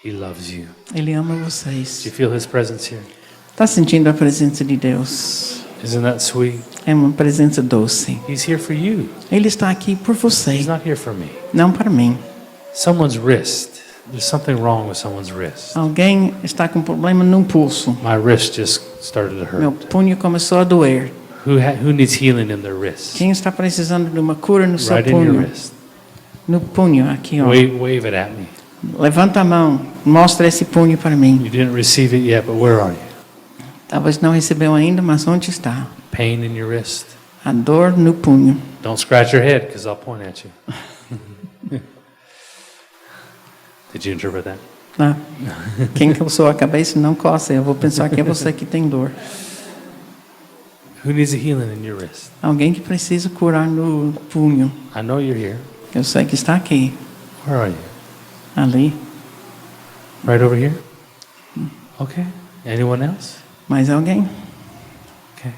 He loves you. Ele ama Do you vocês. feel his presence here? Está sentindo a presença de Deus? Isn't that sweet? É uma presença doce. He's here for you. Ele está aqui por você, He's not here for me. não para mim. Someone's wrist. There's something wrong with someone's wrist. Alguém está com problema no pulso. My wrist just started to Meu hurt. punho começou a doer. Who needs healing in their wrist? Quem está precisando de uma cura no seu Right in your punho? wrist. No punho, aqui, ó. Wave it at me. Levanta a mão, mostra esse punho para mim. You didn't receive it yet, but where are you? Talvez não recebeu ainda, mas onde está? Pain in your wrist? A dor no punho. Don't scratch your head because I'll point at you. Did you interpret that? Ah, quem coçou a cabeça não coça. Eu vou pensar que é você que tem dor. Who needs a healing in your wrist? Alguém que precisa curar no punho. I know you're here. Eu sei que está aqui, Where are you? ali. Right over here? Okay. Anyone else? Mais alguém? Okay.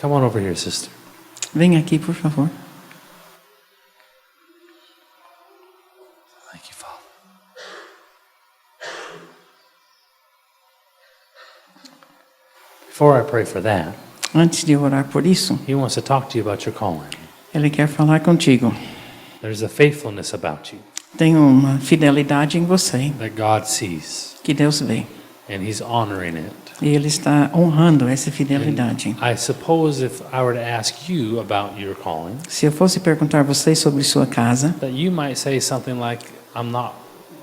Come on over here, sister. Vem aqui, por favor. Thank you, Father. Before I pray for that, Antes de orar por isso, he wants to talk to you about your calling. ele quer falar contigo. There's a faithfulness about you Tem uma fidelidade em você that God sees, que Deus vê. and he's honoring it. E Ele está honrando essa fidelidade. I suppose if I were to ask you about your calling, Se eu fosse perguntar a vocês sobre sua casa, that you might say something like, I'm not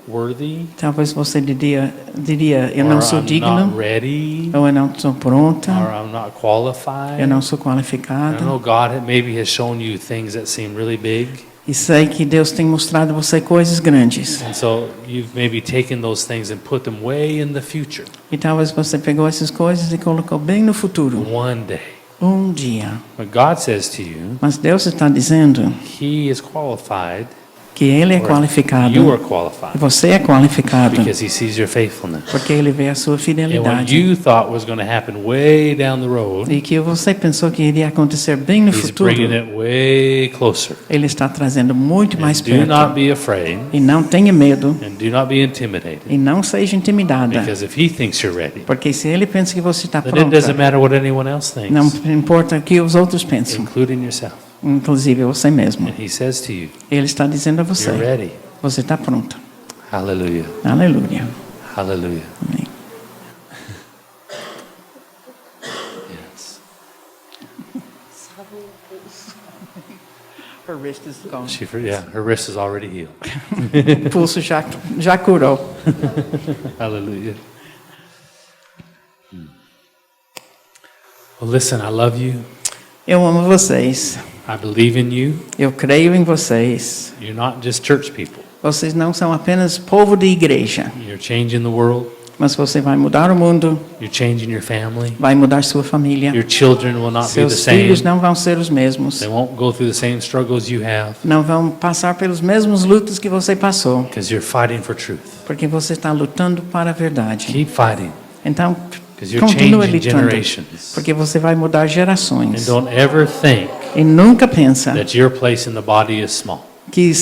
worthy, Talvez você diria eu or não sou I'm digno, not ready, ou eu não sou pronta, or I'm not qualified. eu não sou I qualificada. know God maybe has shown you things that seem really big, E sei que Deus tem mostrado a você coisas grandes. and so you've maybe taken those things and put them way in the future. E talvez você pegou essas coisas e colocou bem no futuro. One day. Um dia. But God says to you, Mas Deus está dizendo He is qualified, que Ele é or qualificado. you are E qualified, você é qualificado. because He sees your faithfulness. Porque Ele vê a sua And what fidelidade. you thought was going to happen way down the road, E que você pensou que iria acontecer bem no He's futuro. bringing it way closer. Ele está trazendo muito mais And do not perto. be afraid, E não tenha medo. and do not be intimidated, E não seja intimidada. because if He thinks you're ready, Porque se Ele pensa que você está then it doesn't pronta, matter what anyone else não thinks, importa o que os outros pensam. including yourself. Inclusive você mesmo. And He says to you, Ele está dizendo a you're você: ready. você está pronta. Hallelujah. Aleluia. Hallelujah. Amém. Yes. Her wrist is gone. Her wrist is already healed. O pulso já curou. Hallelujah. Well, listen, I love you. Eu amo vocês. I believe in you. Eu creio em vocês. You're not just church people. Vocês não são apenas povo de igreja, You're changing the world. mas você vai mudar o mundo, You're changing your family. vai mudar sua família. Your children will not be the Seus same. filhos não vão ser os mesmos. They won't go through the same struggles you have, Não vão passar pelos mesmos lutos que você passou, because you're fighting for truth. porque você está lutando para a verdade. Keep fighting, Então, because you're continue changing lutando, generations. porque você vai mudar And gerações. don't ever think E nunca pensa that your place in the body is small. que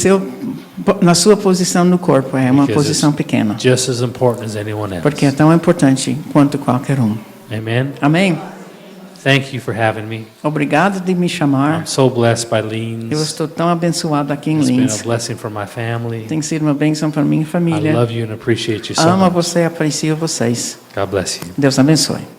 na sua posição no corpo é uma Because posição it's pequena, just as important as anyone else. porque é tão importante quanto qualquer um. Amen. Amém? Thank you for having me. Obrigado de me chamar. I'm so blessed by Eu Leans. estou tão abençoado aqui em It's been a Lins. blessing for my family. Tem sido uma bênção para minha I família. love you and appreciate you so Amo much. você e aprecio vocês. God bless you. Deus abençoe.